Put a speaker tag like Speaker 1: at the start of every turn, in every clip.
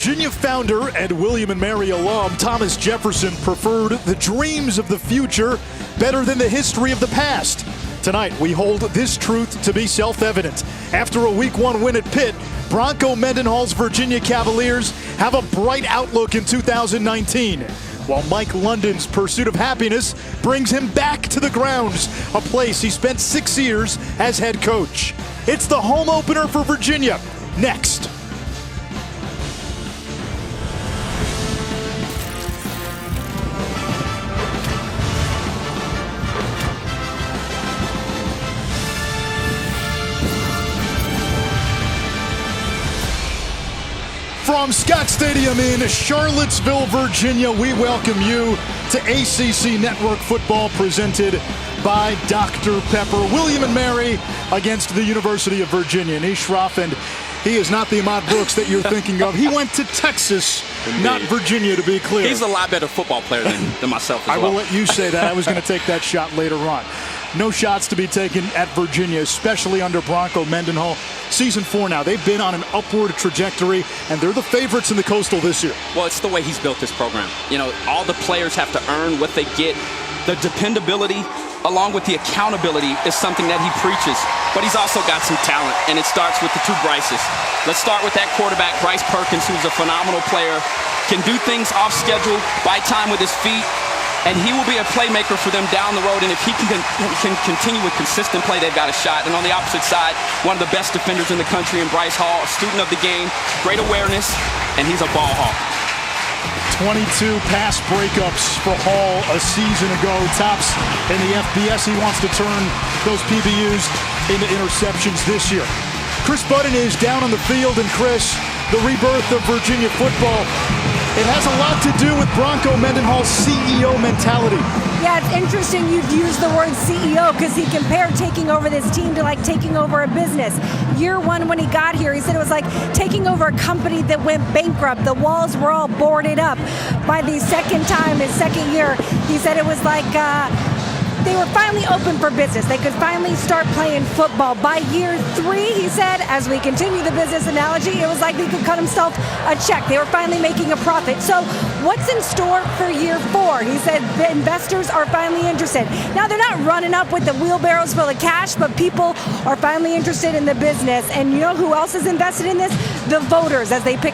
Speaker 1: Virginia founder and William and Mary alum Thomas Jefferson preferred the dreams of the future better than the history of the past. Tonight, we hold this truth to be self-evident. After a Week 1 win at Pitt, Bronco Mendenhall's Virginia Cavaliers have a bright outlook in 2019. While Mike London's pursuit of happiness brings him back to the grounds, a place he spent 6 years as head coach. It's the home opener for Virginia. Next. From Scott Stadium in Charlottesville, Virginia, we welcome you to ACC Network Football presented by Dr. Pepper. William and Mary against the University of Virginia. Nishraf, and he is not the Ahmad Brooks that you're thinking of. He went to Texas, not Virginia, to be clear.
Speaker 2: He's a lot better football player than myself as well.
Speaker 1: I will let you say that. I was going to take that shot later on. No shots to be taken at Virginia, especially under Bronco Mendenhall. Season 4 now. They've been on an upward trajectory, and they're the favorites in the Coastal this year.
Speaker 2: Well, it's the way he's built this program. You know, all the players have to earn what they get. The dependability, along with the accountability, is something that he preaches. But he's also got some talent, and it starts with the two Bryces. Let's start with that quarterback, Bryce Perkins, who's a phenomenal player, can do things off schedule, buy time with his feet, and he will be a playmaker for them down the road. And if he can continue with consistent play, they've got a shot. And on the opposite side, one of the best defenders in the country in Bryce Hall, a student of the game, great awareness, and he's a ball hawk.
Speaker 1: 22 pass breakups for Hall a season ago. Tops in the FBS. He wants to turn those PBUs into interceptions this year. Chris Budden is down on the field, and Chris, the rebirth of Virginia football, it has a lot to do with Bronco Mendenhall's CEO mentality.
Speaker 3: Yeah, it's interesting you've used the word CEO because he compared taking over this team to like taking over a business. Year 1 when he got here, he said it was like taking over a company that went bankrupt. The walls were all boarded up. By the second time, his second year, he said it was like they were finally open for business. They could finally start playing football. By year 3, he said, as we continue the business analogy, it was like he could cut himself a check. They were finally making a profit. So what's in store for year 4? He said the investors are finally interested. Now, they're not running up with the wheelbarrows full of cash, but people are finally interested in the business. And you know who else is invested in this? The voters, as they pick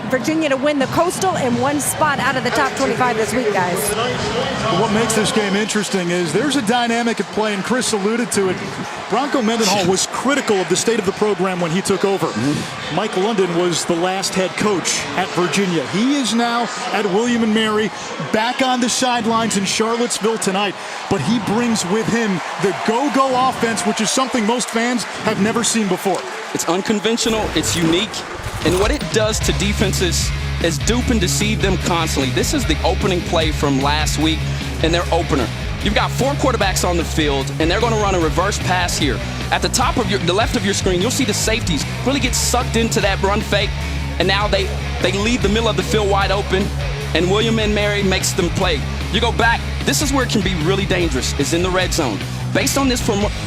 Speaker 3: Virginia to win the Coastal and one spot out of the top 25 this week, guys.
Speaker 1: What makes this game interesting is there's a dynamic at play, and Chris alluded to it. Bronco Mendenhall was critical of the state of the program when he took over. Mike London was the last head coach at Virginia. He is now at William and Mary, back on the sidelines in Charlottesville tonight, but he brings with him the go-go offense, which is something most fans have never seen before.
Speaker 2: It's unconventional, it's unique, and what it does to defenses is dupe and deceive them constantly. This is the opening play from last week in their opener. You've got 4 quarterbacks on the field, and they're going to run a reverse pass here. At the top of the left of your screen, you'll see the safeties really get sucked into that run fake, and now they leave the middle of the field wide open, and William and Mary makes them play. You go back, this is where it can be really dangerous, is in the red zone. Based on this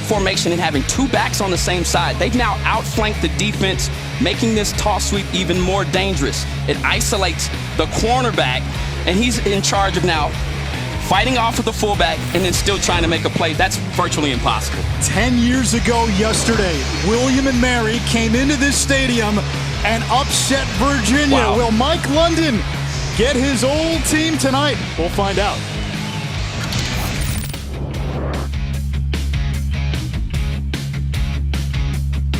Speaker 2: formation and having 2 backs on the same side, they've now outflanked the defense, making this toss sweep even more dangerous. It isolates the cornerback, and he's in charge of now fighting off with the fullback and then still trying to make a play. That's virtually impossible.
Speaker 1: 10 years ago yesterday, William and Mary came into this stadium and upset Virginia.
Speaker 2: Wow.
Speaker 1: Will Mike London get his old team tonight? We'll find out.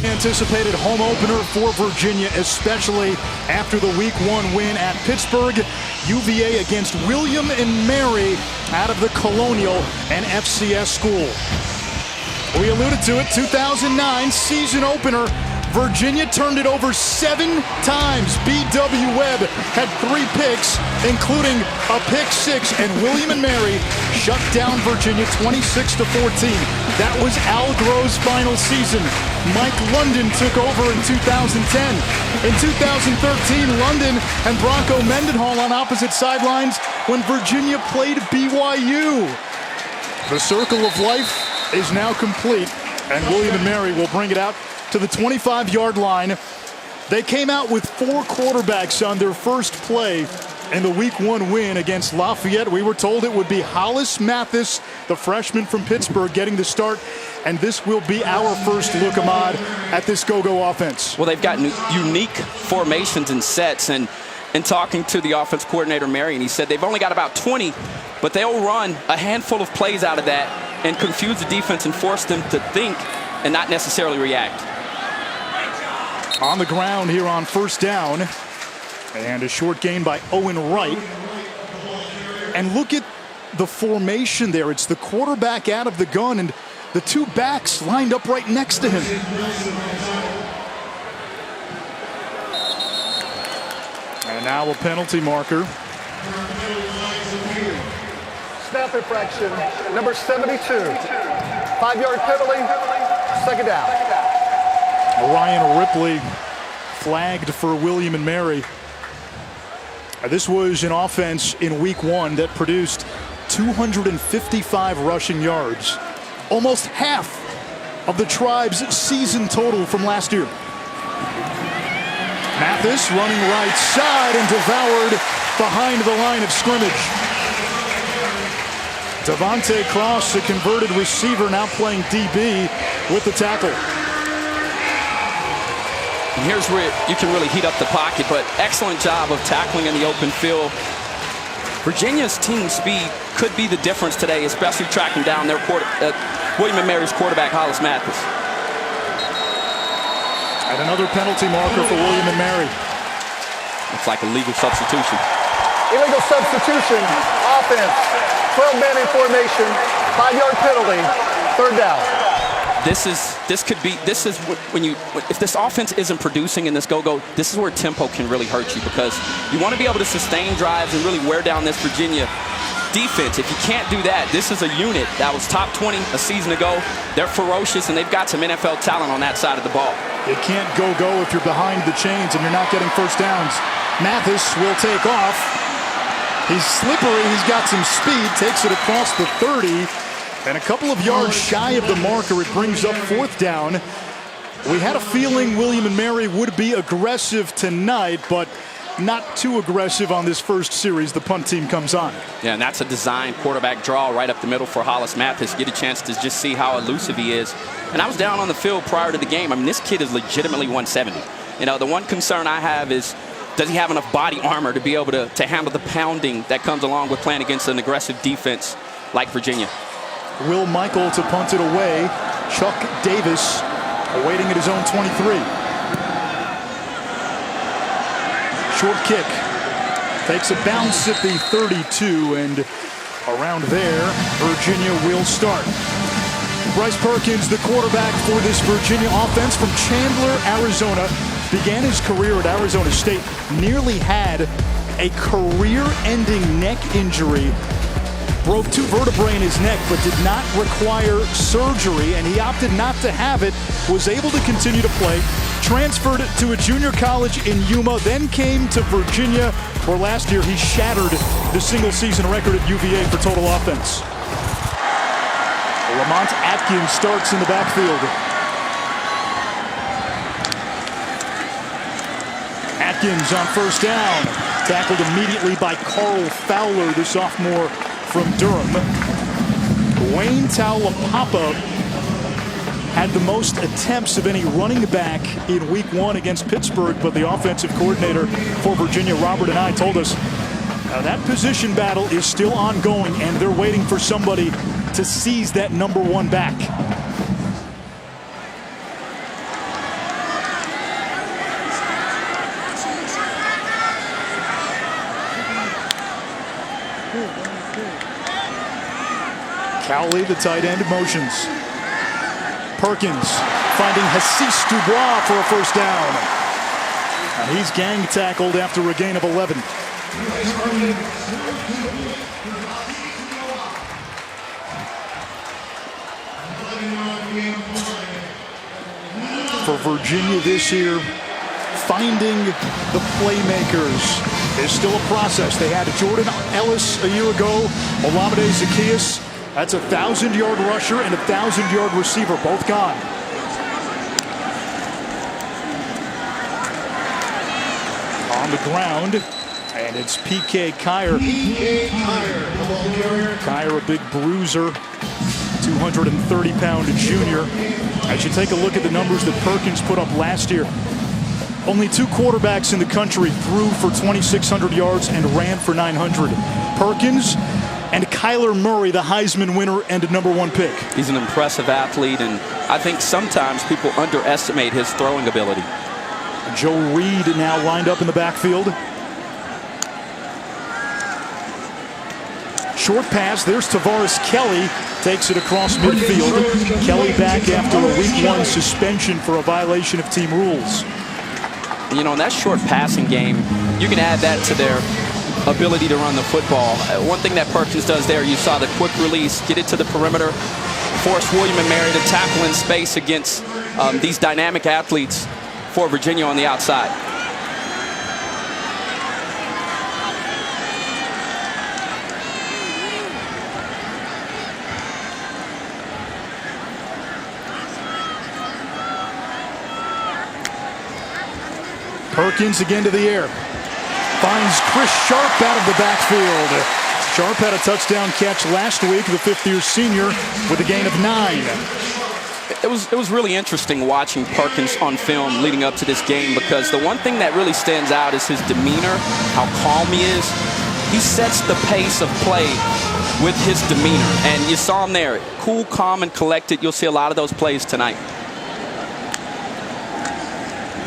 Speaker 1: Anticipated home opener for Virginia, especially after the Week 1 win at Pittsburgh. UVA against William and Mary out of the Colonial and FCS school. We alluded to it, 2009 season opener. Virginia turned it over 7 times. B.W. Webb had 3 picks, including a pick 6, and William and Mary shut down Virginia 26-14. That was Al Groh's final season. Mike London took over in 2010. In 2013, London and Bronco Mendenhall on opposite sidelines when Virginia played BYU. The circle of life is now complete, and William and Mary will bring it out to the 25-yard line They came out with 4 quarterbacks on their first play in the Week 1 win against Lafayette. We were told it would be Hollis Mathis, the freshman from Pittsburgh, getting the start. And this will be our first look, Ahmad, at this go-go offense.
Speaker 2: Well, they've got unique formations and sets. And talking to the offense coordinator, Marion, he said they've only got about 20, but they'll run a handful of plays out of that and confuse the defense and force them to think and not necessarily react.
Speaker 1: On the ground here on first down. And a short gain by Owen Wright. And look at the formation there. It's the quarterback out of the gun and the 2 backs lined up right next to him. And now a penalty marker.
Speaker 4: Snap infraction, number 72. 5-yard penalty, second down.
Speaker 1: Ryan Ripley flagged for William and Mary. This was an offense in Week 1 that produced 255 rushing yards, almost half of the Tribe's season total from last year. Mathis running right side and devoured behind the line of scrimmage. Devontae Cross, a converted receiver, now playing DB with the tackle.
Speaker 2: And here's where you can really heat up the pocket, but excellent job of tackling in the open field. Virginia's team speed could be the difference today, especially tracking down their William & Mary's quarterback, Hollis Mathis.
Speaker 1: And another penalty marker for William & Mary.
Speaker 2: Looks like a legal substitution.
Speaker 4: Illegal substitution, offense, 12-man formation, 5-yard penalty, third down.
Speaker 2: If this offense isn't producing in this go-go, this is where tempo can really hurt you, because you want to be able to sustain drives and really wear down this Virginia defense. If you can't do that, this is a unit that was top 20 a season ago. They're ferocious, and they've got some NFL talent on that side of the ball.
Speaker 1: You can't go if you're behind the chains and you're not getting first downs. Mathis will take off. He's slippery. He's got some speed. Takes it across the 30. And a couple of yards shy of the marker, it brings up fourth down. We had a feeling William & Mary would be aggressive tonight, but not too aggressive on this first series. The punt team comes on.
Speaker 2: Yeah, and that's a design quarterback draw right up the middle for Hollis Mathis. Get a chance to just see how elusive he is. And I was down on the field prior to the game. I mean, this kid is legitimately 170. You know, the one concern I have is, does he have enough body armor to be able to handle the pounding that comes along with playing against an aggressive defense like Virginia?
Speaker 1: Will Michael to punt it away. Chuck Davis awaiting at his own 23. Short kick. Takes a bounce at the 32, and around there, Virginia will start. Bryce Perkins, the quarterback for this Virginia offense from Chandler, Arizona, began his career at Arizona State, nearly had a career-ending neck injury. Broke 2 vertebrae in his neck, but did not require surgery, and he opted not to have it, was able to continue to play, transferred to a junior college in Yuma, then came to Virginia, where last year he shattered the single-season record at UVA for total offense. Lamont Atkins starts in the backfield. Atkins on first down, tackled immediately by Carl Fowler, the sophomore from Durham. Wayne Taulapapa had the most attempts of any running back in Week 1 against Pittsburgh, but the offensive coordinator for Virginia, Robert and I, told us that position battle is still ongoing, and they're waiting for somebody to seize that number 1 back. Cowley, the tight end, motions. Perkins finding Jesus Dubois for a first down. And he's gang tackled after a gain of 11. For Virginia this year, finding the playmakers is still a process. They had Jordan Ellis a year ago, Olamide Zaccheaus. That's a 1,000-yard rusher and a 1,000-yard receiver, both gone. ground. And it's PK Kier. Kier, a big bruiser, 230-pound junior. As you take a look at the numbers that Perkins put up last year, only 2 quarterbacks in the country threw for 2,600 yards and ran for 900. Perkins and Kyler Murray, the Heisman winner and #1 pick.
Speaker 2: He's an impressive athlete, and I think sometimes people underestimate his throwing ability.
Speaker 1: Joe Reed now lined up in the backfield. Short pass, there's Tavares Kelly, takes it across midfield. Kelly back after a week 1 suspension for a violation of team rules.
Speaker 2: You know, in that short passing game, you can add that to their ability to run the football. One thing that Perkins does there, you saw the quick release, get it to the perimeter, force William and Mary to tackle in space against these dynamic athletes for Virginia on the outside.
Speaker 1: Perkins again to the air. Finds Chris Sharp out of the backfield. Sharp had a touchdown catch last week, the 5th-year senior, with a gain of 9.
Speaker 2: It was really interesting watching Perkins on film leading up to this game, because the one thing that really stands out is his demeanor, how calm he is. He sets the pace of play with his demeanor, and you saw him there, cool, calm, and collected. You'll see a lot of those plays tonight.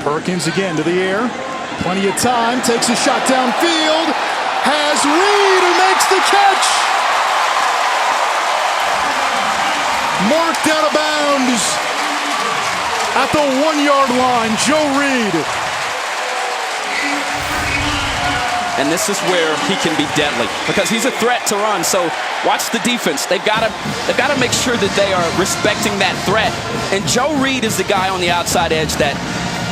Speaker 1: Perkins again to the air. Plenty of time. Takes a shot downfield. Has Reed, who makes the catch. Marked out of bounds at the 1-yard line. Joe Reed.
Speaker 2: And this is where he can be deadly, because he's a threat to run. So watch the defense. They've got to make sure that they are respecting that threat. And Joe Reed is the guy on the outside edge that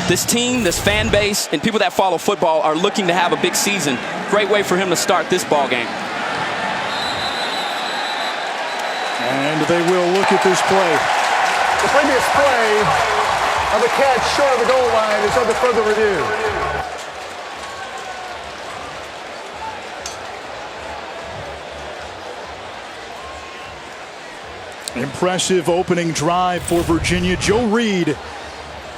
Speaker 2: this team, this fan base, and people that follow football are looking to have a big season. Great way for him to start this ball game.
Speaker 1: And they will look at this play.
Speaker 4: The previous play of a catch short of the goal line is under further review.
Speaker 1: Impressive opening drive for Virginia. Joe Reed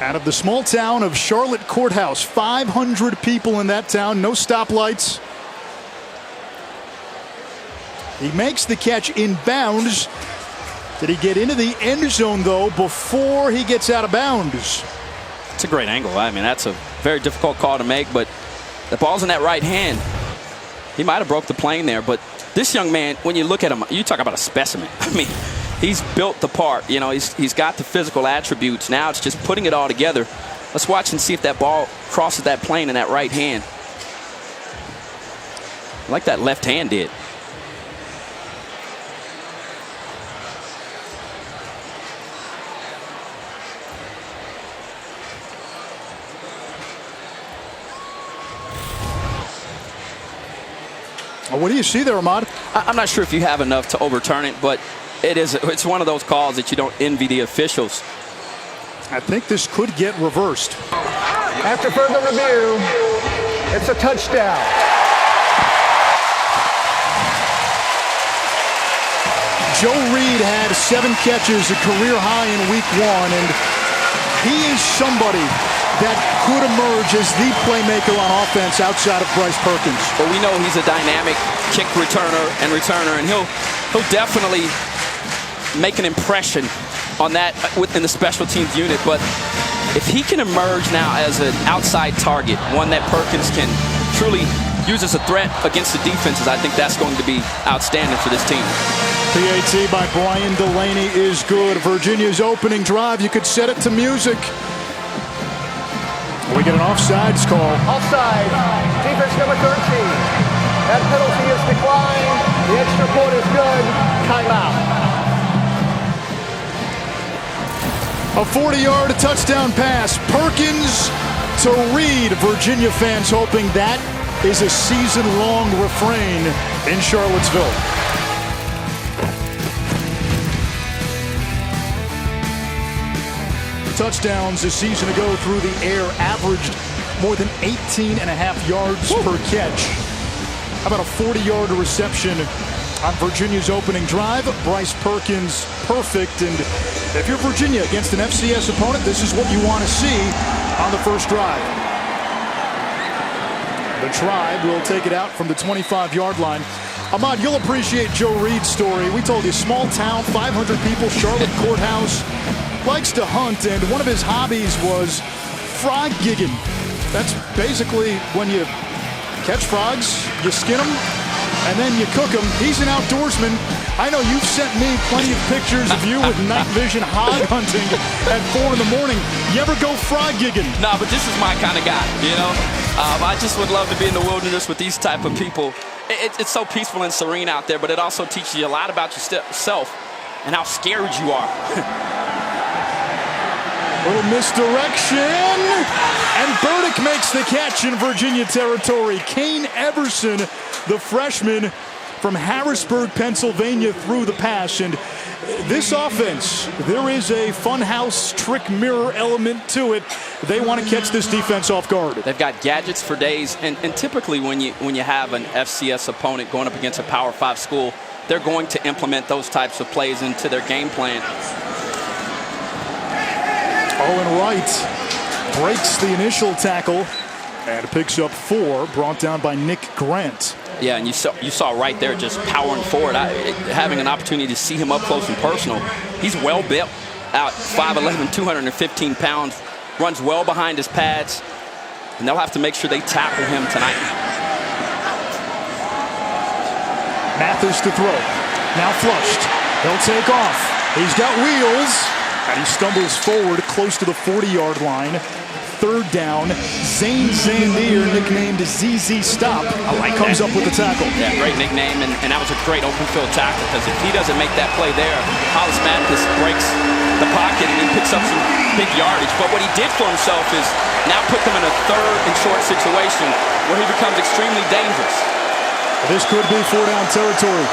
Speaker 1: out of the small town of Charlotte Courthouse. 500 people in that town, no stoplights. He makes the catch inbounds. Did he get into the end zone, though, before he gets out of bounds?
Speaker 2: It's a great angle. I mean, that's a very difficult call to make, but the ball's in that right hand. He might have broke the plane there, but this young man, when you look at him, you talk about a specimen. I mean, he's built the part. You know, he's got the physical attributes. Now it's just putting it all together. Let's watch and see if that ball crosses that plane in that right hand, like that left hand did.
Speaker 1: What do you see there, Ahmad?
Speaker 2: I'm not sure if you have enough to overturn it, but it's one of those calls that you don't envy the officials.
Speaker 1: I think this could get reversed.
Speaker 4: After further review, it's a touchdown.
Speaker 1: Joe Reed had 7 catches, a career high in week 1, and he is somebody that could emerge as the playmaker on offense outside of Bryce Perkins.
Speaker 2: But we know he's a dynamic kick returner, and he'll definitely make an impression on that within the special teams unit. But if he can emerge now as an outside target, one that Perkins can truly use as a threat against the defenses, I think that's going to be outstanding for this team.
Speaker 1: PAT by Brian Delaney is good. Virginia's opening drive, you could set it to music. We get an offsides call.
Speaker 4: Offside, defense number 13. That penalty is declined. The extra point is good. Timeout.
Speaker 1: A 40-yard touchdown pass. Perkins to Reed. Virginia fans hoping that is a season-long refrain in Charlottesville. Touchdowns a season ago through the air averaged more than 18.5 yards per catch. How about a 40-yard reception on Virginia's opening drive? Bryce Perkins, perfect. And if you're Virginia against an FCS opponent, this is what you want to see on the first drive. The Tribe will take it out from the 25-yard line. Ahmad, you'll appreciate Joe Reed's story. We told you, small town, 500 people, Charlotte Courthouse, likes to hunt, and one of his hobbies was frog gigging. That's basically when you catch frogs, you skin them, and then you cook them. He's an outdoorsman. I know you've sent me plenty of pictures of you with night vision hog hunting at 4 in the morning. You ever go frog gigging?
Speaker 2: No, but this is my kind of guy, you know? I just would love to be in the wilderness with these type of people. It's so peaceful and serene out there, but it also teaches you a lot about yourself and how scared you are.
Speaker 1: Little misdirection, and Burdick makes the catch in Virginia territory. Kane Everson, the freshman from Harrisburg, Pennsylvania, threw the pass. And this offense, there is a funhouse trick mirror element to it. They want to catch this defense off guard.
Speaker 2: They've got gadgets for days, and typically when you have an FCS opponent going up against a Power 5 school, they're going to implement those types of plays into their game plan.
Speaker 1: Owen Wright breaks the initial tackle and picks up 4, brought down by Nick Grant.
Speaker 2: Yeah, and you saw right there just powering forward. Having an opportunity to see him up close and personal. He's well built, out 5'11", 215 pounds, runs well behind his pads, and they'll have to make sure they tackle him tonight.
Speaker 1: Mathis to throw. Now flushed. He'll take off. He's got wheels, and he stumbles forward close to the 40-yard line. Third down, Zane Zandier, nicknamed ZZ Stop, comes up with the tackle.
Speaker 2: Yeah, great nickname, and that was a great open field tackle, because if he doesn't make that play there, Hollis Mathis breaks the pocket and he picks up some big yardage. But what he did for himself is now put them in a third and short situation where he becomes extremely dangerous.
Speaker 1: This could be 4-down territory.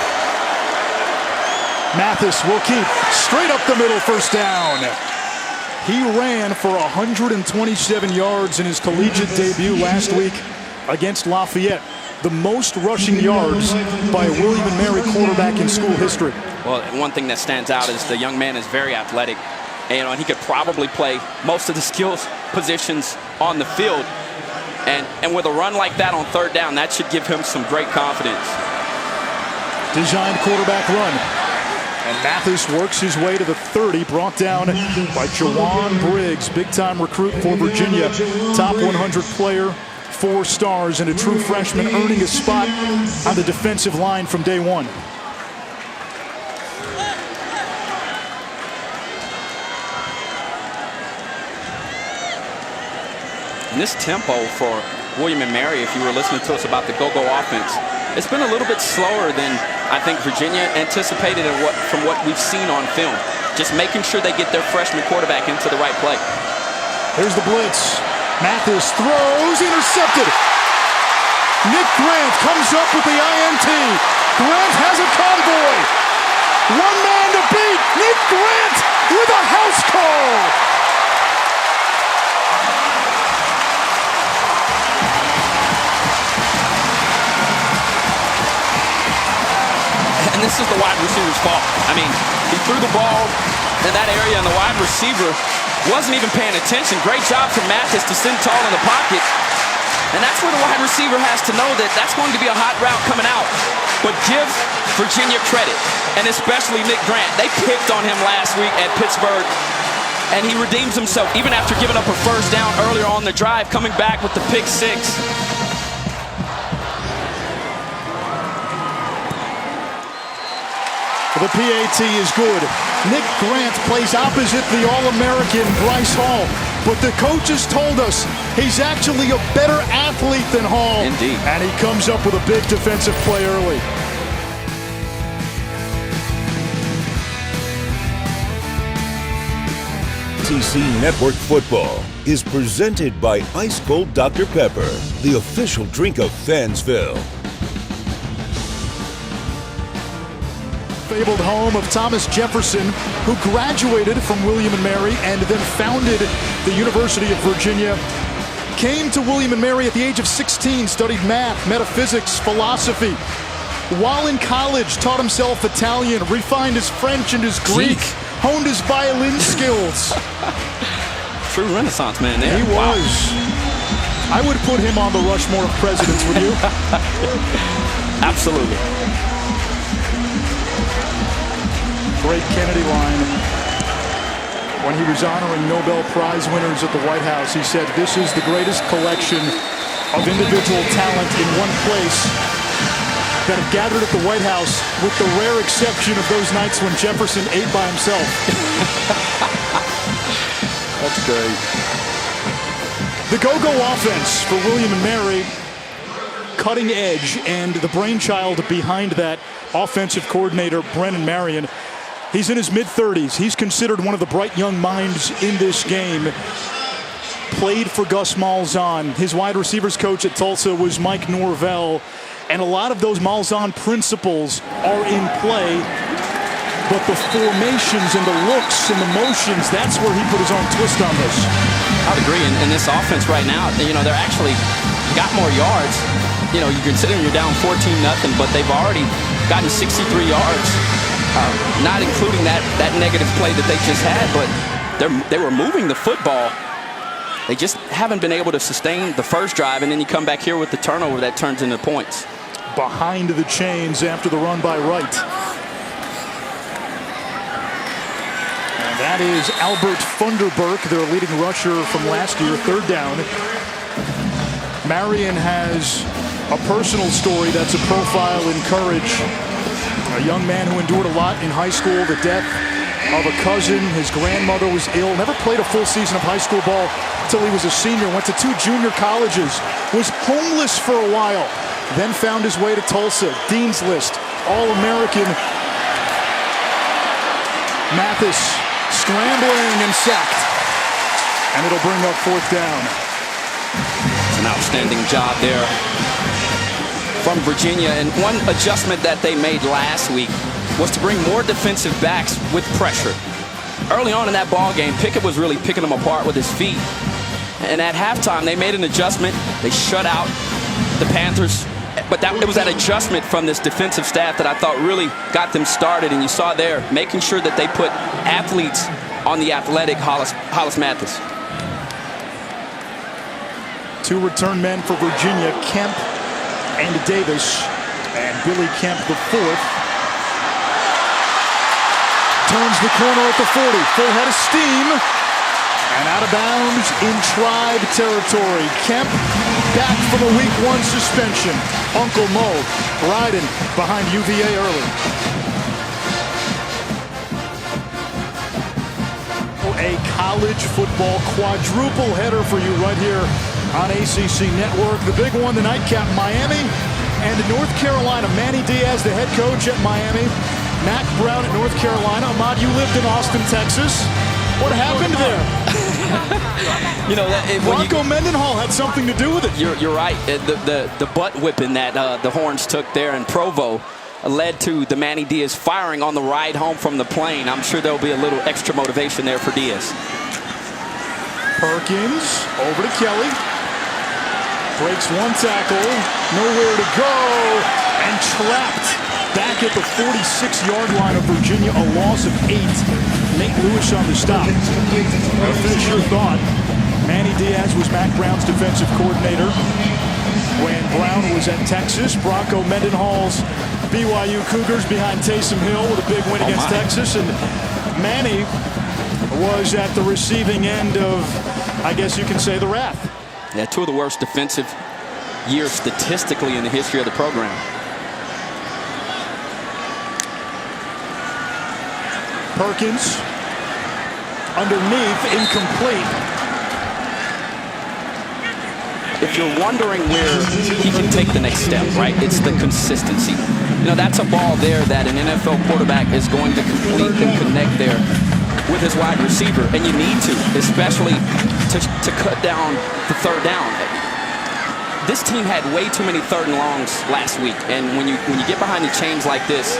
Speaker 1: Mathis will keep straight up the middle, first down. He ran for 127 yards in his collegiate debut last week against Lafayette. The most rushing yards by a William & Mary quarterback in school history.
Speaker 2: Well, one thing that stands out is the young man is very athletic. And he could probably play most of the skills positions on the field. And with a run like that on third down, that should give him some great confidence.
Speaker 1: Designed quarterback run. And Mathis works his way to the 30, brought down by Jawan Briggs, big-time recruit for Virginia. Top 100 player, 4 stars, and a true freshman earning a spot on the defensive line from day one.
Speaker 2: And this tempo for William & Mary, if you were listening to us about the go-go offense, it's been a little bit slower than I think Virginia anticipated and from what we've seen on film. Just making sure they get their freshman quarterback into the right play.
Speaker 1: Here's the blitz. Mathis throws, intercepted. Nick Grant comes up with the INT. Grant has a convoy. One man to beat. Nick Grant with a house call.
Speaker 2: And this is the wide receiver's fault. I mean, he threw the ball in that area, and the wide receiver wasn't even paying attention. Great job from Mathis to sit tall in the pocket. And that's where the wide receiver has to know that that's going to be a hot route coming out. But give Virginia credit, and especially Nick Grant. They picked on him last week at Pittsburgh, and he redeems himself even after giving up a first down earlier on the drive, coming back with the pick 6.
Speaker 1: The PAT is good. Nick Grant plays opposite the All-American Bryce Hall. But the coaches told us he's actually a better athlete than Hall.
Speaker 2: Indeed.
Speaker 1: And he comes up with a big defensive play early.
Speaker 5: SEC Network Football is presented by Ice Cold Dr. Pepper, the official drink of Fansville.
Speaker 1: Fabled home of Thomas Jefferson, who graduated from William & Mary and then founded the University of Virginia. Came to William & Mary at the age of 16, studied math, metaphysics, philosophy. While in college, taught himself Italian, refined his French and his Greek, honed his violin skills.
Speaker 2: True Renaissance man there.
Speaker 1: He was. I would put him on the Rushmore of presidents, would you?
Speaker 2: Absolutely.
Speaker 1: Great Kennedy line. When he was honoring Nobel Prize winners at the White House, he said, "This is the greatest collection of individual talent in one place that have gathered at the White House, with the rare exception of those nights when Jefferson ate by himself." That's great. The go-go offense for William & Mary, cutting edge, and the brainchild behind that, offensive coordinator Brennan Marion. He's in his mid-30s. He's considered one of the bright young minds in this game. Played for Gus Malzahn. His wide receivers coach at Tulsa was Mike Norvell. And a lot of those Malzahn principles are in play. But the formations and the looks and the motions, that's where he put his own twist on this.
Speaker 2: I'd agree. In this offense right now, they're actually got more yards. You consider you're down 14-0, but they've already gotten 63 yards. Not including that negative play that they just had, but they were moving the football. They just haven't been able to sustain the first drive, and then you come back here with the turnover that turns into points.
Speaker 1: Behind the chains after the run by Wright. And that is Albert Funderburk, their leading rusher from last year, third down. Marion has a personal story that's a profile in courage. A young man who endured a lot in high school, the death of a cousin. His grandmother was ill, never played a full season of high school ball until he was a senior, went to 2 junior colleges, was homeless for a while, then found his way to Tulsa, Dean's List, All-American. Mathis scrambling and sacked, and it'll bring up 4th down.
Speaker 2: It's an outstanding job there from Virginia, and one adjustment that they made last week was to bring more defensive backs with pressure. Early on in that ball game, Pickett was really picking them apart with his feet, and at halftime they made an adjustment. They shut out the Panthers, but it was that adjustment from this defensive staff that I thought really got them started, and you saw there making sure that they put athletes on the athletic Hollis Mathis.
Speaker 1: 2 return men for Virginia, Kemp and Davis, and Billy Kemp the 4th. Turns the corner at the 40, full head of steam, and out of bounds in Tribe territory. Kemp back from a week 1 suspension. Uncle Mo riding behind UVA early. A college football quadruple header for you right here on ACC Network. The big one, the nightcap, Miami and North Carolina. Manny Diaz, the head coach at Miami. Mac Brown at North Carolina. Ahmad, you lived in Austin, Texas. What happened there? Bronco Mendenhall had something to do with it.
Speaker 2: You're right. The butt whipping that the Horns took there in Provo led to the Manny Diaz firing on the ride home from the plane. I'm sure there'll be a little extra motivation there for Diaz.
Speaker 1: Perkins over to Kelly. Breaks 1 tackle. Nowhere to go. And trapped back at the 46-yard line of Virginia. A loss of 8. Nate Lewis on the stop. Finish your thought. Manny Diaz was Mac Brown's defensive coordinator when Brown was at Texas. Bronco Mendenhall's BYU Cougars behind Taysom Hill with a big win against Texas. And Manny was at the receiving end of, I guess you can say, the wrath.
Speaker 2: Yeah, 2 of the worst defensive years statistically in the history of the program.
Speaker 1: Perkins underneath, incomplete.
Speaker 2: If you're wondering where he can take the next step, right, it's the consistency. That's a ball there that an NFL quarterback is going to complete and connect there with his wide receiver, and you need to, especially to cut down the 3rd down. This team had way too many 3rd and longs last week, and when you get behind the chains like this,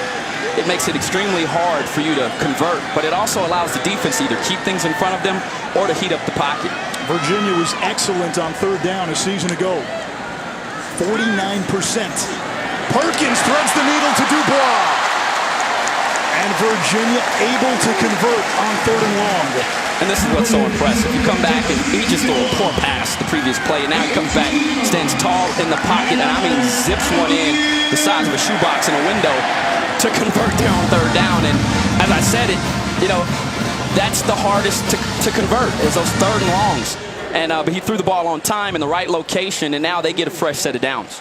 Speaker 2: it makes it extremely hard for you to convert, but it also allows the defense to either keep things in front of them or to heat up the pocket.
Speaker 1: Virginia was excellent on third down a season ago. 49%. Perkins threads the needle to Dubois. And Virginia able to convert on third and long.
Speaker 2: And this is what's so impressive. You come back and he just threw a poor pass the previous play, and now he comes back, stands tall in the pocket, and I mean zips one in the size of a shoebox in a window to convert there on third down. And as I said it, you know, that's the hardest to convert is those third and longs. And but he threw the ball on time in the right location, and now they get a fresh set of downs.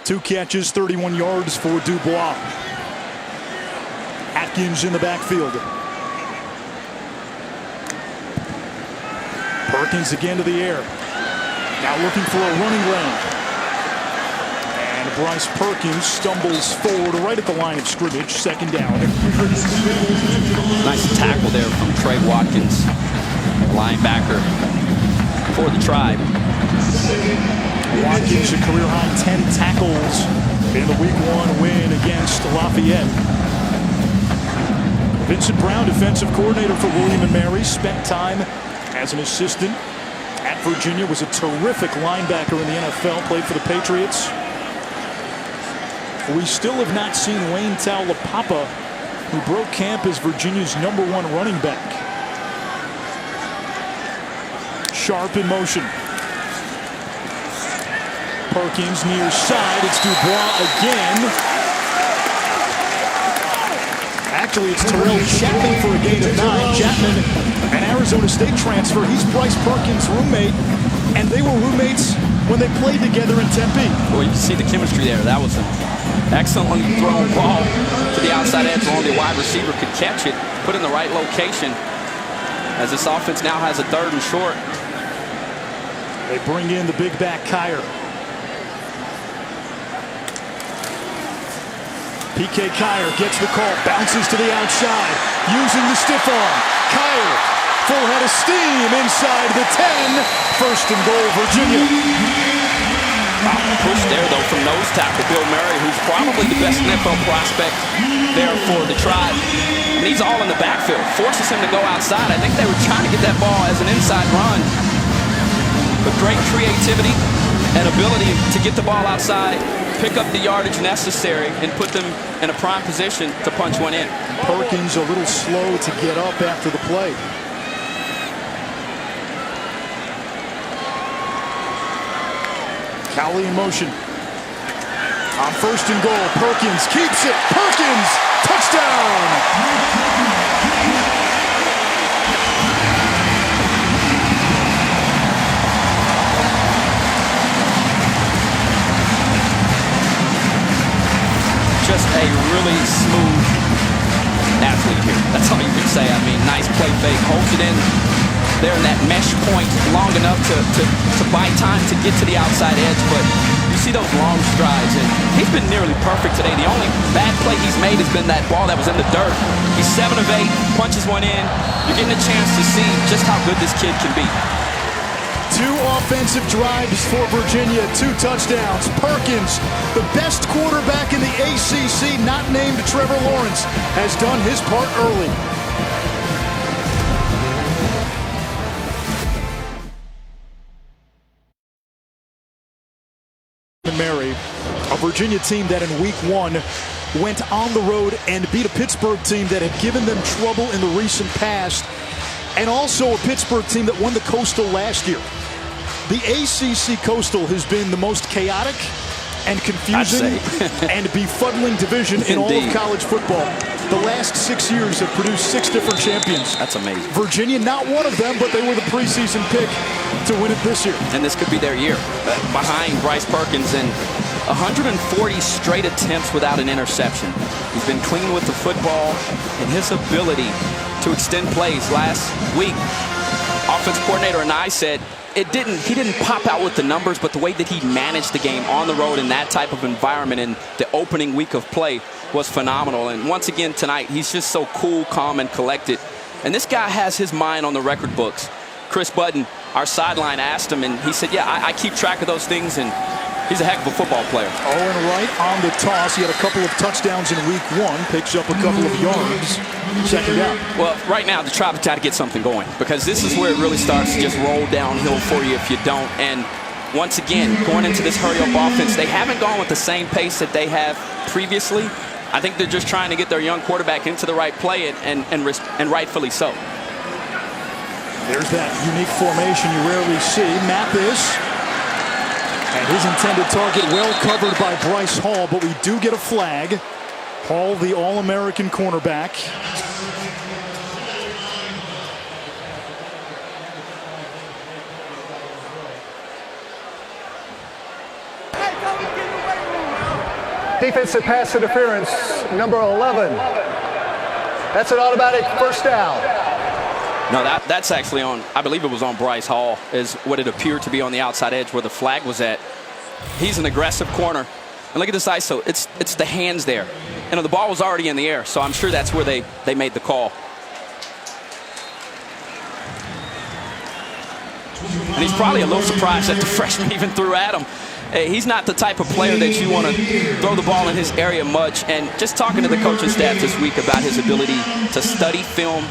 Speaker 1: 2 catches, 31 yards for Dubois. Atkins in the backfield. Perkins again to the air. Now looking for a running lane. And Bryce Perkins stumbles forward right at the line of scrimmage. Second down.
Speaker 2: Nice tackle there from Trey Watkins, linebacker for the Tribe.
Speaker 1: Watkins a career-high 10 tackles in the Week 1 win against Lafayette. Vincent Brown, defensive coordinator for William & Mary, spent time as an assistant at Virginia, was a terrific linebacker in the NFL, played for the Patriots. We still have not seen Wayne Taulapapa, who broke camp as Virginia's #1 running back. Sharp in motion. Perkins near side. It's Dubois again. Actually, it's Terrell Chapman for a gain of 9. Chapman, an Arizona State transfer. He's Bryce Perkins' roommate, and they were roommates when they played together in Tempe.
Speaker 2: Well, you can see the chemistry there. That was an excellently thrown ball to the outside edge where only the wide receiver could catch it, put in the right location, as this offense now has a 3rd and short.
Speaker 1: They bring in the big back Kyer. PK Kyer gets the call, bounces to the outside, using the stiff arm. Kyer, full head of steam inside the 10. 1st and goal, Virginia.
Speaker 2: Push there, though, from nose tackle Bill Murray, who's probably the best NFL prospect there for the Tribe. And he's all in the backfield, forces him to go outside. I think they were trying to get that ball as an inside run. But great creativity and ability to get the ball outside, pick up the yardage necessary, and put them in a prime position to punch one in.
Speaker 1: Perkins a little slow to get up after the play. Cowley in motion. On 1st and goal, Perkins keeps it. Perkins, touchdown!
Speaker 2: Just a really smooth athlete here. That's all you can say. I mean, nice play fake, holds it in there in that mesh point long enough to buy time to get to the outside edge, but you see those long strides, and he's been nearly perfect today. The only bad play he's made has been that ball that was in the dirt. He's 7 of 8, punches one in. You're getting a chance to see just how good this kid can be.
Speaker 1: 2 offensive drives for Virginia, 2 touchdowns. Perkins, the best quarterback in the ACC, not named Trevor Lawrence, has done his part early. Mary, a Virginia team that in Week 1 went on the road and beat a Pittsburgh team that had given them trouble in the recent past, and also a Pittsburgh team that won the Coastal last year. The ACC Coastal has been the most chaotic and confusing and befuddling division in all of college football. The last 6 years have produced 6 different champions.
Speaker 2: That's amazing.
Speaker 1: Virginia, not one of them, but they were the preseason pick to win it this year.
Speaker 2: And this could be their year. Behind Bryce Perkins, and 140 straight attempts without an interception. He's been clean with the football, and his ability to extend plays last week. Offense coordinator and I said he didn't pop out with the numbers, but the way that he managed the game on the road in that type of environment in the opening week of play was phenomenal. And once again tonight, he's just so cool, calm, and collected. And this guy has his mind on the record books. Chris Budden, our sideline, asked him, and he said, yeah, I keep track of those things, and He's a heck of a football player.
Speaker 1: Owen Wright on the toss. He had a couple of touchdowns in week 1. Picks up a couple of yards. Second down.
Speaker 2: Well, right now, the Tribe got to get something going because this is where it really starts to just roll downhill for you if you don't. And once again, going into this hurry-up offense, they haven't gone with the same pace that they have previously. I think they're just trying to get their young quarterback into the right play, and rightfully so.
Speaker 1: There's that unique formation you rarely see. Mathis and his intended target well covered by Bryce Hall, but we do get a flag. Hall, the All-American cornerback.
Speaker 4: Defensive pass interference, number 11. That's an automatic first down.
Speaker 2: No, that's actually on, I believe it was on Bryce Hall, is what it appeared to be on the outside edge where the flag was at. He's an aggressive corner. And look at this ISO. It's the hands there. You know, the ball was already in the air, so I'm sure that's where they made the call. And he's probably a little surprised that the freshman even threw at him. He's not the type of player that you want to throw the ball in his area much. And just talking to the coaching staff this week about his ability to study film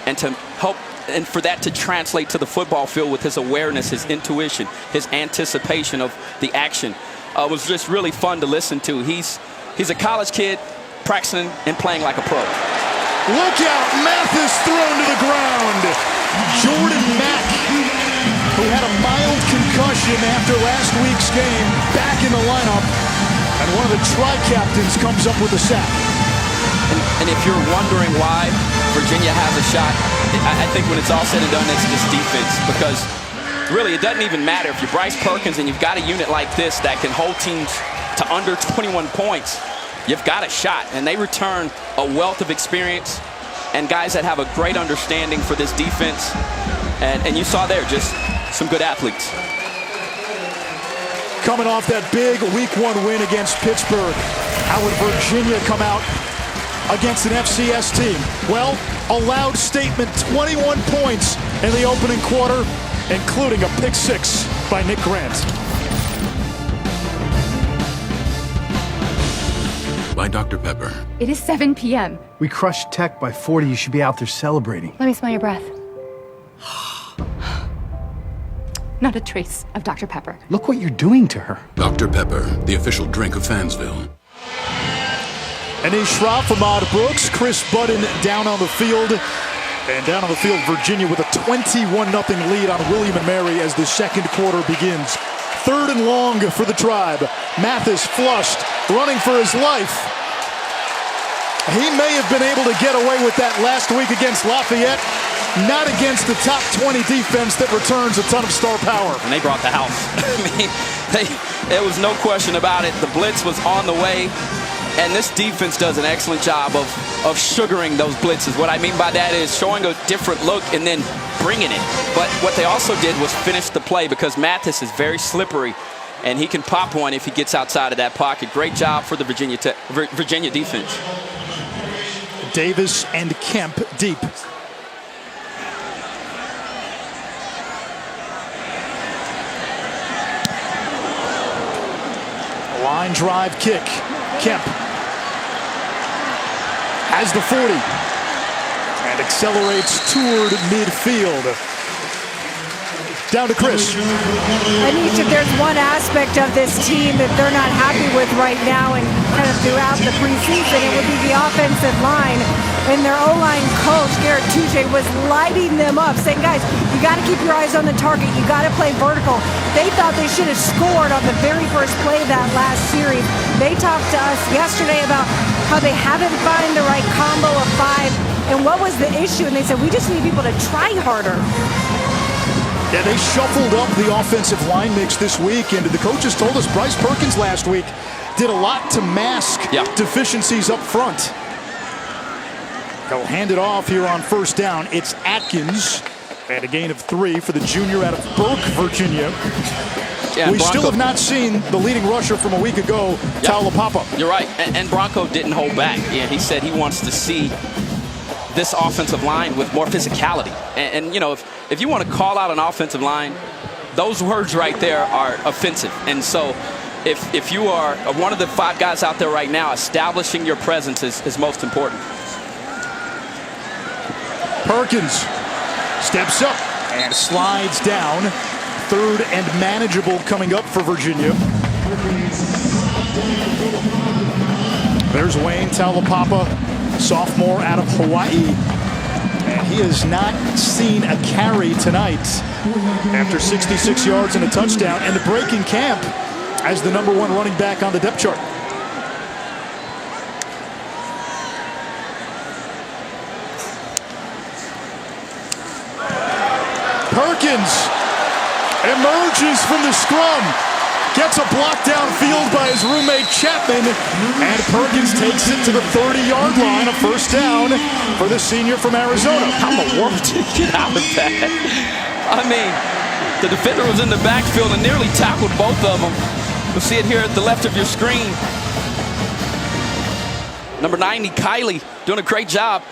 Speaker 2: and to help, and for that to translate to the football field with his awareness, his intuition, his anticipation of the action, was just really fun to listen to. He's a college kid practicing and playing like a pro.
Speaker 1: Look out, Mathis thrown to the ground. Jordan Mack, who had a mild concussion after last week's game, back in the lineup. And one of the tri-captains comes up with a sack.
Speaker 2: And if you're wondering why Virginia has a shot, I think when it's all said and done, it's this defense. Because really, it doesn't even matter if you're Bryce Perkins and you've got a unit like this that can hold teams to under 21 points. You've got a shot. And they return a wealth of experience and guys that have a great understanding for this defense. And you saw there just some good athletes.
Speaker 1: Coming off that big week 1 win against Pittsburgh, how would Virginia come out against an FCS team? Well, a loud statement, 21 points in the opening quarter, including a pick 6 by Nick Grant.
Speaker 6: By Dr. Pepper.
Speaker 7: It is 7 p.m.
Speaker 8: We crushed Tech by 40. You should be out there celebrating.
Speaker 7: Let me smell your breath. Not a trace of Dr. Pepper.
Speaker 8: Look what you're doing to her.
Speaker 6: Dr. Pepper, the official drink of Fansville.
Speaker 1: Anish Shroff from Odd Brooks, Chris Budden down on the field. And down on the field, Virginia with a 21-0 lead on William and Mary as the second quarter begins. 3rd and long for the Tribe. Mathis flushed, running for his life. He may have been able to get away with that last week against Lafayette. Not against the top 20 defense that returns a ton of star power.
Speaker 2: And they brought the house. I mean, there was no question about it. The blitz was on the way. And this defense does an excellent job of sugaring those blitzes. What I mean by that is showing a different look and then bringing it. But what they also did was finish the play because Mathis is very slippery and he can pop one if he gets outside of that pocket. Great job for the Virginia defense.
Speaker 1: Davis and Kemp deep. Line drive kick. Kemp has the 40 and accelerates toward midfield. Down to Chris.
Speaker 3: Anish, if there's one aspect of this team that they're not happy with right now and kind of throughout the preseason, it would be the offensive line. And their O-line coach, Garrett Touche, was lighting them up, saying, guys, you got to keep your eyes on the target. You got to play vertical. They thought they should have scored on the very first play of that last series. They talked to us yesterday about how they haven't found the right combo of 5 and what was the issue. And they said, we just need people to try harder.
Speaker 1: Yeah, they shuffled up the offensive line mix this week, and the coaches told us Bryce Perkins last week did a lot to mask deficiencies up front. They'll hand it off here on first down. It's Atkins, and a gain of 3 for the junior out of Burke, Virginia.
Speaker 2: Yeah,
Speaker 1: we still have not seen the leading rusher from a week ago, Taulapapa.
Speaker 2: You're right, and Bronco didn't hold back. Yeah, he said he wants to see this offensive line with more physicality. And you know, if you want to call out an offensive line, those words right there are offensive. And so if you are one of the 5 guys out there right now, establishing your presence is most important.
Speaker 1: Perkins steps up and slides down. 3rd and manageable coming up for Virginia. There's Wayne Taulapapa, sophomore out of Hawaii. And he has not seen a carry tonight after 66 yards and a touchdown, and the break in camp as the #1 running back on the depth chart. Perkins emerges from the scrum, gets a block downfield by his roommate Chapman, and Perkins takes it to the 30-yard line, a first down for the senior from Arizona.
Speaker 2: How in the world did he get out of that? I mean, the defender was in the backfield and nearly tackled both of them. You'll see it here at the left of your screen. Number 90, Kylie, doing a great job,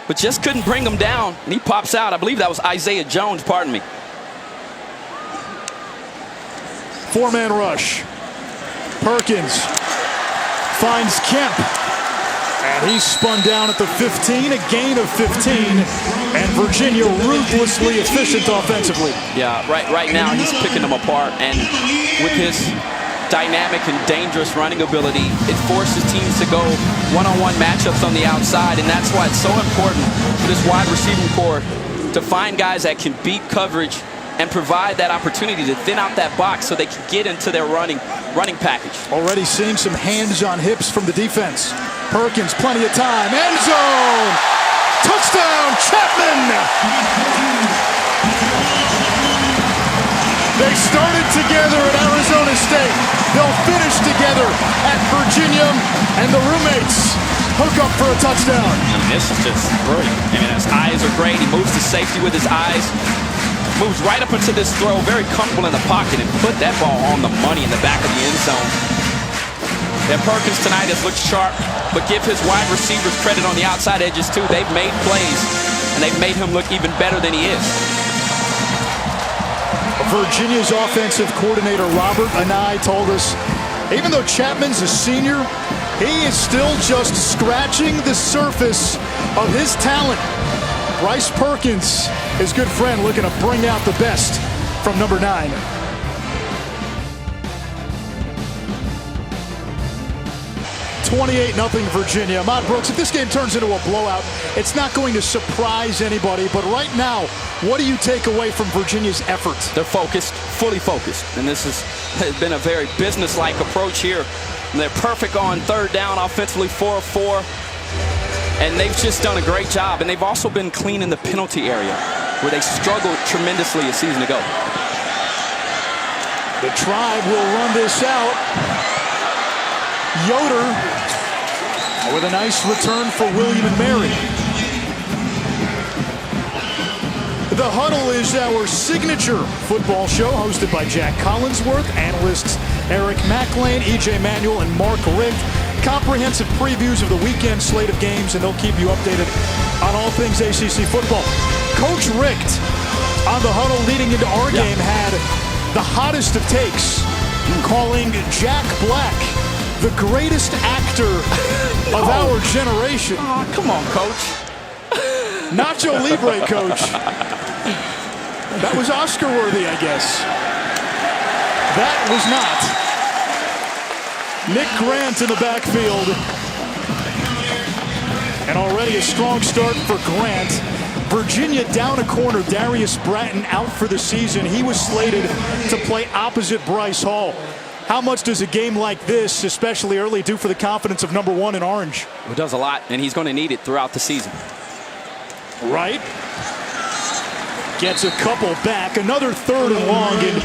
Speaker 2: but just couldn't bring him down, and he pops out. I believe that was Isaiah Jones, pardon me.
Speaker 1: 4-man rush. Perkins finds Kemp, and he's spun down at the 15, a gain of 15, and Virginia ruthlessly efficient offensively.
Speaker 2: Yeah, right now he's picking them apart, and with his dynamic and dangerous running ability, it forces teams to go one-on-one matchups on the outside, and that's why it's so important for this wide receiving core to find guys that can beat coverage and provide that opportunity to thin out that box so they can get into their running package.
Speaker 1: Already seeing some hands on hips from the defense. Perkins, plenty of time, end zone! Touchdown, Chapman! They started together at Arizona State. They'll finish together at Virginia, and the roommates hook up for a touchdown.
Speaker 2: I mean, this is just brilliant. I mean, his eyes are great. He moves to safety with his eyes. Moves right up into this throw, very comfortable in the pocket, and put that ball on the money in the back of the end zone. Yeah, Perkins tonight has looked sharp, but give his wide receivers credit on the outside edges too. They've made plays, and they've made him look even better than he is.
Speaker 1: Virginia's offensive coordinator Robert Anai told us, even though Chapman's a senior, he is still just scratching the surface of his talent. Bryce Perkins, his good friend, looking to bring out the best from number 9. (28-0) Virginia. Ahmad Brooks, if this game turns into a blowout, it's not going to surprise anybody. But right now, what do you take away from Virginia's efforts?
Speaker 2: They're focused, fully focused. And this has been a very business-like approach here. And they're perfect on 3rd down, offensively 4 of 4. And they've just done a great job. And they've also been clean in the penalty area, where they struggled tremendously a season ago.
Speaker 1: The Tribe will run this out. Yoder with a nice return for William and Mary. The Huddle is our signature football show, hosted by Jack Collinsworth, analysts Eric McLean, EJ Manuel, and Mark Richt. Comprehensive previews of the weekend slate of games, and they'll keep you updated on all things ACC football. Coach Richt on the Huddle leading into our game had the hottest of takes, calling Jack Black the greatest actor of our generation.
Speaker 2: Oh, come on, Coach.
Speaker 1: Nacho Libre, Coach. That was Oscar-worthy, I guess. That was not. Nick Grant in the backfield. And already a strong start for Grant. Virginia down a corner. Darius Bratton out for the season. He was slated to play opposite Bryce Hall. How much does a game like this, especially early, do for the confidence of number 1 in Orange?
Speaker 2: It does a lot, and he's going to need it throughout the season.
Speaker 1: Right. Gets a couple back. Another 3rd and long, and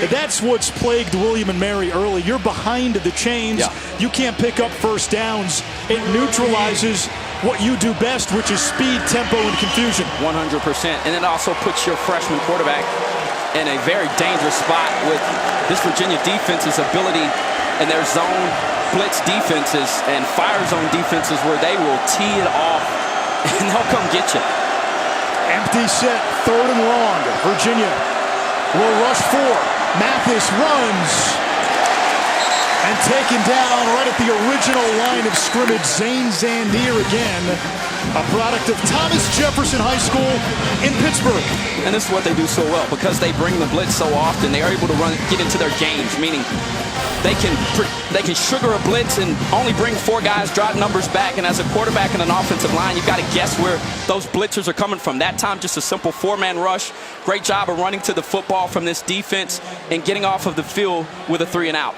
Speaker 1: that's what's plagued William and Mary early. You're behind the chains.
Speaker 2: Yeah.
Speaker 1: You can't pick up first downs. It neutralizes what you do best, which is speed, tempo, and confusion.
Speaker 2: 100%. And it also puts your freshman quarterback in a very dangerous spot with this Virginia defense's ability and their zone blitz defenses and fire zone defenses where they will tee it off and they'll come get you.
Speaker 1: Empty set, 3rd and long. Virginia will rush 4. Mathis runs. taken down right at the original line of scrimmage. Zane Zandier again, a product of Thomas Jefferson High School in Pittsburgh.
Speaker 2: And this is what they do so well, because they bring the blitz so often. They are able to get into their games, meaning they can sugar a blitz and only bring 4 guys, drop numbers back. And as a quarterback and an offensive line, you've got to guess where those blitzers are coming from. That time, just a simple 4-man rush. Great job of running to the football from this defense and getting off of the field with a 3-and-out.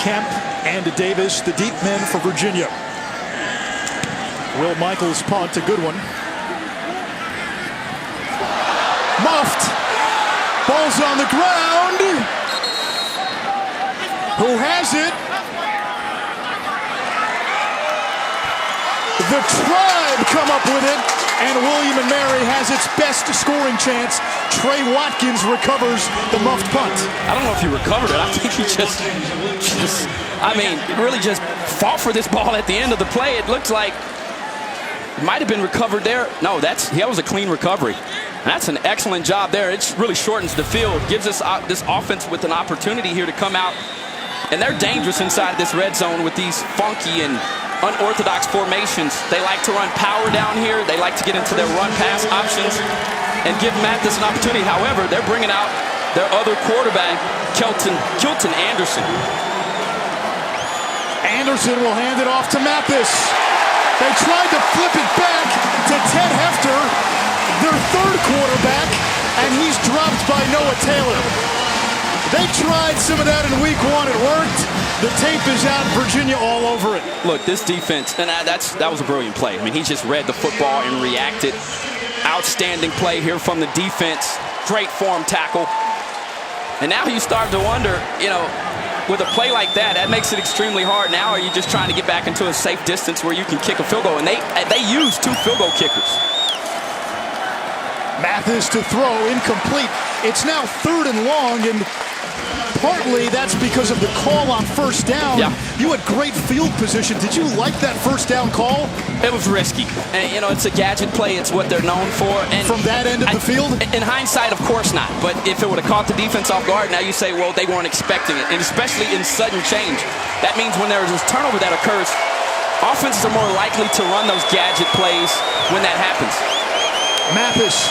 Speaker 1: Kemp and Davis, the deep men for Virginia. Will Michaels punt, a good one. Muffed. Ball's on the ground. Who has it? The Tribe come up with it, and William and Mary has its best scoring chance. Trey Watkins recovers the muffed punt.
Speaker 2: I don't know if he recovered it. I think he really just fought for this ball at the end of the play. It looked like it might have been recovered there. No, that was a clean recovery. That's an excellent job there. It really shortens the field, gives us this offense with an opportunity here to come out. And they're dangerous inside this red zone with these funky and unorthodox formations. They like to run power down here. They like to get into their run-pass options and give Mathis an opportunity. However, they're bringing out their other quarterback, Kilton Anderson.
Speaker 1: Anderson will hand it off to Mathis. They tried to flip it back to Ted Hefter, their third quarterback, and he's dropped by Noah Taylor. They tried some of that in week 1. It worked. The tape is out. Virginia all over it.
Speaker 2: Look, this defense, and that was a brilliant play. I mean, he just read the football and reacted. Outstanding play here from the defense. Great form tackle. And now you start to wonder, with a play like that, that makes it extremely hard. Now are you just trying to get back into a safe distance where you can kick a field goal? And they use 2 field goal kickers.
Speaker 1: Mathis to throw, incomplete. It's now 3rd and long, and partly that's because of the call on first down.
Speaker 2: Yeah.
Speaker 1: You had great field position. Did you like that first down call?
Speaker 2: It was risky. And, it's a gadget play. It's what they're known for. And
Speaker 1: from that end of the field?
Speaker 2: In hindsight, of course not. But if it would have caught the defense off guard, now you say, well, they weren't expecting it. And especially in sudden change. That means when there is this turnover that occurs, offenses are more likely to run those gadget plays when that happens.
Speaker 1: Mathis.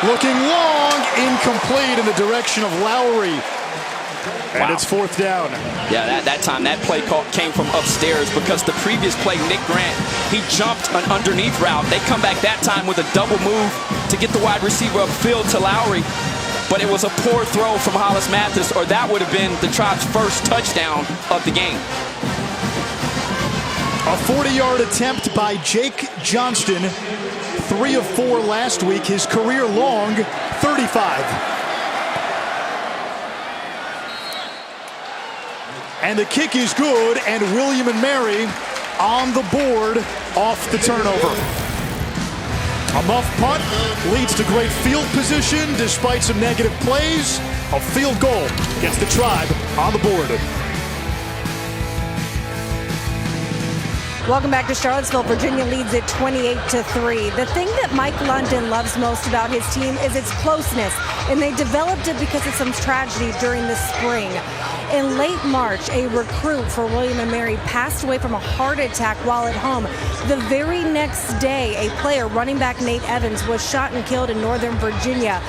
Speaker 1: Looking long, incomplete in the direction of Lowry. And it's 4th down.
Speaker 2: Yeah, that time, that play call came from upstairs because the previous play, Nick Grant, he jumped an underneath route. They come back that time with a double move to get the wide receiver upfield to Lowry. But it was a poor throw from Hollis Mathis, or that would have been the Tribe's first touchdown of the game.
Speaker 1: A 40-yard attempt by Jake Johnston. 3 of 4 last week, his career long 35. And the kick is good, and William and Mary on the board off the turnover. A muff punt leads to great field position despite some negative plays. A field goal gets the Tribe on the board.
Speaker 3: Welcome back to Charlottesville. Virginia leads it 28-3. The thing that Mike London loves most about his team is its closeness, and they developed it because of some tragedy during the spring. In late March, a recruit for William and Mary passed away from a heart attack while at home. The very next day, a player, running back Nate Evans, was shot and killed in Northern Virginia.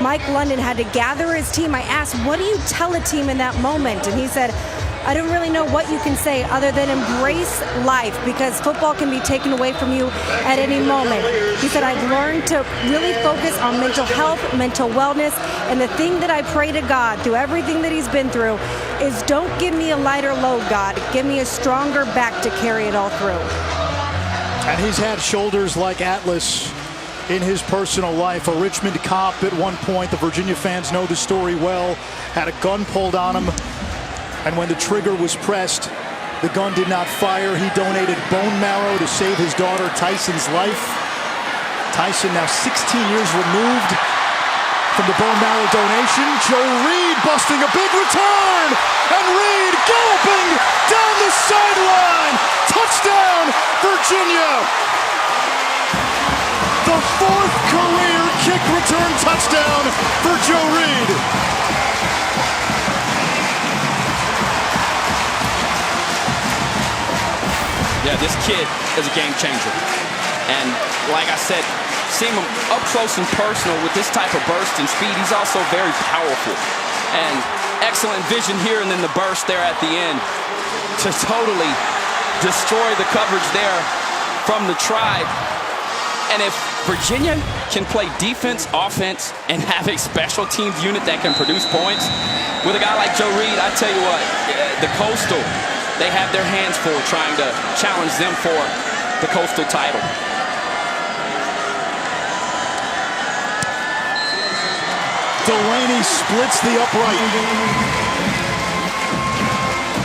Speaker 3: Mike London had to gather his team. I asked, what do you tell a team in that moment? And he said, I don't really know what you can say other than embrace life, because football can be taken away from you at any moment. He said, I've learned to really focus on mental health, mental wellness, and the thing that I pray to God through everything that he's been through is don't give me a lighter load, God. Give me a stronger back to carry it all through.
Speaker 1: And he's had shoulders like Atlas in his personal life. A Richmond cop at one point, the Virginia fans know the story well, had a gun pulled on him. And when the trigger was pressed, the gun did not fire. He donated bone marrow to save his daughter Tyson's life. Tyson now 16 years removed from the bone marrow donation. Joe Reed busting a big return. And Reed galloping down the sideline. Touchdown, Virginia. The 4th career kick return touchdown for Joe Reed.
Speaker 2: Yeah, this kid is a game changer. And like I said, seeing him up close and personal with this type of burst and speed, he's also very powerful. And excellent vision here, and then the burst there at the end to totally destroy the coverage there from the Tribe. And if Virginia can play defense, offense, and have a special teams unit that can produce points, with a guy like Joe Reed, I tell you what, the Coastal, they have their hands full trying to challenge them for the Coastal title.
Speaker 1: Delaney splits the upright.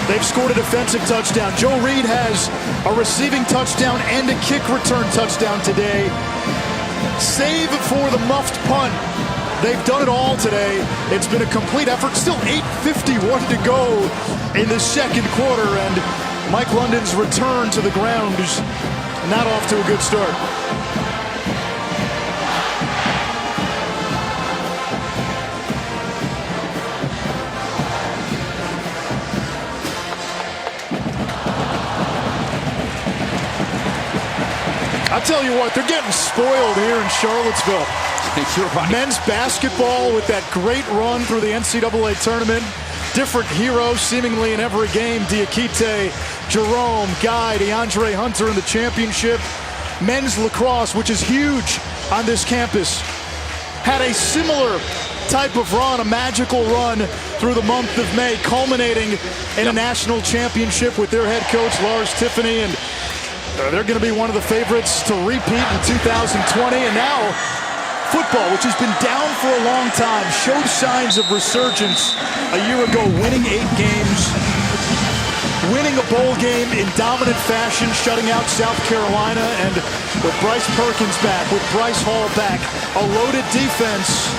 Speaker 1: They've scored a defensive touchdown. Joe Reed has a receiving touchdown and a kick return touchdown today. Save for the muffed punt. They've done it all today. It's been a complete effort. Still 8:51 to go in the second quarter, and Mike London's return to the ground is not off to a good start. I'll tell you what, they're getting spoiled here in Charlottesville.
Speaker 2: You're right.
Speaker 1: Men's basketball with that great run through the NCAA tournament. Different heroes seemingly in every game. Diakite, Jerome, Guy, DeAndre Hunter in the championship. Men's lacrosse, which is huge on this campus, had a similar type of run, a magical run through the month of May, culminating in a national championship with their head coach, Lars Tiffany, and they're going to be one of the favorites to repeat in 2020. And now football, which has been down for a long time, showed signs of resurgence a year ago, winning 8 games, winning a bowl game in dominant fashion, shutting out South Carolina, and with Bryce Perkins back, with Bryce Hall back, a loaded defense.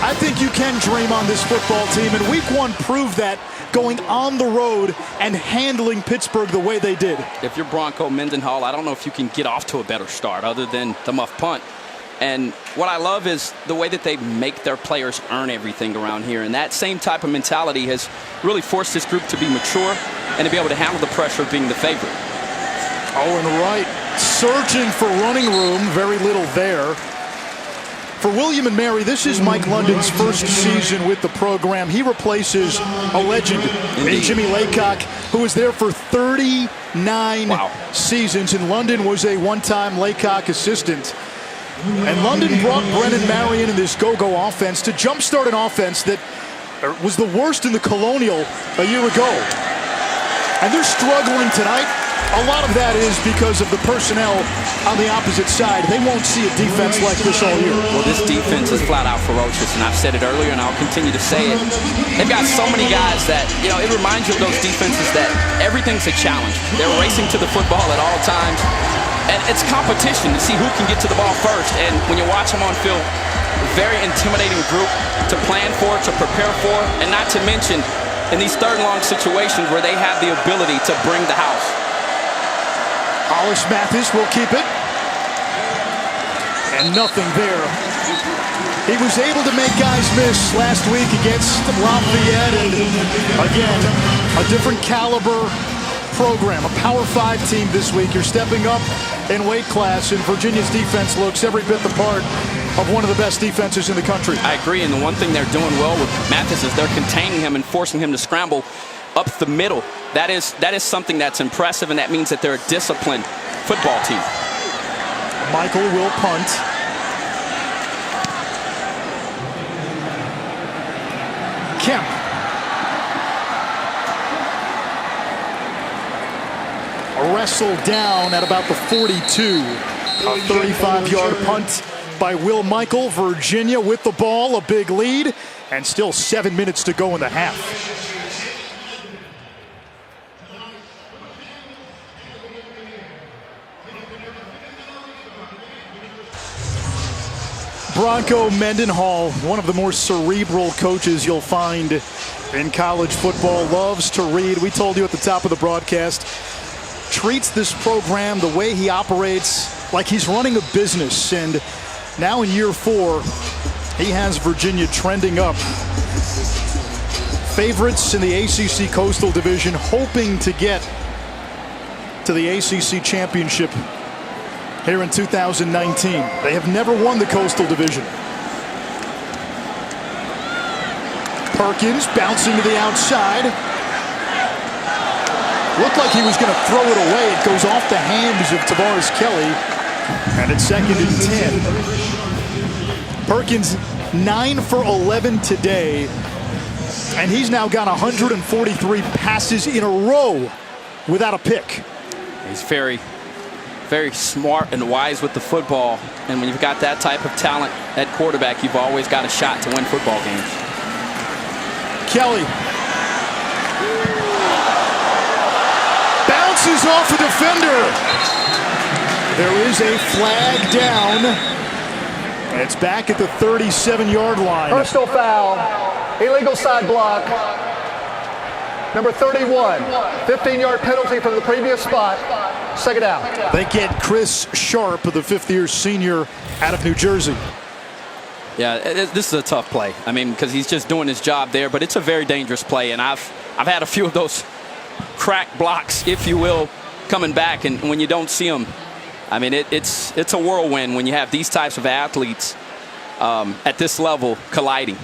Speaker 1: I think you can dream on this football team, and week 1 proved that, going on the road and handling Pittsburgh the way they did.
Speaker 2: If you're Bronco Mendenhall, I don't know if you can get off to a better start other than the muff punt. And what I love is the way that they make their players earn everything around here. And that same type of mentality has really forced this group to be mature and to be able to handle the pressure of being the favorite.
Speaker 1: Oh, and right, searching for running room, very little there. For William and Mary, this is Mike London's first season with the program. He replaces a legend in Jimmy Laycock, who was there for 39 seasons, and London was a one-time Laycock assistant. And London brought Brennan Marion in this go-go offense to jumpstart an offense that was the worst in the Colonial a year ago. And they're struggling tonight. A lot of that is because of the personnel on the opposite side. They won't see a defense like this all year.
Speaker 2: Well, this defense is flat out ferocious, and I've said it earlier, and I'll continue to say it. They've got so many guys that, you know, it reminds you of those defenses that everything's a challenge. They're racing to the football at all times, and it's competition to see who can get to the ball first. And when you watch them on field, very intimidating group to plan for, to prepare for, and not to mention in these third and long situations where they have the ability to bring the house.
Speaker 1: Hollis Mathis will keep it. And nothing there. He was able to make guys miss last week against Lafayette. And again, a different caliber program, a Power 5 team this week. You're stepping up in weight class, and Virginia's defense looks every bit the part of one of the best defenses in the country.
Speaker 2: I agree, and the one thing they're doing well with Mathis is they're containing him and forcing him to scramble up the middle. That is something that's impressive, and that means that they're a disciplined football team.
Speaker 1: Michael will punt. Kemp. Wrestled down at about the 42. A 35-yard punt by Will Michael. Virginia with the ball, a big lead, and still 7 minutes to go in the half. Bronco Mendenhall, one of the more cerebral coaches you'll find in college football, loves to read. We told you at the top of the broadcast, treats this program, the way he operates, like he's running a business. And now in year 4, he has Virginia trending up. Favorites in the ACC Coastal Division, hoping to get to the ACC championship here in 2019. They have never won the Coastal Division. Perkins bouncing to the outside. Looked like he was going to throw it away. It goes off the hands of Tavares Kelly. And it's 2nd and 10. Perkins 9 for 11 today. And he's now got 143 passes in a row without a pick.
Speaker 2: He's very, very smart and wise with the football. And when you've got that type of talent at quarterback, you've always got a shot to win football games.
Speaker 1: Kelly. Bounces off a defender. There is a flag down. And it's back at the 37-yard line.
Speaker 4: Personal foul. Illegal side block. Number 31. 15-yard penalty from the previous spot. 2nd down.
Speaker 1: They get Chris Sharp, the 5th-year senior out of New Jersey.
Speaker 2: Yeah, this is a tough play. I mean, because he's just doing his job there, but it's a very dangerous play. And I've had a few of those crack blocks, if you will, coming back, and when you don't see them, I mean, it's a whirlwind when you have these types of athletes at this level colliding.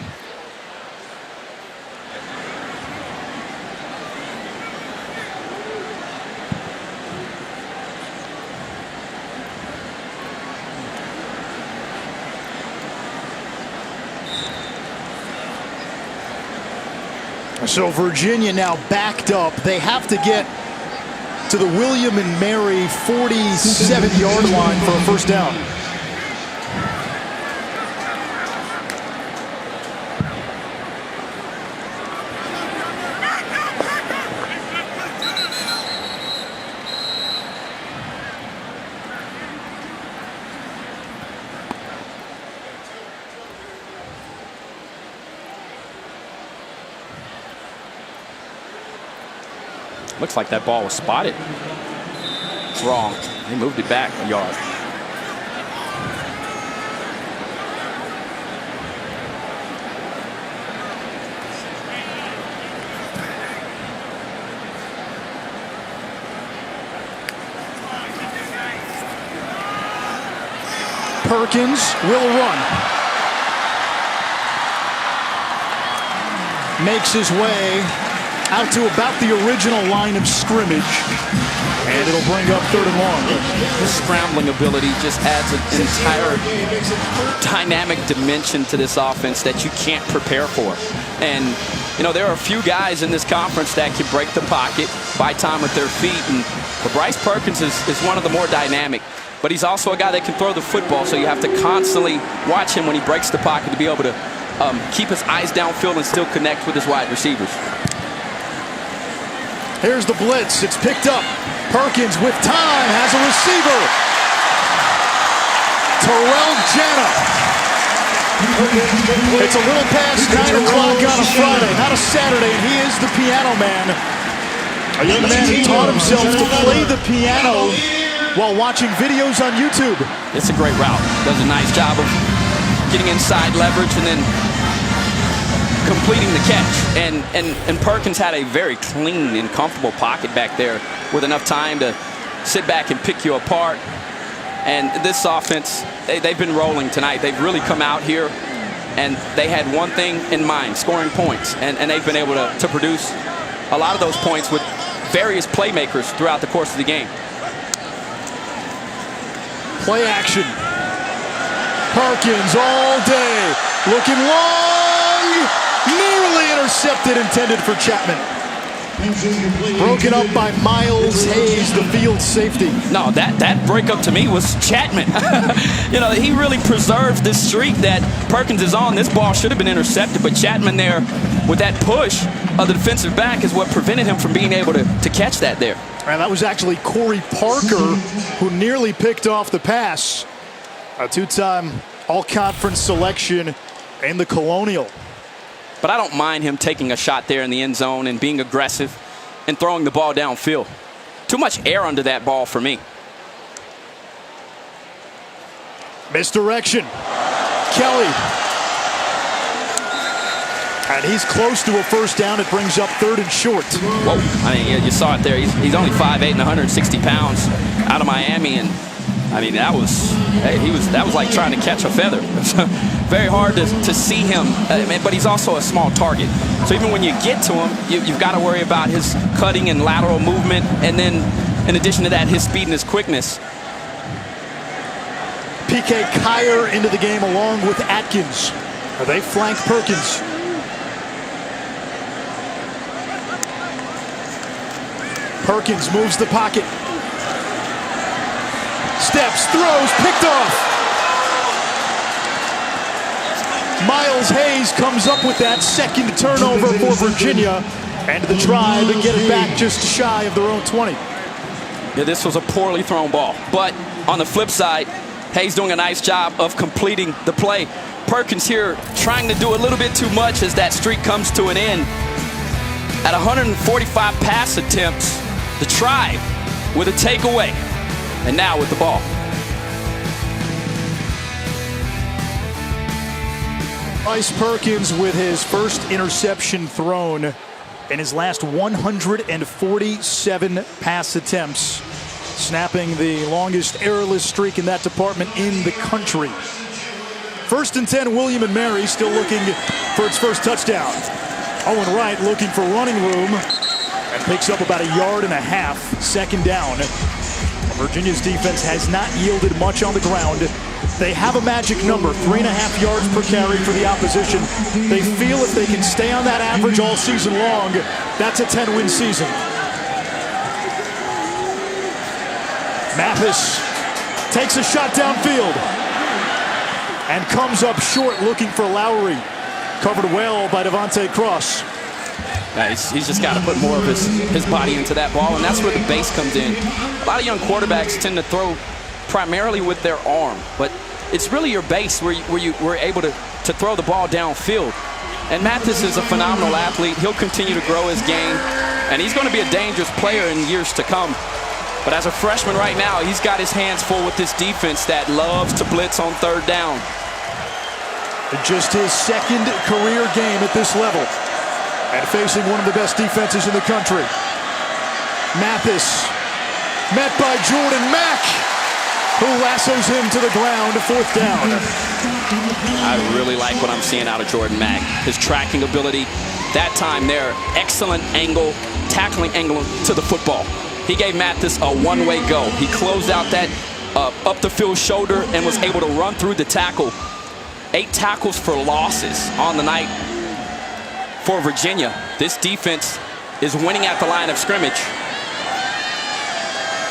Speaker 1: So Virginia now backed up. They have to get to the William and Mary 47-yard line for a 1st down.
Speaker 2: Looks like that ball was spotted. It's wrong. He moved it back a yard.
Speaker 1: Perkins will run. Makes his way out to about the original line of scrimmage. And it'll bring up 3rd and long.
Speaker 2: His scrambling ability just adds an entire dynamic dimension to this offense that you can't prepare for. And, you know, there are a few guys in this conference that can break the pocket, buy time with their feet. But Bryce Perkins is one of the more dynamic. But he's also a guy that can throw the football, so you have to constantly watch him when he breaks the pocket to be able to keep his eyes downfield and still connect with his wide receivers.
Speaker 1: Here's the blitz. It's picked up. Perkins with time has a receiver. Terrell Jana. It's a little past 9 o'clock on a Friday, not a Saturday, and he is the piano man. A young man who taught himself to play the piano while watching videos on YouTube.
Speaker 2: It's a great route. Does a nice job of getting inside leverage and then completing the catch. And Perkins had a very clean and comfortable pocket back there with enough time to sit back and pick you apart. And this offense, they've been rolling tonight. They've really come out here and they had one thing in mind, scoring points. And they've been able to produce a lot of those points with various playmakers throughout the course of the game.
Speaker 1: Play action. Perkins all day. Looking long. Nearly intercepted, intended for Chapman. Broken up by Miles Hayes, the field safety.
Speaker 2: No, that breakup to me was Chapman. You know, he really preserves this streak that Perkins is on. This ball should have been intercepted, but Chapman there with that push of the defensive back is what prevented him from being able to catch that there.
Speaker 1: And that was actually Corey Parker who nearly picked off the pass. A two-time all-conference selection in the Colonial.
Speaker 2: But I don't mind him taking a shot there in the end zone and being aggressive and throwing the ball downfield. Too much air under that ball for me.
Speaker 1: Misdirection. Kelly. And he's close to a first down. It brings up 3rd and short.
Speaker 2: Whoa. I mean, yeah, you saw it there. He's only 5'8" and 160 pounds out of Miami. And, I mean, that was like trying to catch a feather. Very hard to see him, but he's also a small target. So even when you get to him, you've got to worry about his cutting and lateral movement. And then, in addition to that, his speed and his quickness.
Speaker 1: PK Kier into the game along with Atkins. They flank Perkins. Perkins moves the pocket. Steps, throws, picked off. Miles Hayes comes up with that second turnover for Virginia. And the Tribe get it back just shy of their own 20.
Speaker 2: Yeah, this was a poorly thrown ball. But on the flip side, Hayes doing a nice job of completing the play. Perkins here trying to do a little bit too much as that streak comes to an end. At 145 pass attempts, the Tribe with a takeaway. And now with the ball.
Speaker 1: Bryce Perkins with his first interception thrown in his last 147 pass attempts, snapping the longest errorless streak in that department in the country. 1st and 10, William and Mary still looking for its first touchdown. Owen Wright looking for running room and picks up about 1.5 yards. 2nd down. Virginia's defense has not yielded much on the ground. They have a magic number, 3.5 yards per carry for the opposition. They feel if they can stay on that average all season long, that's a 10-win season. Mathis takes a shot downfield and comes up short looking for Lowry. Covered well by Devontae Cross.
Speaker 2: He's just got to put more of his body into that ball, and that's where the base comes in. A lot of young quarterbacks tend to throw primarily with their arm, but it's really your base where you were able to throw the ball downfield. And Mathis is a phenomenal athlete. He'll continue to grow his game, and he's going to be a dangerous player in years to come. But as a freshman right now, he's got his hands full with this defense that loves to blitz on 3rd down.
Speaker 1: Just his 2nd career game at this level, and facing one of the best defenses in the country. Mathis met by Jordan Mack, who lassos him to the ground. 4th down.
Speaker 2: I really like what I'm seeing out of Jordan Mack. His tracking ability, that time there, excellent angle, tackling angle to the football. He gave Mathis a one-way go. He closed out that up the field shoulder and was able to run through the tackle. 8 tackles for losses on the night for Virginia. This defense is winning at the line of scrimmage.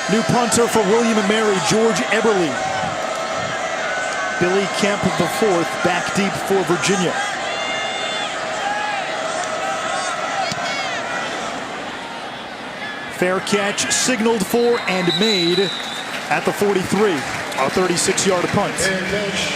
Speaker 1: New punter for William and Mary, George Eberle. Billy Kemp the 4th back deep for Virginia. Fair catch signaled for and made at the 43. A 36-yard punt.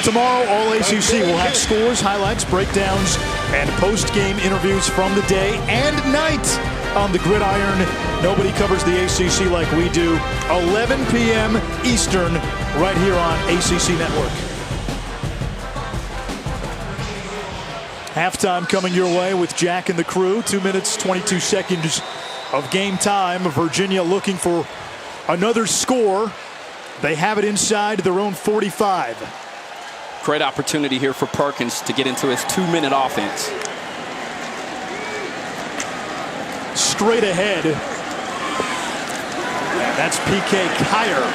Speaker 1: Tomorrow, all ACC will have scores, highlights, breakdowns, and post-game interviews from the day and night on the gridiron. Nobody covers the ACC like we do. 11 p.m. Eastern, right here on ACC Network. Halftime coming your way with Jack and the crew. 2 minutes, 22 seconds of game time. Virginia looking for another score. They have it inside their own 45.
Speaker 2: Great opportunity here for Perkins to get into his 2-minute offense.
Speaker 1: Straight ahead. And that's PK Kier.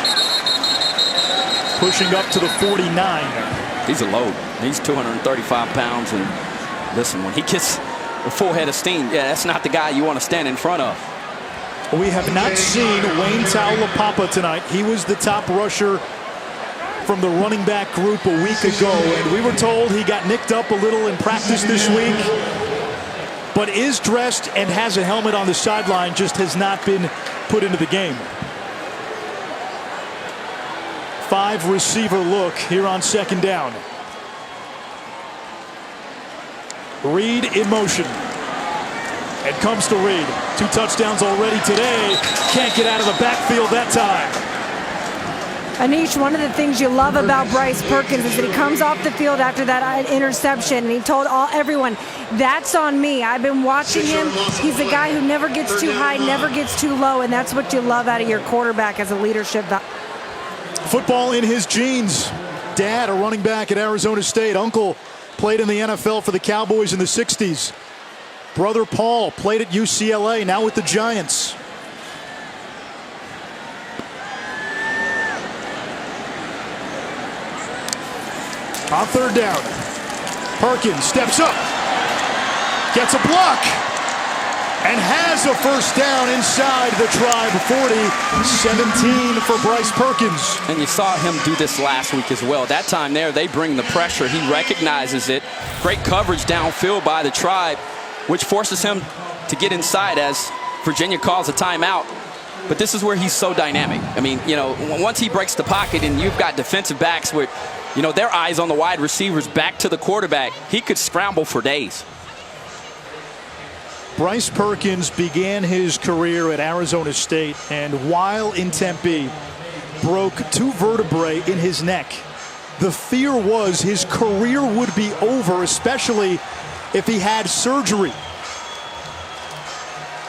Speaker 1: Pushing up to the 49.
Speaker 2: He's a load. He's 235 pounds. And listen, when he gets a full head of steam, yeah, that's not the guy you want to stand in front of.
Speaker 1: We have not seen Wayne Taulapapa tonight. He was the top rusher from the running back group a week ago, and we were told he got nicked up a little in practice this week, but is dressed and has a helmet on the sideline, just has not been put into the game. 5 receiver look here on 2nd down. Reed in motion. It comes to Reed. 2 touchdowns already today. Can't get out of the backfield that time.
Speaker 3: Anish, one of the things you love about Bryce Perkins is that he comes off the field after that interception, and he told everyone, that's on me. I've been watching him. He's a guy who never gets too high, never gets too low, and that's what you love out of your quarterback as a leadership.
Speaker 1: Football in his genes. Dad, a running back at Arizona State. Uncle played in the NFL for the Cowboys in the 60s. Brother Paul played at UCLA, now with the Giants. On third down, Perkins steps up, gets a block, and has a first down inside the Tribe 40. 17 for Bryce Perkins.
Speaker 2: And you saw him do this last week as well. That time there, they bring the pressure. He recognizes it. Great coverage downfield by the Tribe, which forces him to get inside as Virginia calls a timeout. But this is where he's so dynamic. I mean, you know, once he breaks the pocket and you've got defensive backs with, you know, their eyes on the wide receivers back to the quarterback, he could scramble for days.
Speaker 1: Bryce Perkins began his career at Arizona State, and while in Tempe, broke 2 vertebrae in his neck. The fear was his career would be over, especially if he had surgery.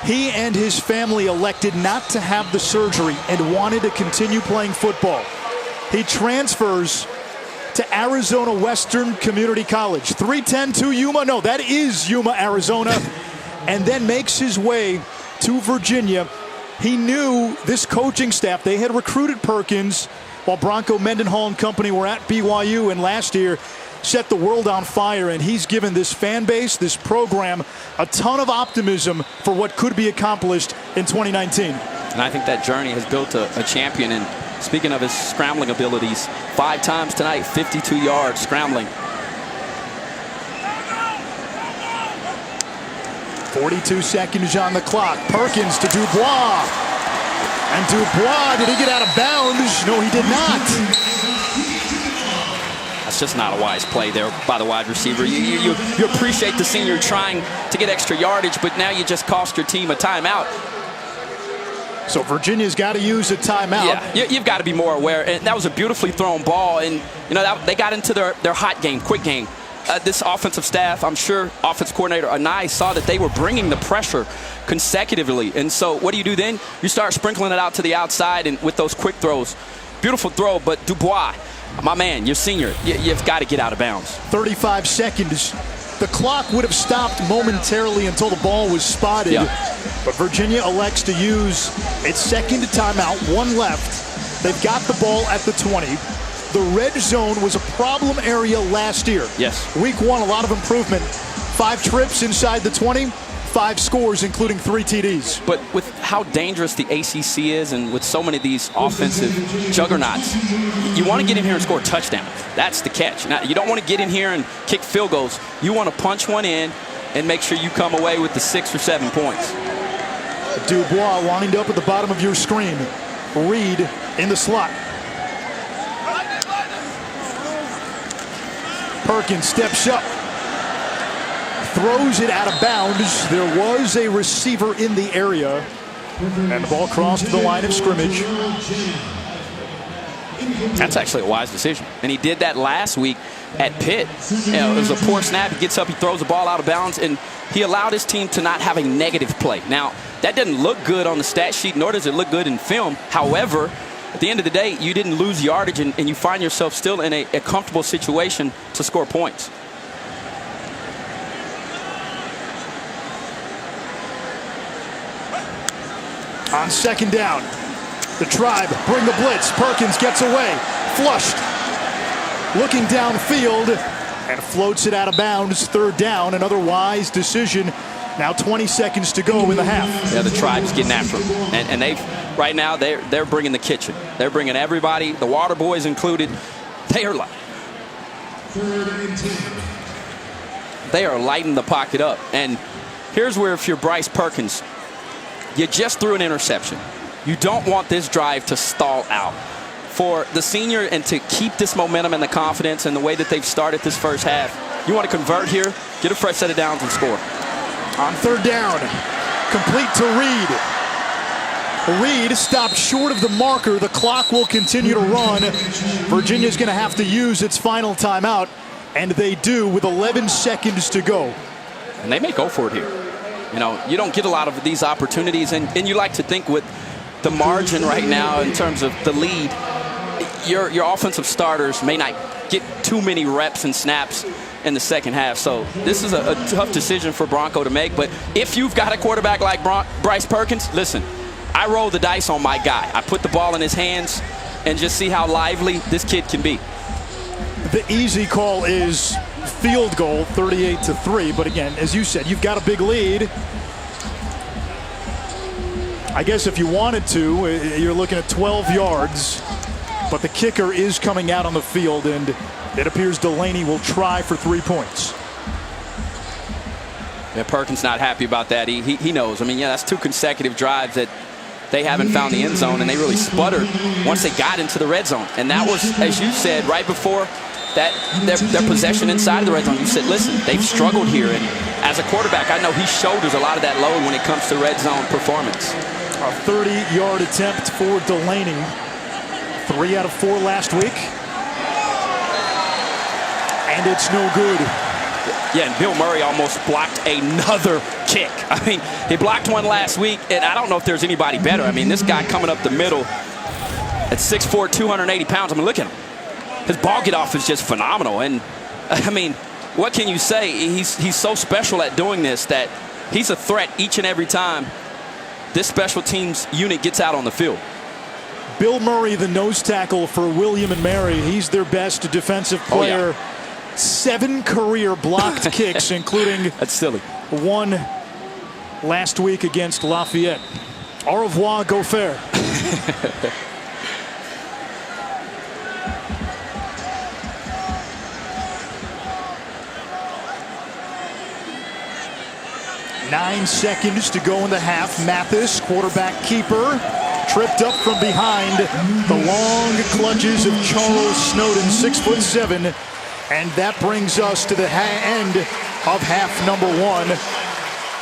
Speaker 1: He and his family elected not to have the surgery and wanted to continue playing football. He transfers to Arizona Western Community College. 310 to Yuma. No, that is Yuma, Arizona. And then makes his way to Virginia. He knew this coaching staff. They had recruited Perkins while Bronco Mendenhall and company were at BYU, and last year set the world on fire. And he's given this fan base, this program, a ton of optimism for what could be accomplished in 2019.
Speaker 2: And I think that journey has built a champion. And speaking of his scrambling abilities, 5 times tonight, 52 yards scrambling.
Speaker 1: 42 seconds on the clock. Perkins to Dubois. And Dubois, did he get out of bounds? No, he did not.
Speaker 2: That's just not a wise play there by the wide receiver. You appreciate the senior trying to get extra yardage, but now you just cost your team a timeout.
Speaker 1: So Virginia's got to use a timeout.
Speaker 2: Yeah, you've got to be more aware. And that was a beautifully thrown ball. And, you know, they got into their hot game, quick game. This offensive staff, I'm sure offensive coordinator Anai saw that they were bringing the pressure consecutively. And so what do then? You start sprinkling it out to the outside and with those quick throws. Beautiful throw, but Dubois, my man, your senior, you've got to get out of bounds.
Speaker 1: 35 seconds. The clock would have stopped momentarily until the ball was spotted.
Speaker 2: Yeah.
Speaker 1: But Virginia elects to use its second timeout, 1 left. They've got the ball at the 20. The red zone was a problem area last year.
Speaker 2: Yes.
Speaker 1: Week 1, a lot of improvement. 5 trips inside the 20, 5 scores, including 3 TDs.
Speaker 2: But with how dangerous the ACC is and with so many of these offensive juggernauts, you want to get in here and score a touchdown. That's the catch. Now, you don't want to get in here and kick field goals. You want to punch one in and make sure you come away with the 6 or 7 points.
Speaker 1: Dubois lined up at the bottom of your screen. Reed in the slot. Perkins steps up, throws it out of bounds. There was a receiver in the area, and the ball crossed the line of scrimmage.
Speaker 2: That's actually a wise decision, and he did that last week at Pitt. You know, it was a poor snap. He gets up, he throws the ball out of bounds, and he allowed his team to not have a negative play. Now, that doesn't look good on the stat sheet, nor does it look good in film. However, at the end of the day, you didn't lose yardage, and you find yourself still in a comfortable situation to score points.
Speaker 1: On second down, the Tribe bring the blitz. Perkins gets away, flushed, looking downfield, and floats it out of bounds. Third down, another wise decision. Now 20 seconds to go in the half.
Speaker 2: Yeah, the Tribe's getting after him, and they've right now they're bringing the kitchen. They're bringing everybody, the water boys included. They are lighting the pocket up. And here's where, if you're Bryce Perkins, you just threw an interception. You don't want this drive to stall out. For the senior and to keep this momentum and the confidence and the way that they've started this first half, you want to convert here, get a fresh set of downs and score.
Speaker 1: On third down, complete to Reed. Reed stopped short of the marker. The clock will continue to run. Virginia's going to have to use its final timeout, and they do with 11 seconds to go.
Speaker 2: And they may go for it here. You know, you don't get a lot of these opportunities, and you like to think with the margin right now in terms of the lead, your offensive starters may not get too many reps and snaps in the second half. So this is a tough decision for Bronco to make. But if you've got a quarterback like Bryce Perkins, listen, I roll the dice on my guy. I put the ball in his hands and just see how lively this kid can be.
Speaker 1: The easy call is field goal, 38-3. But again, as you said, you've got a big lead. I guess if you wanted to, you're looking at 12 yards. But the kicker is coming out on the field, and it appears Delaney will try for 3 points.
Speaker 2: Yeah, Perkins not happy about that. He knows. I mean, yeah, that's 2 consecutive drives that they haven't found the end zone, and they really sputtered once they got into the red zone. And that was, as you said, right before that their possession inside of the red zone. You said, listen, they've struggled here. And as a quarterback, I know he shoulders a lot of that load when it comes to red zone performance.
Speaker 1: A 30-yard attempt for Delaney. 3 out of 4 last week. And it's no good.
Speaker 2: Yeah, and Bill Murray almost blocked another kick. I mean, he blocked one last week, and I don't know if there's anybody better. I mean, this guy coming up the middle at 6'4", 280 pounds. I mean, look at him. His ball get off is just phenomenal. And, I mean, what can you say? He's so special at doing this that he's a threat each and every time this special teams unit gets out on the field.
Speaker 1: Bill Murray, the nose tackle for William and Mary. He's their best defensive player.
Speaker 2: Oh, yeah.
Speaker 1: 7 career blocked kicks, including
Speaker 2: that's silly.
Speaker 1: 1 last week against Lafayette. Au revoir, go fair. Nine seconds to go in the half. Mathis, quarterback keeper, tripped up from behind. The long clutches of Charles Snowden, 6'7", and that brings us to the end of half number 1.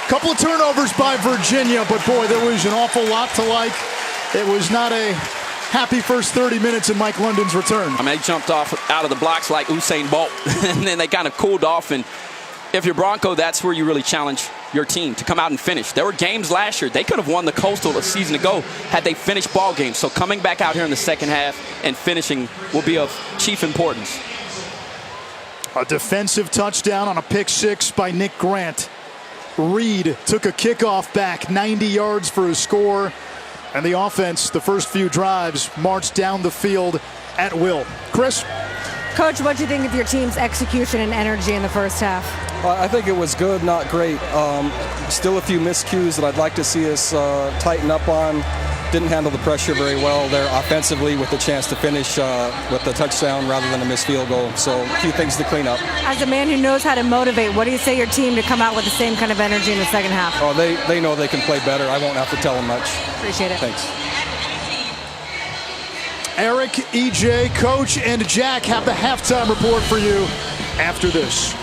Speaker 1: Couple of turnovers by Virginia, but boy, there was an awful lot to like. It was not a happy first 30 minutes in Mike London's return.
Speaker 2: I mean, they jumped off out of the blocks like Usain Bolt, and then they kind of cooled off. And if you're Bronco, that's where you really challenge your team to come out and finish. There were games last year. They could have won the Coastal a season ago had they finished ball games. So coming back out here in the second half and finishing will be of chief importance.
Speaker 1: A defensive touchdown on a pick 6 by Nick Grant. Reed took a kickoff back, 90 yards for his score. And the offense, the first few drives, marched down the field at will. Chris?
Speaker 3: Coach, what do you think of your team's execution and energy in the first half?
Speaker 9: I think it was good, not great. Still a few miscues that I'd like to see us tighten up on. Didn't handle the pressure very well there offensively with the chance to finish with a touchdown rather than a missed field goal. So a few things to clean up.
Speaker 3: As a man who knows how to motivate, what do you say your team to come out with the same kind of energy in the second half?
Speaker 9: Oh, they know they can play better. I won't have to tell them much.
Speaker 3: Appreciate it.
Speaker 9: Thanks.
Speaker 1: Eric, EJ, Coach, and Jack have the halftime report for you after this.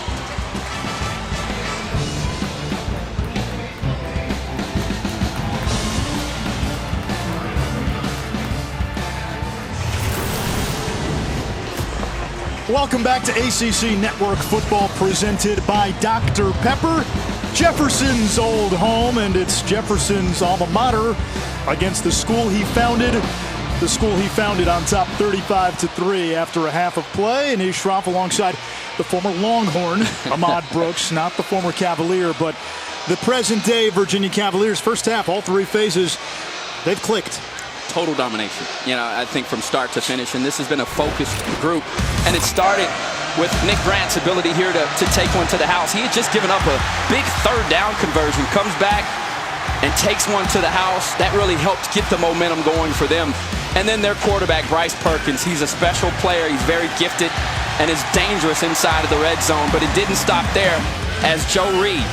Speaker 1: Welcome back to ACC Network Football presented by Dr. Pepper. Jefferson's old home, and it's Jefferson's alma mater against the school he founded. The school he founded on top 35-3 after a half of play. And he's Schroff alongside the former Longhorn, Ahmad Brooks, not the former Cavalier, but the present-day Virginia Cavaliers. First half, all 3 phases, they've clicked.
Speaker 2: Total domination, you know, I think from start to finish. And this has been a focused group. And it started with Nick Grant's ability here to take one to the house. He had just given up a big third down conversion, comes back and takes one to the house. That really helped get the momentum going for them. And then their quarterback, Bryce Perkins, he's a special player. He's very gifted and is dangerous inside of the red zone. But it didn't stop there as Joe Reed,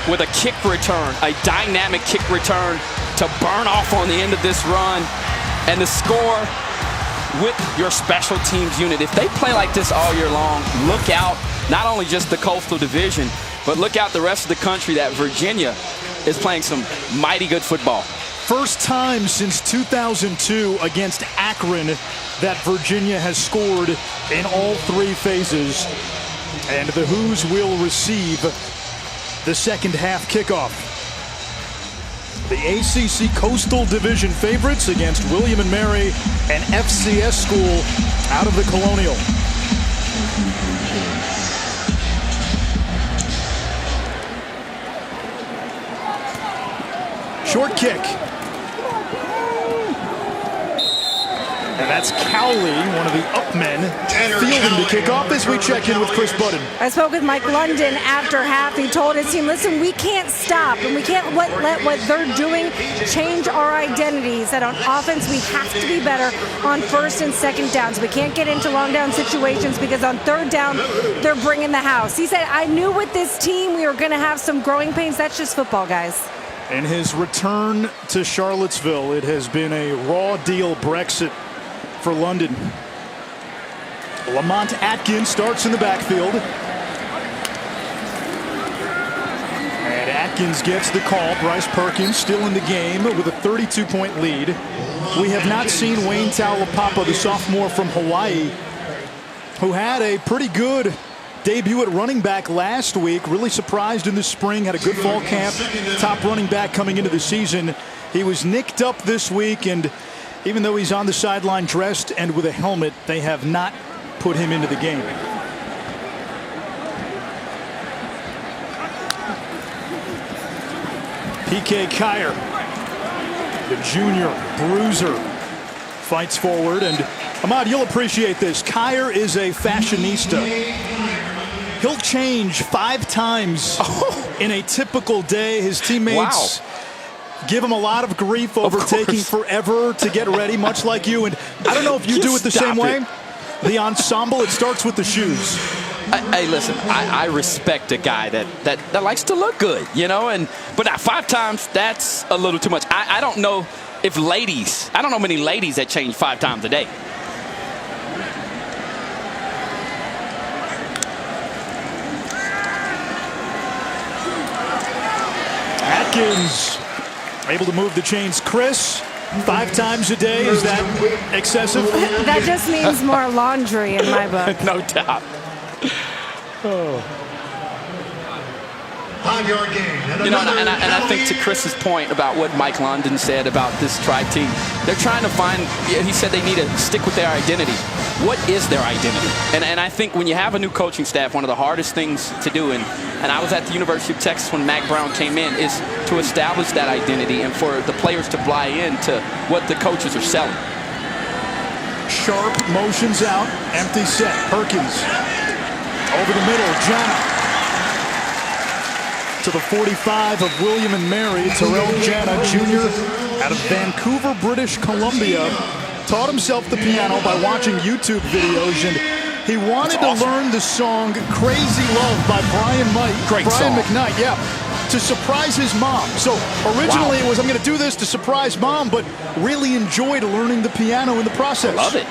Speaker 2: with a kick return, a dynamic kick return to burn off on the end of this run. And the score with your special teams unit. If they play like this all year long, look out, not only just the Coastal Division, but look out the rest of the country that Virginia is playing some mighty good football.
Speaker 1: First time since 2002 against Akron that Virginia has scored in all three phases. And the Hoos will receive the second half kickoff. The ACC Coastal Division favorites against William & Mary, an FCS school out of the Colonial. Short kick. And that's Cowley, one of the up men, fielding the kickoff as we check in with Chris Budden.
Speaker 3: I spoke with Mike London after half. He told his team, listen, we can't stop and we can't let what they're doing change our identity. He said on offense, we have to be better on first and second downs. We can't get into long down situations because on third down, they're bringing the house. He said, I knew with this team we were going to have some growing pains. That's just football, guys.
Speaker 1: In his return to Charlottesville, it has been a raw deal Brexit for London. Lamont Atkins starts in the backfield. And Atkins gets the call. Bryce Perkins still in the game with a 32-point lead. We have not seen Wayne Taulapapa, the sophomore from Hawaii, who had a pretty good debut at running back last week. Really surprised in the spring, had a good fall camp. Top running back coming into the season. He was nicked up this week, and even though he's on the sideline dressed and with a helmet, they have not put him into the game. PK Kier, the junior bruiser, fights forward. And Ahmad, you'll appreciate this. Kier is a fashionista. He'll change 5 times in a typical day. His teammates give him a lot of grief over taking forever to get ready, much like you. And I don't know if you do it the same way. The ensemble, it starts with the shoes.
Speaker 2: Hey, listen, I respect a guy that likes to look good, you know, but 5 times, that's a little too much. I don't know if ladies, I don't know many ladies that change 5 times a day.
Speaker 1: Atkins able to move the chains. Chris, 5 times a day, is that excessive?
Speaker 3: That just means more laundry in my book.
Speaker 2: No doubt. You know, and I think to Chris's point about what Mike London said about this Tribe team, they're trying to find, he said they need to stick with their identity. What is their identity? And I think when you have a new coaching staff, one of the hardest things to do, and I was at the University of Texas when Mack Brown came in, is to establish that identity and for the players to buy into what the coaches are selling.
Speaker 1: Sharp motions out, empty set. Perkins over the middle, Jana to the 45 of William & Mary. Terrell Jana Jr. out of Vancouver, British Columbia, taught himself the piano by watching YouTube videos, and he wanted to learn the song Crazy Love by Brian McKnight, to surprise his mom. So originally it was, I'm going to do this to surprise mom, but really enjoyed learning the piano in the process.
Speaker 2: Love it.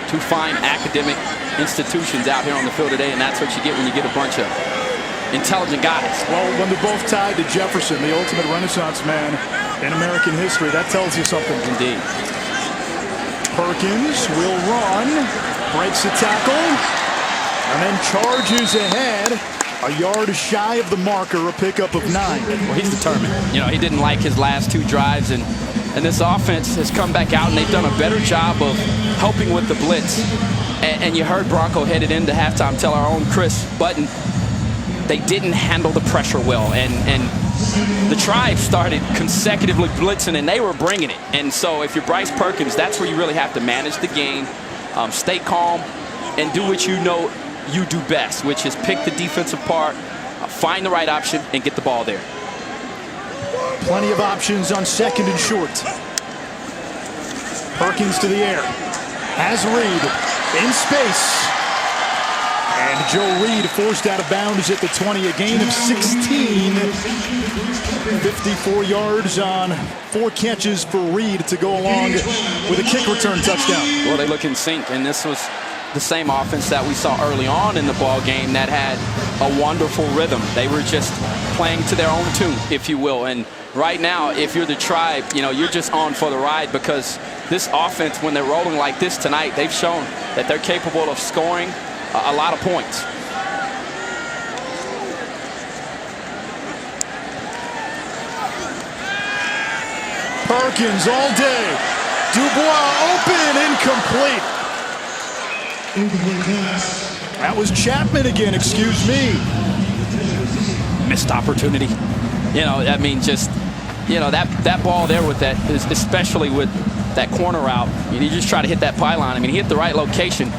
Speaker 2: 2 fine academic institutions out here on the field today, and that's what you get when you get a bunch of intelligent guys.
Speaker 1: Well, when they're both tied to Jefferson, the ultimate Renaissance man in American history, that tells you something.
Speaker 2: Indeed.
Speaker 1: Perkins will run, breaks the tackle, and then charges ahead. A yard shy of the marker, a pickup of 9.
Speaker 2: Well, he's determined. You know, he didn't like his last 2 drives, and this offense has come back out, and they've done a better job of helping with the blitz. And you heard Bronco headed into halftime tell our own Chris Budden they didn't handle the pressure well, and the Tribe started consecutively blitzing, and they were bringing it. And so if you're Bryce Perkins, that's where you really have to manage the game, stay calm, and do what you know you do best, which is pick the defense apart, find the right option, and get the ball there.
Speaker 1: Plenty of options on second and short. Perkins to the air. Has Reed in space. And Joe Reed forced out of bounds at the 20, a gain of 16. 54 yards on 4 catches for Reed to go along with a kick return touchdown.
Speaker 2: Well, they look in sync, and this was the same offense that we saw early on in the ball game that had a wonderful rhythm. They were just playing to their own tune, if you will. And right now, if you're the Tribe, you're just on for the ride, because this offense, when they're rolling like this tonight, they've shown that they're capable of scoring a lot of points.
Speaker 1: Perkins all day. Dubois open, incomplete. That was Chapman again, excuse me.
Speaker 2: Missed opportunity. I mean, just, that ball there with that, especially with that corner route, you just try to hit that pylon. I mean, he hit the right location.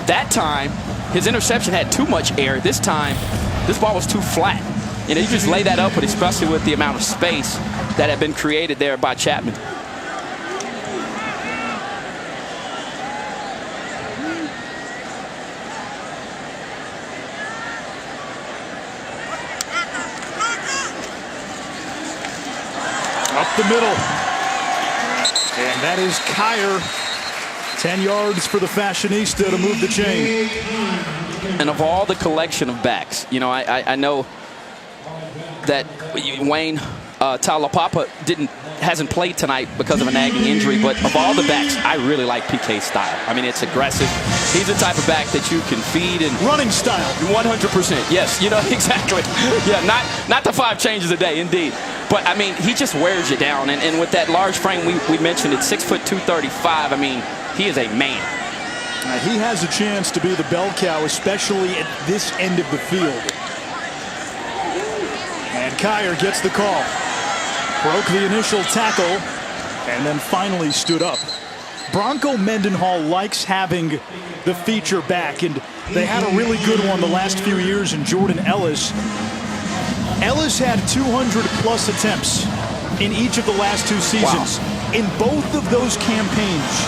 Speaker 2: That time, his interception had too much air. This time, this ball was too flat. You just lay that up, but especially with the amount of space that had been created there by Chapman.
Speaker 1: Up the middle. And that is Kyer. 10 yards for the fashionista to move the chain.
Speaker 2: And of all the collection of backs, I know that Wayne Taulapapa hasn't played tonight because of a nagging injury, but of all the backs, I really like PK's style. I mean, it's aggressive. He's the type of back that you can feed and
Speaker 1: running style.
Speaker 2: 100%. Yes, exactly. Yeah, not the 5 changes a day, indeed. But I mean, he just wears you down, and with that large frame we mentioned, it's 6 foot 235. I mean, he is a man.
Speaker 1: He has a chance to be the bell cow, especially at this end of the field. And Kyer gets the call. Broke the initial tackle and then finally stood up. Bronco Mendenhall likes having the feature back, and they had a really good one the last few years in Jordan Ellis. Ellis had 200-plus attempts in each of the last 2 seasons. Wow. In both of those campaigns,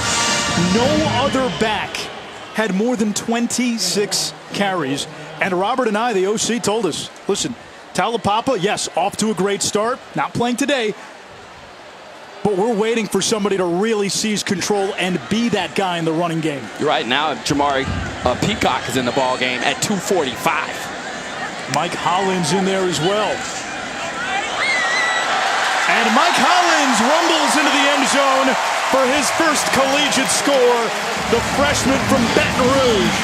Speaker 1: no other back had more than 26 carries. And Robert and I, the OC, told us, listen, Taulapapa, yes, off to a great start, not playing today, but we're waiting for somebody to really seize control and be that guy in the running game.
Speaker 2: You're right. Now Jamari Peacock is in the ball game at 245.
Speaker 1: Mike Hollins in there as well. And Mike Hollins rumbles into the end zone for his first collegiate score, the freshman from Baton Rouge.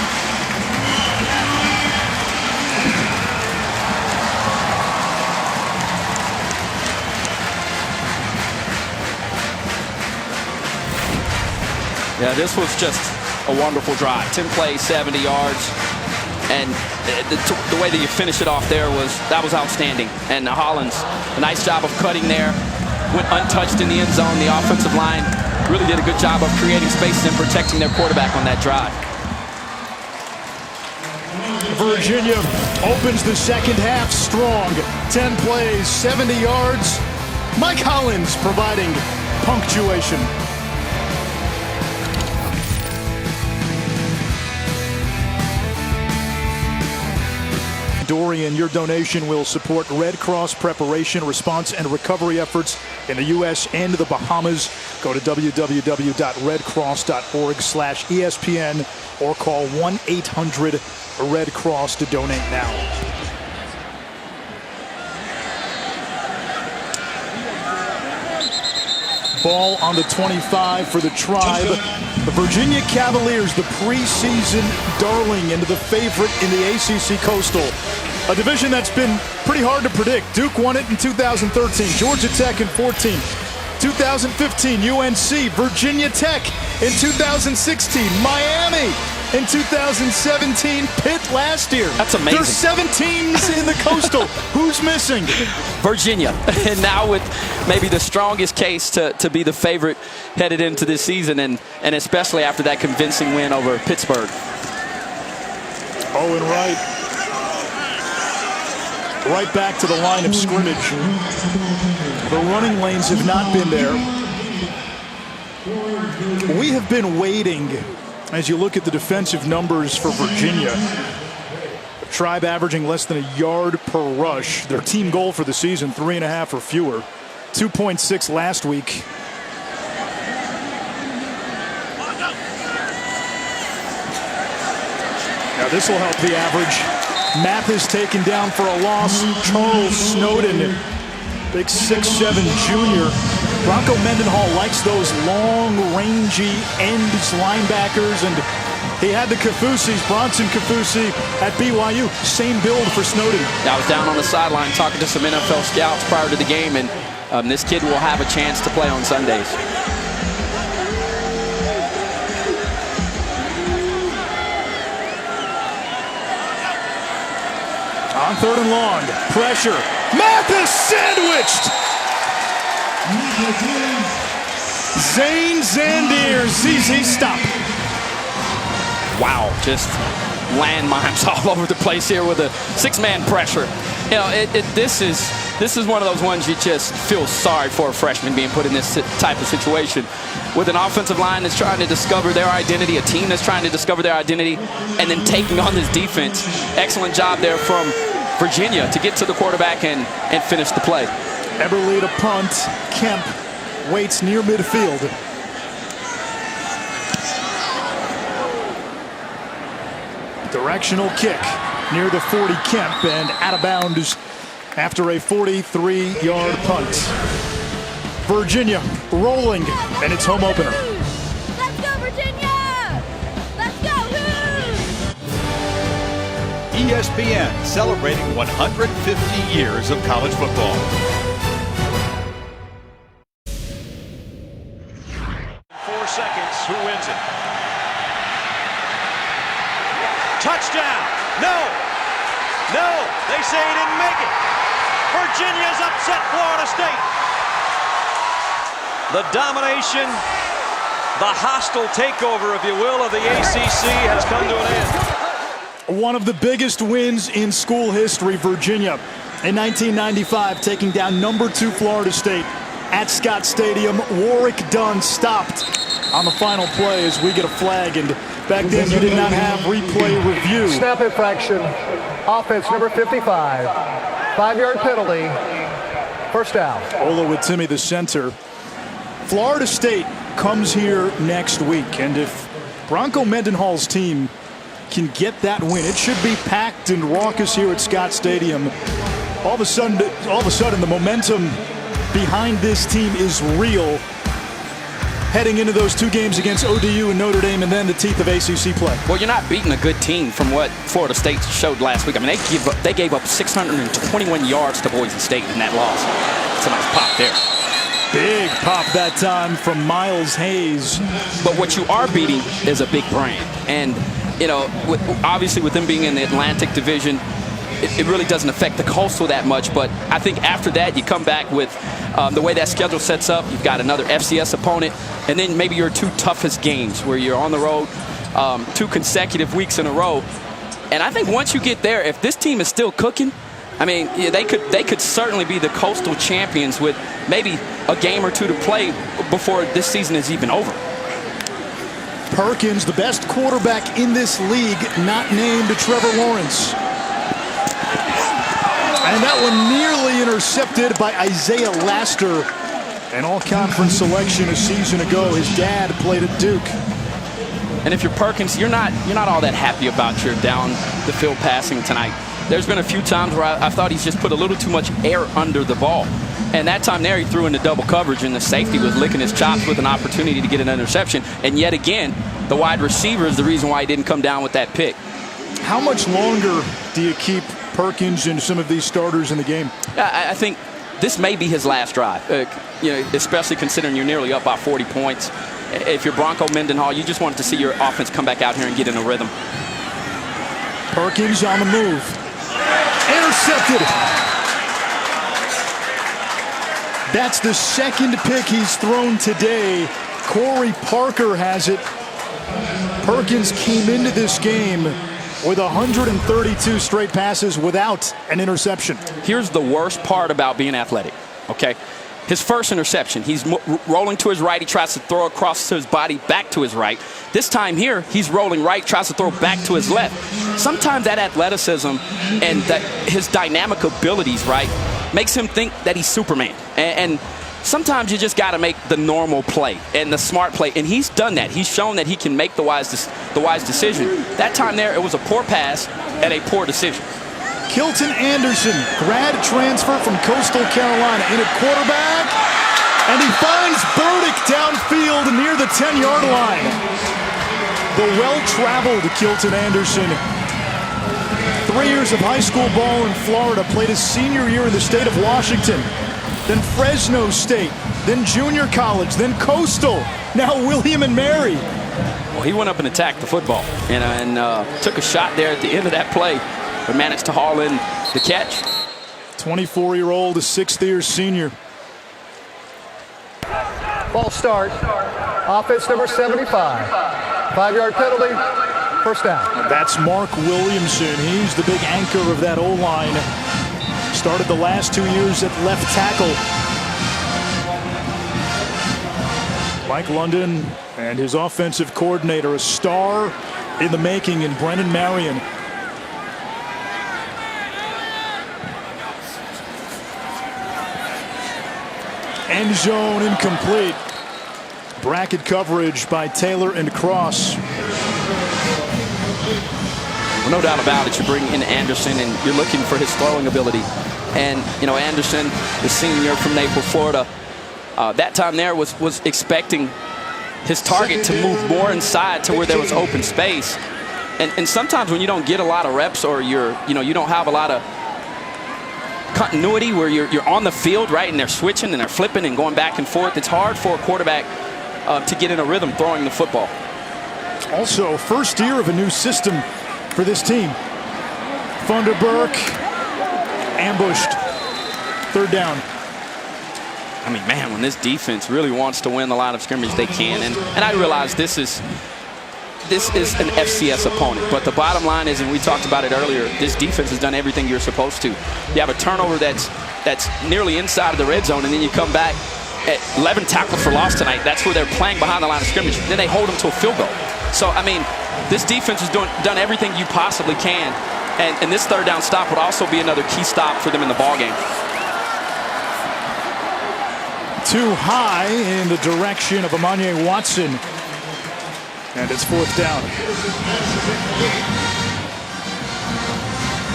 Speaker 2: Yeah, this was just a wonderful drive. 10 plays, 70 yards. And the way that you finish it off there was outstanding. And Hollins, a nice job of cutting there. Went untouched in the end zone. The offensive line really did a good job of creating spaces and protecting their quarterback on that drive.
Speaker 1: Virginia opens the second half strong. 10 plays, 70 yards. Mike Hollins providing punctuation. Dorian, your donation will support Red Cross preparation, response, and recovery efforts in the U.S. and the Bahamas. Go to www.redcross.org/ESPN or call 1-800-RED-CROSS to donate now. Ball on the 25 for the Tribe. The Virginia Cavaliers, the preseason darling and the favorite in the ACC Coastal. A division that's been pretty hard to predict. Duke won it in 2013, Georgia Tech in 14, 2015 UNC, Virginia Tech in 2016, Miami in 2017, Pitt last year.
Speaker 2: That's amazing.
Speaker 1: There's 7 teams in the Coastal. Who's missing?
Speaker 2: Virginia. And now with maybe the strongest case to be the favorite headed into this season, and especially after that convincing win over Pittsburgh.
Speaker 1: Owen Wright. Right back to the line of scrimmage. The running lanes have not been there. We have been waiting. As you look at the defensive numbers for Virginia, the Tribe averaging less than a yard per rush. Their team goal for the season, 3.5 or fewer. 2.6 last week. Now this will help the average. Mathis taken down for a loss. Charles Snowden, big 6'7" junior. Bronco Mendenhall likes those long, rangy ends linebackers, and he had the Kafusis, Bronson Kafusi at BYU. Same build for Snowden.
Speaker 2: I was down on the sideline talking to some NFL scouts prior to the game, and this kid will have a chance to play on Sundays.
Speaker 1: On 3rd and long, pressure. Mathis sandwiched! Zane Zandier, ZZ stop.
Speaker 2: Wow, just landmines all over the place here with a 6-man pressure. You know, this is one of those ones you just feel sorry for a freshman being put in this type of situation with an offensive line that's trying to discover their identity, a team that's trying to discover their identity, and then taking on this defense. Excellent job there from Virginia to get to the quarterback and finish the play.
Speaker 1: Eberle to punt. Kemp waits near midfield. Directional kick near the 40. Kemp, and out of bounds after a 43-yard punt. Virginia rolling, and it's home opener.
Speaker 10: Let's go, Virginia! Let's go,
Speaker 11: ESPN celebrating 150 years of college football.
Speaker 12: Seconds, who wins it? Touchdown! No! No! They say he didn't make it. Virginia's upset Florida State. The domination, the hostile takeover, if you will, of the ACC has come to an end.
Speaker 1: One of the biggest wins in school history, Virginia, in 1995, taking down number 2 Florida State at Scott Stadium. Warwick Dunn stopped on the final play as we get a flag, and back then you did not have replay review.
Speaker 4: Snap infraction, offense number 55, 5-yard penalty, first down.
Speaker 1: Ola with Timmy, the center. Florida State comes here next week, and if Bronco Mendenhall's team can get that win, it should be packed and raucous here at Scott Stadium. All of a sudden the momentum behind this team is real, heading into those 2 games against ODU and Notre Dame, and then the teeth of ACC play.
Speaker 2: Well, you're not beating a good team from what Florida State showed last week. I mean, they gave up 621 yards to Boise State in that loss. It's a nice pop there.
Speaker 1: Big pop that time from Miles Hayes.
Speaker 2: But what you are beating is a big brand. And, you know, obviously with them being in the Atlantic Division, it really doesn't affect the Coastal that much. But I think after that, you come back with the way that schedule sets up. You've got another FCS opponent, and then maybe your 2 toughest games where you're on the road 2 consecutive weeks in a row. And I think once you get there, if this team is still cooking, I mean, yeah, they could certainly be the Coastal champions with maybe a game or 2 to play before this season is even over.
Speaker 1: Perkins, the best quarterback in this league, not named Trevor Lawrence. And that one nearly intercepted by Isaiah Laster, an all-conference selection a season ago. His dad played at Duke.
Speaker 2: And if you're Perkins, you're not all that happy about your down the field passing tonight. There's been a few times where I thought he's just put a little too much air under the ball. And that time there, he threw into double coverage, and the safety was licking his chops with an opportunity to get an interception. And yet again, the wide receiver is the reason why he didn't come down with that pick.
Speaker 1: How much longer do you keep Perkins and some of these starters in the game?
Speaker 2: I think this may be his last drive, you know, especially considering you're nearly up by 40 points. If you're Bronco Mendenhall, you just wanted to see your offense come back out here and get in a rhythm.
Speaker 1: Perkins on the move. Intercepted. That's the 2nd pick he's thrown today. Corey Parker has it. Perkins came into this game with 132 straight passes without an interception.
Speaker 2: Here's the worst part about being athletic, okay? His first interception, he's rolling to his right. He tries to throw across to his body, back to his right. This time here, he's rolling right, tries to throw back to his left. Sometimes that athleticism and his dynamic abilities, right, makes him think that he's Superman. And sometimes you just got to make the normal play and the smart play, and he's done that. He's shown that he can make the wise decision. That time there, it was a poor pass and a poor decision.
Speaker 1: Kilton Anderson, grad transfer from Coastal Carolina, in at quarterback, and he finds Burdick downfield near the 10-yard line. The well-traveled Kilton Anderson, 3 years of high school ball in Florida, played his senior year in the state of Washington, then Fresno State, then junior college, then Coastal, now William and Mary.
Speaker 2: Well, he went up and attacked the football and took a shot there at the end of that play, but managed to haul in the catch.
Speaker 1: 24-year-old, a sixth-year senior.
Speaker 4: Ball start. Offense number 75. 5-yard penalty. First down.
Speaker 1: That's Mark Williamson. He's the big anchor of that O-line. Started the last 2 years at left tackle. Mike London and his offensive coordinator, a star in the making in Brennan Marion. End zone incomplete. Bracket coverage by Taylor and Cross.
Speaker 2: Well, no doubt about it, you bring in Anderson and you're looking for his throwing ability. And, you know, Anderson, the senior from Naples, Florida, that time there was expecting his target to move more inside to where there was open space. And sometimes when you don't get a lot of reps, or you don't have a lot of continuity where you're on the field, right, and they're switching and they're flipping and going back and forth, it's hard for a quarterback to get in a rhythm throwing the football.
Speaker 1: Also, first year of a new system for this team. Funderburk ambushed. Third down.
Speaker 2: I mean, man, when this defense really wants to win the line of scrimmage, they can. And I realize this is an FCS opponent, but the bottom line is, and we talked about it earlier, this defense has done everything you're supposed to. You have a turnover that's nearly inside of the red zone, and then you come back at 11 tackles for loss tonight. That's where they're playing behind the line of scrimmage. Then they hold them to a field goal. So, I mean, this defense has done everything you possibly can, and this third down stop would also be another key stop for them in the ballgame.
Speaker 1: Too high in the direction of Amanye Watson. And it's fourth down.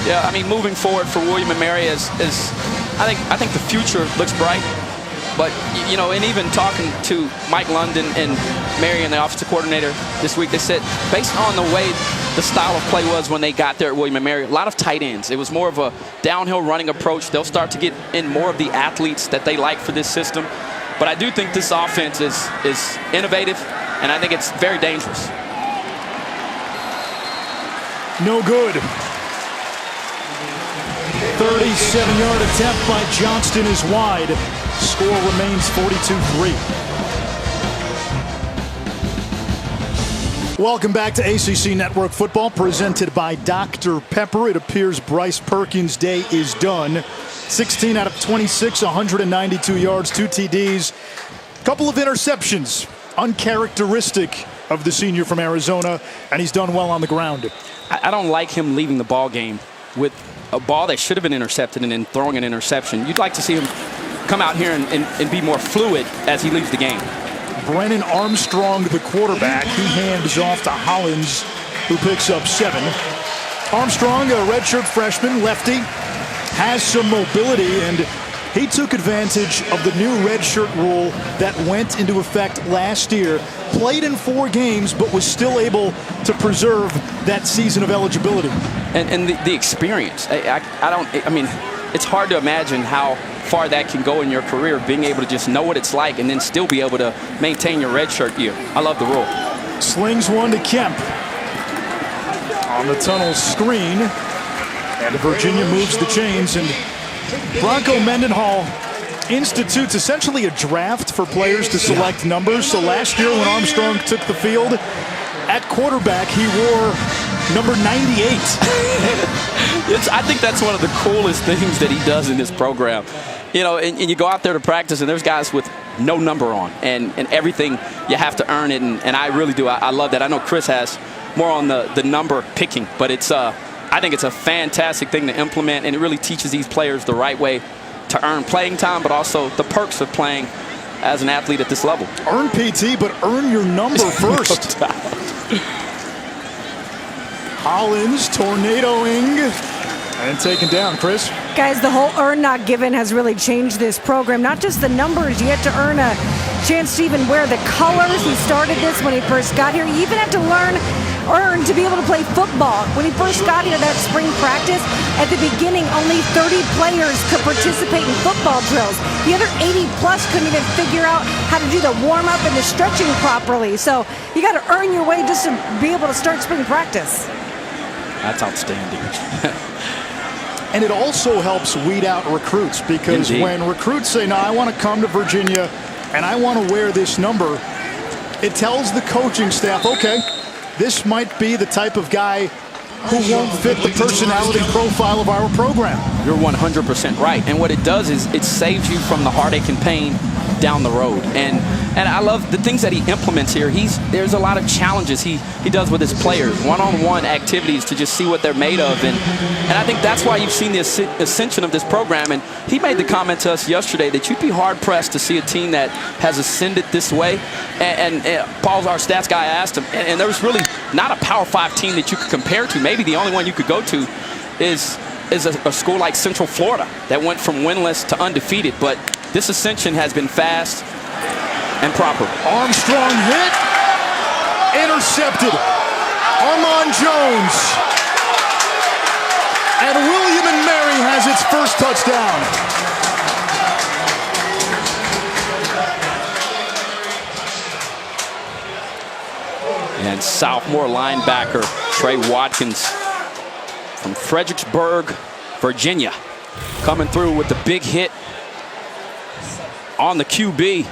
Speaker 2: Yeah, I mean, moving forward for William and Mary is I think the future looks bright. But, you know, and even talking to Mike London and Mary and the offensive coordinator this week, they said based on the way the style of play was when they got there at William and Mary, a lot of tight ends. It was more of a downhill running approach. They'll start to get in more of the athletes that they like for this system. But I do think this offense is innovative, and I think it's very dangerous.
Speaker 1: No good. 37-yard attempt by Johnston is wide. Score remains 42-3. Welcome back to ACC Network Football, presented by Dr. Pepper. It appears Bryce Perkins' day is done. 16 out of 26, 192 yards, 2 TDs, couple of interceptions, uncharacteristic of the senior from Arizona, and he's done well on the ground.
Speaker 2: I don't like him leaving the ball game with a ball that should have been intercepted and then throwing an interception. You'd like to see him come out here and be more fluid as he leaves the game.
Speaker 1: Brennan Armstrong, the quarterback, he hands off to Hollins, who picks up 7. Armstrong, a redshirt freshman, lefty, has some mobility, and he took advantage of the new redshirt rule that went into effect last year. Played in 4 games, but was still able to preserve that season of eligibility.
Speaker 2: And the experience. I mean, it's hard to imagine how far that can go in your career, being able to just know what it's like and then still be able to maintain your redshirt year. I love the rule.
Speaker 1: Slings one to Kemp on the tunnel screen, and Virginia moves the chains, and Bronco Mendenhall institutes essentially a draft for players to select numbers. So last year when Armstrong took the field at quarterback, he wore number 98.
Speaker 2: I think that's one of the coolest things that he does in this program. You know, and you go out there to practice, and there's guys with no number on, and everything, you have to earn it, and I really do. I love that. I know Chris has more on the number picking, but I think it's a fantastic thing to implement, and it really teaches these players the right way to earn playing time, but also the perks of playing as an athlete at this level.
Speaker 1: Earn PT, but earn your number first. Hollins tornadoing And taken down, Chris.
Speaker 3: Guys, the whole earn not given has really changed this program. Not just the numbers, you had to earn a chance to even wear the colors. He started this when he first got here. You even had to earn to be able to play football. When he first got here, that spring practice, at the beginning, only 30 players could participate in football drills. The other 80 plus couldn't even figure out how to do the warm up and the stretching properly. So you got to earn your way just to be able to start spring practice.
Speaker 2: That's outstanding.
Speaker 1: And it also helps weed out recruits, because
Speaker 2: Indeed.
Speaker 1: when recruits say, no, I want to come to Virginia and I want to wear this number, it tells the coaching staff, okay, this might be the type of guy who won't fit the personality profile of our program.
Speaker 2: You're 100% right. And what it does is it saves you from the heartache and pain down the road. And I love the things that he implements here. There's a lot of challenges he does with his players, one-on-one activities to just see what they're made of. And I think that's why you've seen the ascension of this program. And he made the comment to us yesterday that you'd be hard-pressed to see a team that has ascended this way. And Paul's our stats guy asked him, and there was really not a Power 5 team that you could compare to. Maybe the only one you could go to is a school like Central Florida that went from winless to undefeated. But this ascension has been fast and proper.
Speaker 1: Armstrong hit, intercepted. Armand Jones. And William and Mary has its first touchdown.
Speaker 2: And sophomore linebacker Trey Watkins from Fredericksburg, Virginia, coming through with the big hit on the QB.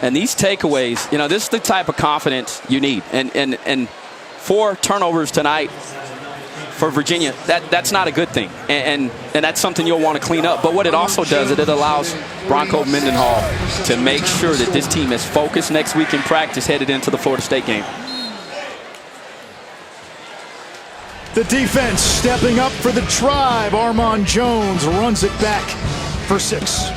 Speaker 2: And these takeaways, you know, this is the type of confidence you need. And 4 turnovers tonight for Virginia, that's not a good thing. And that's something you'll want to clean up. But what it also does is it allows Bronco Mendenhall to make sure that this team is focused next week in practice headed into the Florida State game.
Speaker 1: The defense stepping up for the Tribe. Armand Jones runs it back for 6.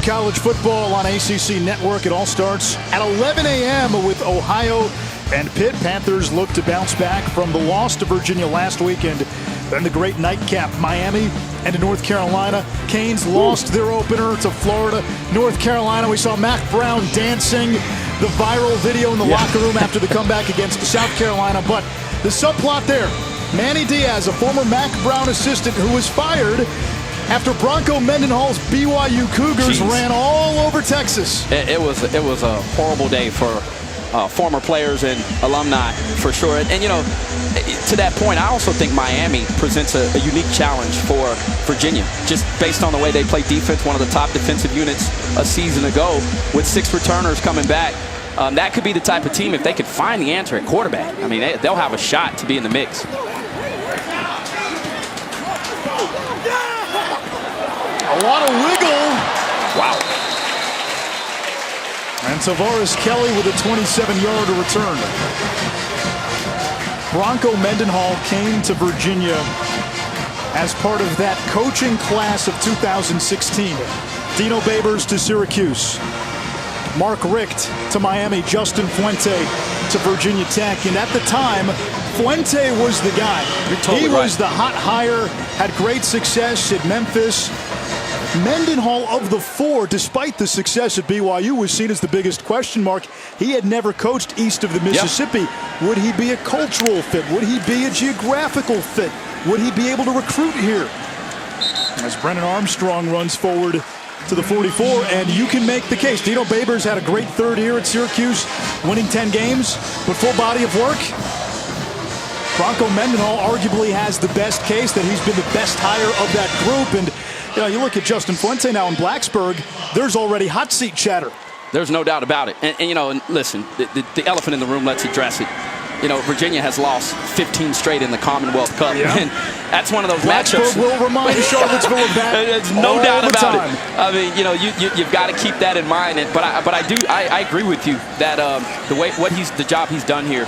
Speaker 1: College football on ACC Network. It all starts at 11 a.m. with Ohio and Pitt. Panthers look to bounce back from the loss to Virginia last weekend. Then the great nightcap, Miami and to North Carolina. Canes lost their opener to Florida. North Carolina, we saw Mac Brown dancing. The viral video in the locker room after the comeback against South Carolina. But the subplot there, Manny Diaz, a former Mac Brown assistant who was fired after Bronco Mendenhall's BYU Cougars ran all over Texas.
Speaker 2: It was a horrible day for former players and alumni, for sure. And you know, to that point, I also think Miami presents a unique challenge for Virginia, just based on the way they play defense, one of the top defensive units a season ago, with 6 returners coming back. That could be the type of team, if they could find the answer at quarterback, I mean, they'll have a shot to be in the mix.
Speaker 1: A lot of wiggle.
Speaker 2: Wow.
Speaker 1: And Tavares Kelly with a 27-yard return. Bronco Mendenhall came to Virginia as part of that coaching class of 2016. Dino Babers to Syracuse. Mark Richt to Miami. Justin Fuente to Virginia Tech. And at the time, Fuente was the guy.
Speaker 2: Totally
Speaker 1: he was the hot hire, had great success at Memphis. Mendenhall, of the 4, despite the success at BYU, was seen as the biggest question mark. He had never coached east of the Mississippi. Yep. Would he be a cultural fit? Would he be a geographical fit? Would he be able to recruit here? As Brennan Armstrong runs forward to the 44, and you can make the case. Dino Babers had a great third year at Syracuse, winning 10 games, but full body of work. Bronco Mendenhall arguably has the best case that he's been the best hire of that group. And you know, you look at Justin Fuente now in Blacksburg, there's already hot seat chatter.
Speaker 2: There's no doubt about it. And you know, and listen, the elephant in the room, let's address it. You know, Virginia has lost 15 straight in the Commonwealth Cup. Yeah. And that's one of those matchups.
Speaker 1: Blacksburg will remind Charlottesville of that.
Speaker 2: There's no doubt about it. I mean, you know, you've got to keep that in mind. But I agree with you that the job he's done here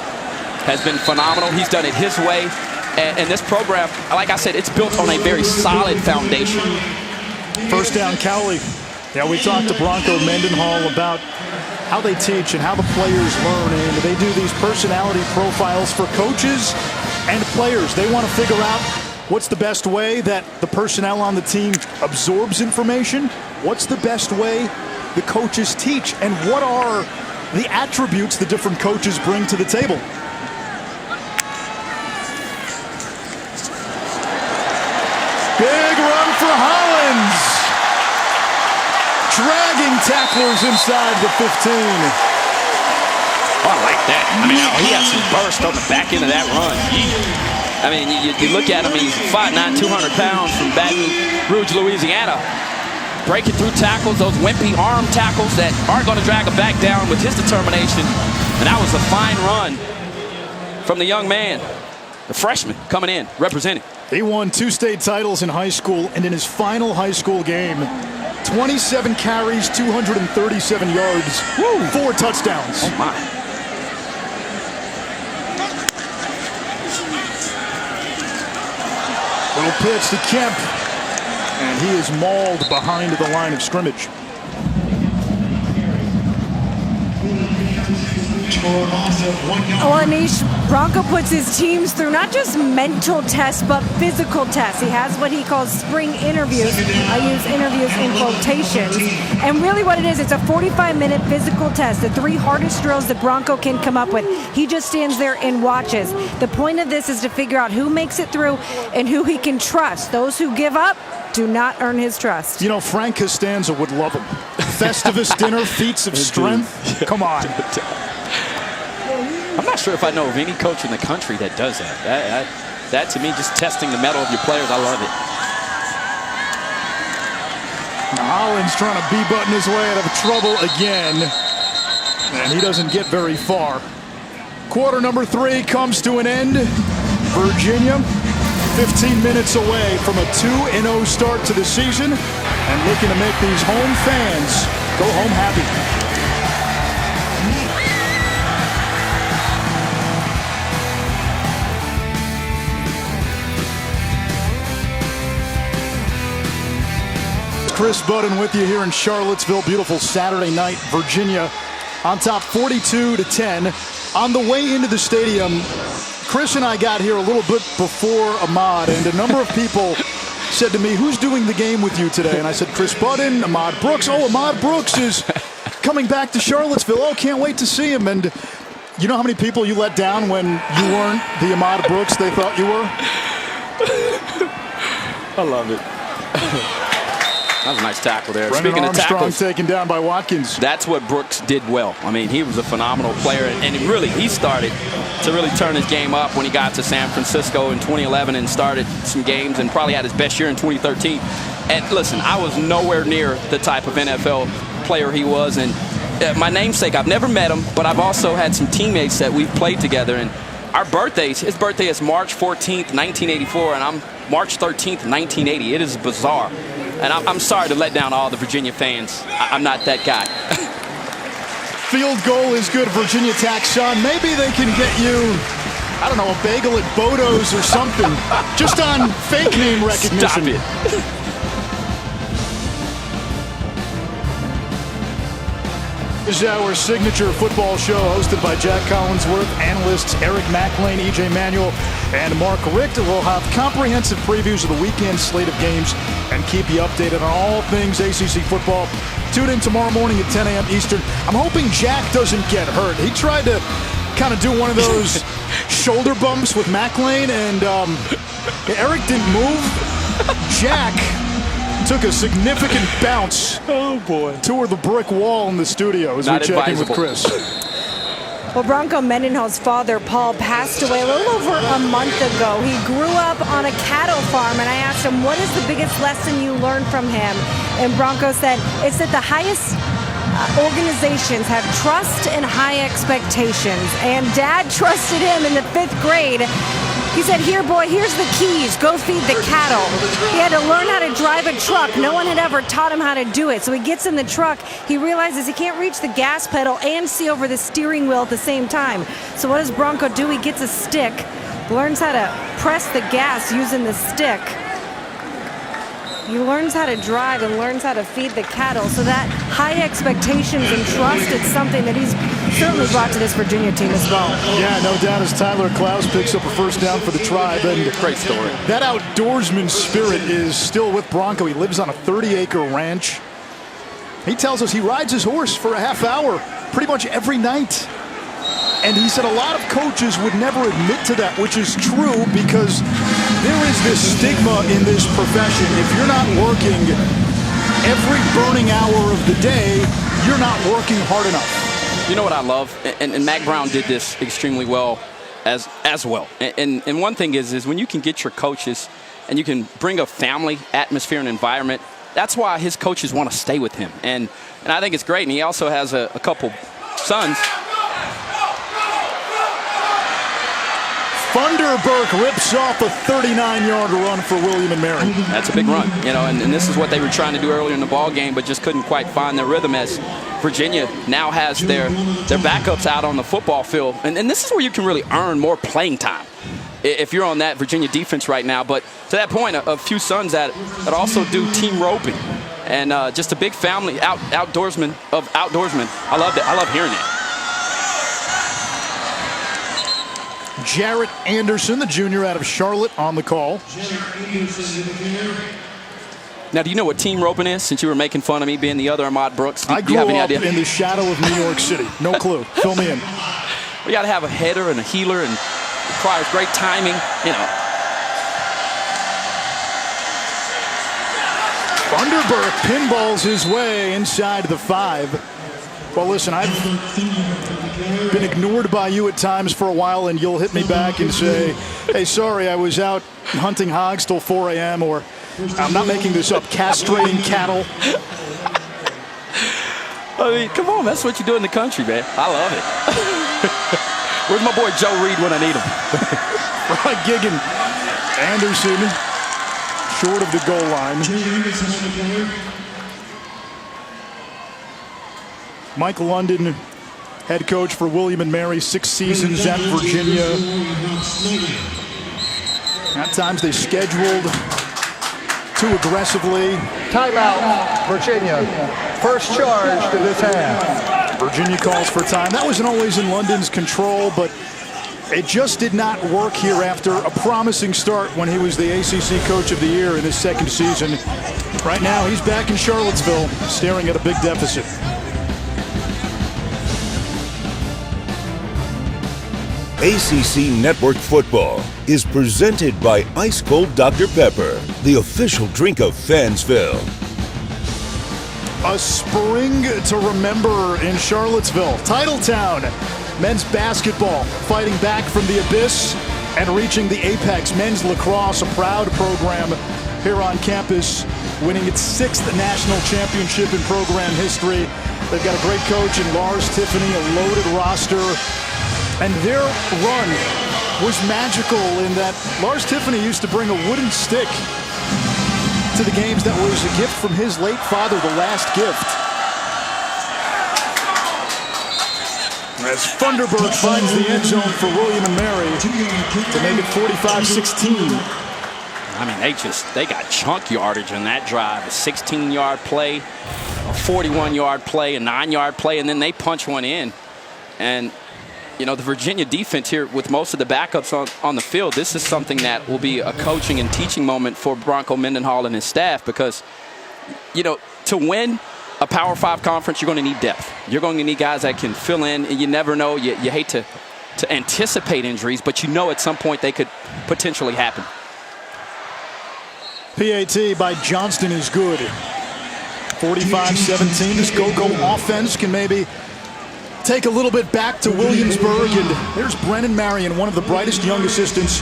Speaker 2: has been phenomenal. He's done it his way. And this program, like I said, it's built on a very solid foundation.
Speaker 1: First down, Cowley. Yeah, we talked to Bronco Mendenhall about how they teach and how the players learn. And they do these personality profiles for coaches and players. They want to figure out what's the best way that the personnel on the team absorbs information. What's the best way the coaches teach, and what are the attributes the different coaches bring to the table. Big run for Hollins. Dragging tacklers inside the 15.
Speaker 2: Oh, I like that. I mean, he has some burst on the back end of that run. I mean, you look at him, he's 5'9", 200 pounds from Baton Rouge, Louisiana. Breaking through tackles, those wimpy arm tackles that aren't going to drag him back down with his determination. And that was a fine run from the young man, the freshman coming in, representing.
Speaker 1: He won 2 state titles in high school, and in his final high school game, 27 carries, 237 yards, 4 touchdowns.
Speaker 2: Oh, my.
Speaker 1: Little pitch to Kemp, and he is mauled behind the line of scrimmage.
Speaker 3: Well, Anish, Bronco puts his teams through not just mental tests, but physical tests. He has what he calls spring interviews. I use interviews in quotations. And really what it is, it's a 45-minute physical test, the 3 hardest drills that Bronco can come up with. He just stands there and watches. The point of this is to figure out who makes it through and who he can trust. Those who give up do not earn his trust.
Speaker 1: You know, Frank Costanza would love him. Festivus dinner, feats of strength. Come on.
Speaker 2: I'm not sure if I know of any coach in the country that does that. That to me, just testing the mettle of your players, I love it.
Speaker 1: Hollins trying to bee-button his way out of trouble again. And he doesn't get very far. Quarter number 3 comes to an end. Virginia, 15 minutes away from a 2-0 start to the season and looking to make these home fans go home happy. Chris Budden with you here in Charlottesville. Beautiful Saturday night. Virginia on top 42-10. On the way into the stadium, Chris and I got here a little bit before Ahmad, and a number of people said to me, who's doing the game with you today? And I said, Chris Budden, Ahmad Brooks. Oh, Ahmad Brooks is coming back to Charlottesville. Oh, can't wait to see him. And you know how many people you let down when you weren't the Ahmad Brooks they thought you were?
Speaker 2: I love it. That was a nice tackle there.
Speaker 1: Brendan
Speaker 2: Speaking
Speaker 1: Armstrong
Speaker 2: of tackles,
Speaker 1: taken down by Watkins.
Speaker 2: That's what Brooks did well. I mean, he was a phenomenal player, and he started to really turn his game up when he got to San Francisco in 2011 and started some games and probably had his best year in 2013. And listen, I was nowhere near the type of NFL player he was. And my namesake, I've never met him, but I've also had some teammates that we've played together. And our birthdays, his birthday is March 14th, 1984, and I'm March 13th, 1980. It is bizarre. And I'm sorry to let down all the Virginia fans. I'm not that guy.
Speaker 1: Field goal is good. Virginia Tech, Sean. Maybe they can get you, I don't know, a bagel at Bodo's or something. Just on fake name recognition.
Speaker 2: Stop it.
Speaker 1: This is our signature football show hosted by Jack Collinsworth, analysts Eric McLean, EJ Manuel, and Mark Richter. We'll have comprehensive previews of the weekend slate of games and keep you updated on all things ACC football. Tune in tomorrow morning at 10 a.m. Eastern. I'm hoping Jack doesn't get hurt. He tried to kind of do one of those shoulder bumps with McLean, and Eric didn't move. Jack took a significant bounce toward the brick wall in the studio as we check in with Chris.
Speaker 3: Well, Bronco Mendenhall's father, Paul, passed away a little over a month ago. He grew up on a cattle farm, and I asked him, what is the biggest lesson you learned from him? And Bronco said, it's that the highest organizations have trust and high expectations. And Dad trusted him in the 5th grade. He said, here, boy, here's the keys. Go feed the cattle. He had to learn how to drive a truck. No one had ever taught him how to do it. So he gets in the truck. He realizes he can't reach the gas pedal and see over the steering wheel at the same time. So what does Bronco do? He gets a stick, learns how to press the gas using the stick. He learns how to drive and learns how to feed the cattle. So that high expectations and trust, it's something that he's certainly brought to this Virginia team as well.
Speaker 1: Yeah, no doubt, as Tyler Klaus picks up a first down for the Tribe. And
Speaker 2: great story.
Speaker 1: That outdoorsman spirit is still with Bronco. He lives on a 30-acre ranch. He tells us he rides his horse for a half hour pretty much every night. And he said a lot of coaches would never admit to that, which is true, because there is this stigma in this profession. If you're not working every burning hour of the day, you're not working hard enough.
Speaker 2: You know what I love? And Mac Brown did this extremely well as well. And one thing is when you can get your coaches and you can bring a family atmosphere and environment, that's why his coaches want to stay with him. And I think it's great. And he also has a couple sons.
Speaker 1: Funderburk rips off a 39-yard run for William and Mary.
Speaker 2: That's a big run, you know, and this is what they were trying to do earlier in the ball game, but just couldn't quite find their rhythm, as Virginia now has their backups out on the football field. And this is where you can really earn more playing time if you're on that Virginia defense right now. But to that point, a few sons that also do team roping, and just a big family outdoorsmen. I love it. I love hearing it.
Speaker 1: Jarrett Anderson, the junior out of Charlotte, on the call.
Speaker 2: Now, do you know what team roping is, since you were making fun of me being the other Ahmad Brooks?
Speaker 1: I grew up in the shadow of New York City. No clue. Fill me in.
Speaker 2: We got to have a header and a healer, and requires great timing, you know.
Speaker 1: Funderburk pinballs his way inside the 5. Well, listen, I've been ignored by you at times for a while, and you'll hit me back and say, hey, sorry, I was out hunting hogs till 4 a.m., or I'm not making this up, castrating cattle.
Speaker 2: I mean, come on, that's what you do in the country, man. I love it. Where's my boy Joe Reed when I need him?
Speaker 1: Right, Gigan. Anderson short of the goal line. Mike London, head coach for William and Mary, 6 seasons at Virginia. At times they scheduled too aggressively.
Speaker 4: Timeout, Virginia. First charge to this half.
Speaker 1: Virginia calls for time. That wasn't always in London's control, but it just did not work here after a promising start when he was the ACC Coach of the Year in his 2nd season. Right now, he's back in Charlottesville, staring at a big deficit.
Speaker 5: ACC Network Football is presented by Ice Cold Dr. Pepper, the official drink of Fansville.
Speaker 1: A spring to remember in Charlottesville. Titletown men's basketball fighting back from the abyss and reaching the apex. Men's lacrosse, a proud program here on campus, winning its 6th national championship in program history. They've got a great coach in Lars Tiffany, a loaded roster. And their run was magical in that Lars Tiffany used to bring a wooden stick to the games. That was a gift from his late father, the last gift. As Funderburk finds the end zone for William and Mary to make it 45-16.
Speaker 2: I mean, they got chunk yardage on that drive. A 16-yard play, a 41-yard play, a 9-yard play, and then they punch one in. And you know, the Virginia defense here, with most of the backups on the field, this is something that will be a coaching and teaching moment for Bronco Mendenhall and his staff, because, you know, to win a Power 5 conference, you're going to need depth. You're going to need guys that can fill in, and you never know. You hate to anticipate injuries, but you know at some point they could potentially happen.
Speaker 1: PAT by Johnston is good. 45-17. This go-go offense can maybe take a little bit back to Williamsburg, and there's Brennan Marion, one of the brightest young assistants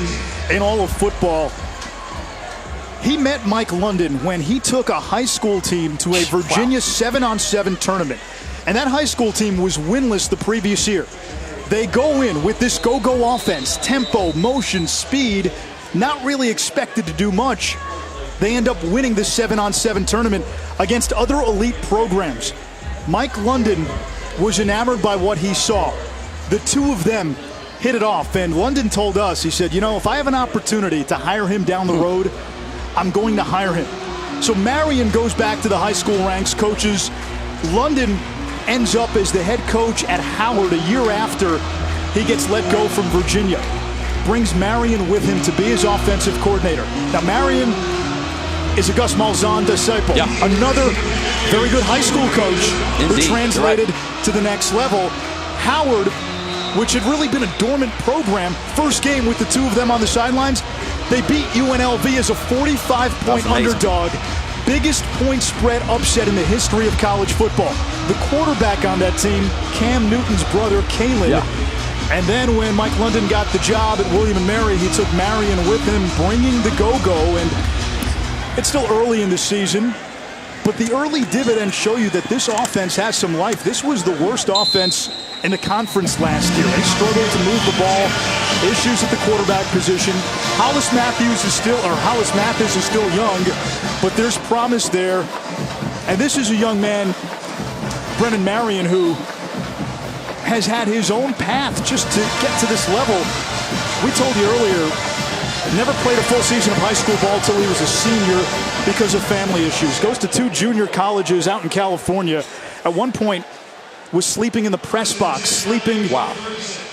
Speaker 1: in all of football. He met Mike London when he took a high school team to a Virginia 7-on-7 tournament, and that high school team was winless the previous year. They go in with this go-go offense, tempo, motion, speed, not really expected to do much. They end up winning this 7-on-7 tournament against other elite programs. Mike London was enamored by what he saw. The two of them hit it off, and London told us, he said, you know, if I have an opportunity to hire him down the road, I'm going to hire him. So Marion goes back to the high school ranks, coaches. London ends up as the head coach at Howard a year after he gets let go from Virginia. Brings Marion with him to be his offensive coordinator. Now Marion is a Gus Malzahn disciple.
Speaker 2: Yeah.
Speaker 1: Another very good high school coach
Speaker 2: Indeed.
Speaker 1: who translated to the next level. Howard, which had really been a dormant program, first game with the two of them on the sidelines, they beat UNLV as a 45-point underdog. Biggest point spread upset in the history of college football. The quarterback on that team, Cam Newton's brother, Kalen.
Speaker 2: Yeah.
Speaker 1: And then when Mike London got the job at William & Mary, he took Marion with him, bringing the go-go. And it's still early in the season, but the early dividends show you that this offense has some life. This was the worst offense in the conference last year. They struggled to move the ball, issues at the quarterback position. Hollis Mathis is still young, but there's promise there. And this is a young man, Brennan Marion, who has had his own path just to get to this level. We told you earlier, never played a full season of high school ball till he was a senior because of family issues. Goes to 2 junior colleges out in California. At one point, was sleeping in the press box, sleeping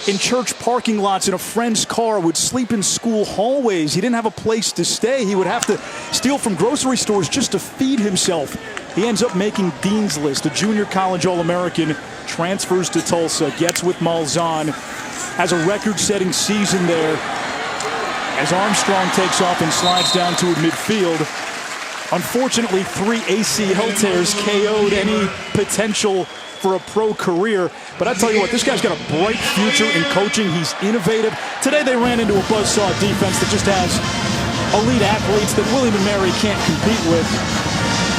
Speaker 1: in church parking lots in a friend's car, would sleep in school hallways. He didn't have a place to stay. He would have to steal from grocery stores just to feed himself. He ends up making Dean's List, a junior college All-American, transfers to Tulsa, gets with Malzahn, has a record-setting season there as Armstrong takes off and slides down to midfield. Unfortunately, 3 ACL tears KO'd any potential for a pro career. But I tell you what, this guy's got a bright future in coaching. He's innovative. Today they ran into a buzzsaw defense that just has elite athletes that William & Mary can't compete with.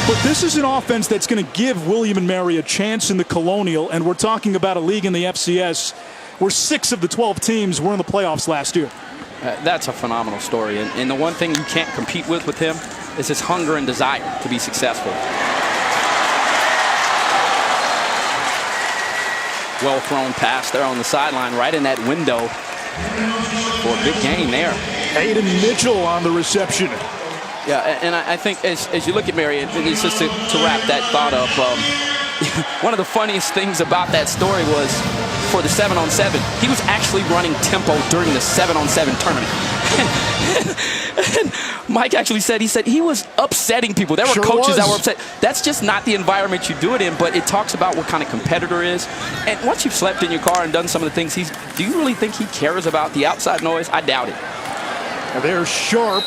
Speaker 1: But this is an offense that's going to give William & Mary a chance in the Colonial, and we're talking about a league in the FCS where 6 of the 12 teams were in the playoffs last year.
Speaker 2: That's a phenomenal story, and the one thing you can't compete with him is his hunger and desire to be successful. Well thrown pass there on the sideline, right in that window for a big gain there.
Speaker 1: Aiden Mitchell on the reception.
Speaker 2: Yeah, and I think as you look at Marion, it's just to wrap that thought up, one of the funniest things about that story was for the 7-on-7, he was actually running tempo during the 7-on-7 tournament. And Mike actually said, he was upsetting people. There were coaches that were upset. That's just not the environment you do it in, but it talks about what kind of competitor is. And once you've slept in your car and done some of the things do you really think he cares about the outside noise? I doubt it.
Speaker 1: There's Sharp.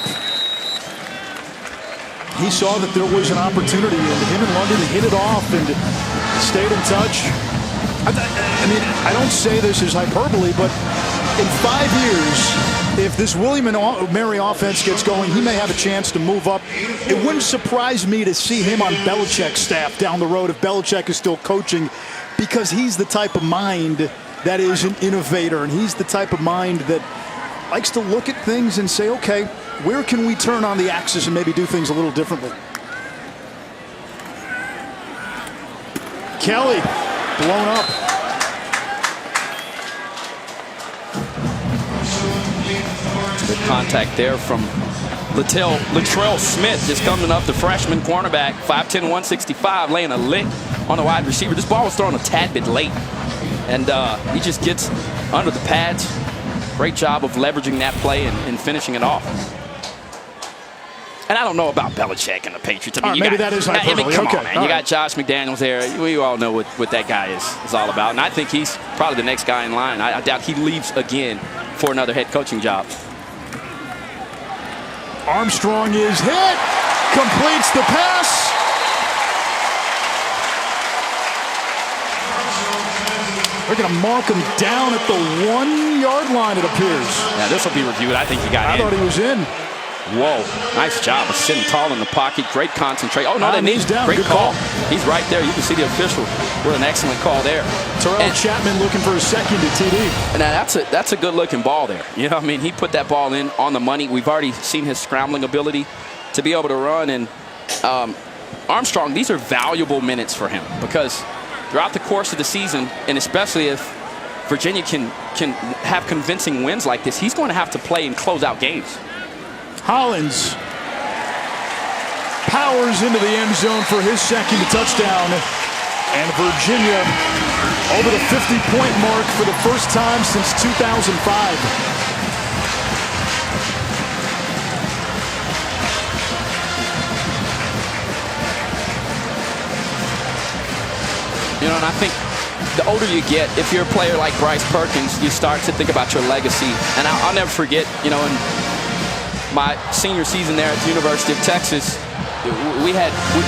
Speaker 1: He saw that there was an opportunity, and him and London hit it off and stayed in touch. I mean, I don't say this as hyperbole, but in 5 years, if this William & Mary offense gets going, he may have a chance to move up. It wouldn't surprise me to see him on Belichick's staff down the road if Belichick is still coaching, because he's the type of mind that is an innovator, and he's the type of mind that likes to look at things and say, okay, where can we turn on the axis and maybe do things a little differently? Kelly, blown up.
Speaker 2: Good contact there from Latrell Smith, just coming up, the freshman cornerback, 5'10", 165, laying a lick on the wide receiver. This ball was thrown a tad bit late, and he just gets under the pads. Great job of leveraging that play and finishing it off. And I don't know about Belichick and the Patriots. I mean,
Speaker 1: maybe that is hyperbole.
Speaker 2: Come on, man. You got Josh McDaniels there. We all know what that guy is all about. And I think he's probably the next guy in line. I doubt he leaves again for another head coaching job.
Speaker 1: Armstrong is hit. Completes the pass. They're going to mark him down at the 1 yard line, it appears.
Speaker 2: Yeah, this will be reviewed. I think he got in.
Speaker 1: I thought he was in.
Speaker 2: Whoa, nice job of sitting tall in the pocket. Great concentration. Oh, no, that
Speaker 1: knee's down.
Speaker 2: Great
Speaker 1: Good
Speaker 2: call. He's right there. You can see the official with an excellent call there.
Speaker 1: Terrell Chapman looking for a second to TD.
Speaker 2: Now, that's a good-looking ball there. You know, I mean, he put that ball in on the money. We've already seen his scrambling ability to be able to run. And Armstrong, these are valuable minutes for him because throughout the course of the season, and especially if Virginia can have convincing wins like this, he's going to have to play and close out games.
Speaker 1: Hollins powers into the end zone for his second touchdown. And Virginia over the 50-point mark for the first time since 2005.
Speaker 2: You know, and I think the older you get, if you're a player like Bryce Perkins, you start to think about your legacy. And I'll never forget, you know, in my senior season there at the University of Texas, we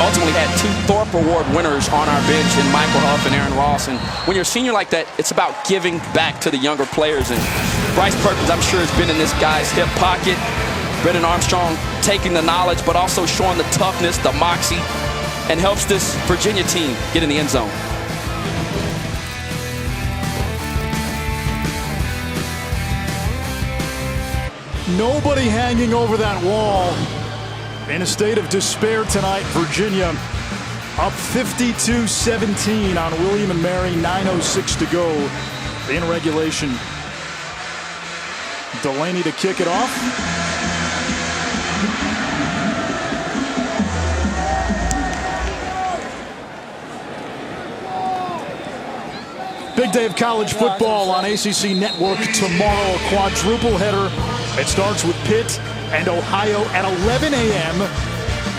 Speaker 2: ultimately had 2 Thorpe Award winners on our bench in Michael Huff and Aaron Ross. And when you're a senior like that, it's about giving back to the younger players. And Bryce Perkins, I'm sure, has been in this guy's hip pocket. Brennan Armstrong taking the knowledge, but also showing the toughness, the moxie, and helps this Virginia team get in the end zone.
Speaker 1: Nobody hanging over that wall. In a state of despair tonight, Virginia up 52-17 on William & Mary, 9:06 to go in regulation. Delaney to kick it off. Big day of college football on ACC Network tomorrow. A quadruple header. It starts with Pitt and Ohio at 11 a.m.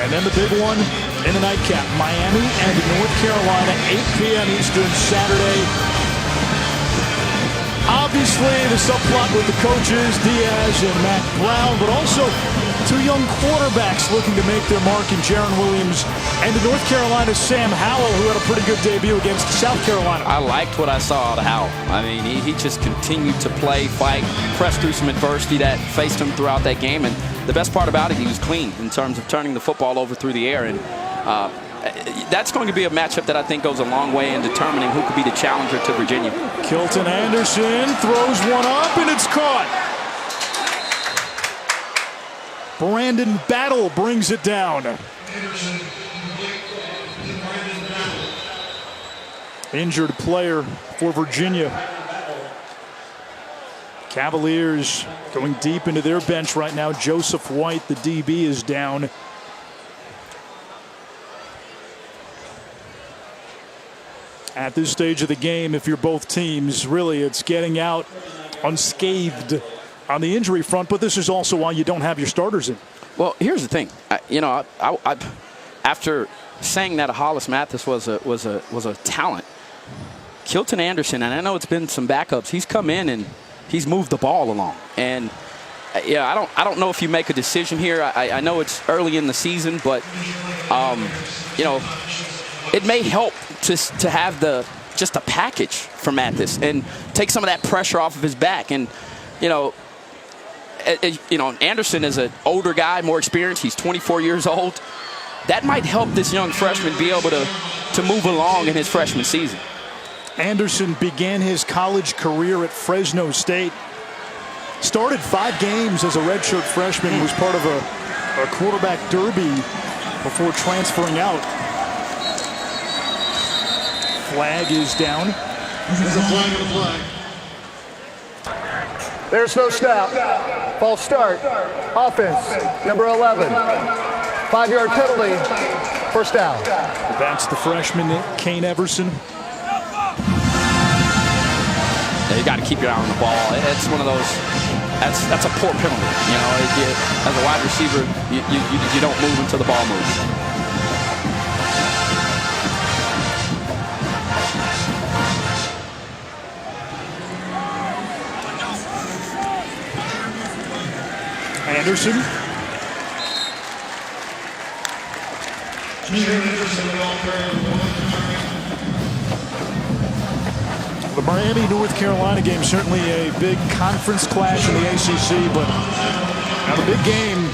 Speaker 1: And then the big one in the nightcap, Miami and North Carolina, 8 p.m. Eastern Saturday. Obviously, the subplot with the coaches, Diaz and Matt Brown, but also 2 young quarterbacks looking to make their mark in Jaron Williams and the North Carolina Sam Howell, who had a pretty good debut against South Carolina.
Speaker 2: I liked what I saw out of Howell. I mean, he just continued to play, fight, press through some adversity that faced him throughout that game. And the best part about it, he was clean in terms of turning the football over through the air. And that's going to be a matchup that I think goes a long way in determining who could be the challenger to Virginia.
Speaker 1: Kilton Anderson throws one up, and it's caught. Brandon Battle brings it down. Injured player for Virginia. Cavaliers going deep into their bench right now. Joseph White, the DB, is down. At this stage of the game, if you're both teams, really it's getting out unscathed on the injury front, but this is also why you don't have your starters in.
Speaker 2: Well, here's the thing. After saying that Hollis Mathis was a talent, Kilton Anderson, and I know it's been some backups, he's come in and he's moved the ball along. And yeah, I don't know if you make a decision here. I know it's early in the season, but it may help to have just a package for Mathis and take some of that pressure off of his back. And Anderson is an older guy, more experienced. He's 24 years old. That might help this young freshman be able to move along in his freshman season.
Speaker 1: Anderson began his college career at Fresno State. Started 5 games as a redshirt freshman, was part of a quarterback derby before transferring out. Flag is down.
Speaker 4: There's a flag on the flag. There's no snap. False start. Offense, number 11. 5-yard penalty. First down.
Speaker 1: That's the freshman, Kane Everson.
Speaker 2: Yeah, you got to keep your eye on the ball. It's one of those. That's a poor penalty. As a wide receiver, you don't move until the ball moves.
Speaker 1: Anderson. The Miami-North Carolina game, certainly a big conference clash in the ACC, but now the big game,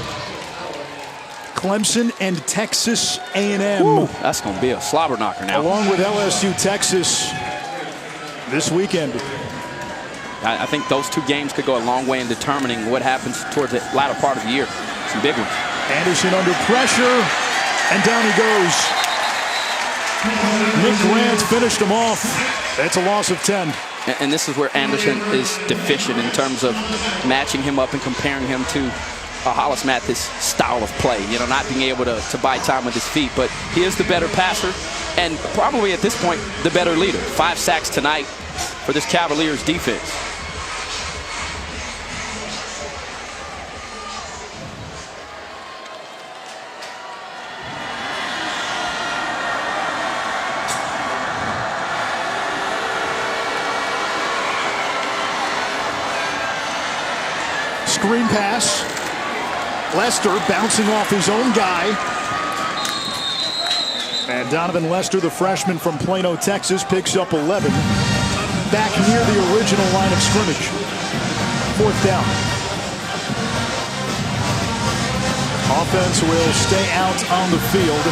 Speaker 1: Clemson and Texas A&M.
Speaker 2: Ooh, that's going to be a slobber knocker now.
Speaker 1: Along with LSU, Texas this weekend.
Speaker 2: I think those 2 games could go a long way in determining what happens towards the latter part of the year. Some big ones.
Speaker 1: Anderson under pressure, and down he goes. Nick Grant finished him off. That's a loss of 10.
Speaker 2: And this is where Anderson is deficient in terms of matching him up and comparing him to a Hollis Mathis style of play, not being able to buy time with his feet. But he is the better passer and probably at this point the better leader. 5 sacks tonight for this Cavaliers defense.
Speaker 1: Screen pass. Lester bouncing off his own guy. And Donovan Lester, the freshman from Plano, Texas, picks up 11. Back near the original line of scrimmage. 4th down. Offense will stay out on the field.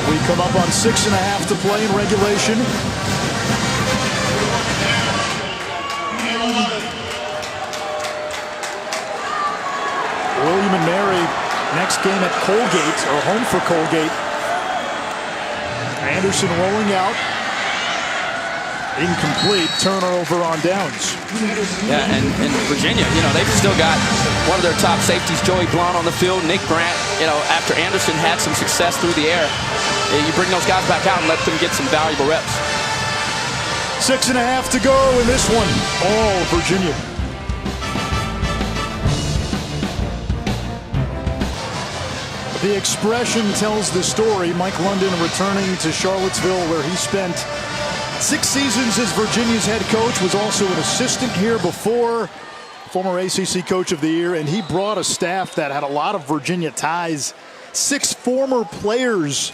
Speaker 1: We come up on 6.5 to play in regulation. William and Mary next game at Colgate, or home for Colgate. Anderson rolling out. Incomplete, turnover on downs.
Speaker 2: Yeah, and Virginia, they've still got one of their top safeties, Joey Blount, on the field. Nick Grant, after Anderson had some success through the air, you bring those guys back out and let them get some valuable reps.
Speaker 1: 6.5 to go in this one. All Virginia. The expression tells the story. Mike London returning to Charlottesville, where he spent 6 seasons as Virginia's head coach, was also an assistant here before, former ACC Coach of the Year, and he brought a staff that had a lot of Virginia ties. 6 former players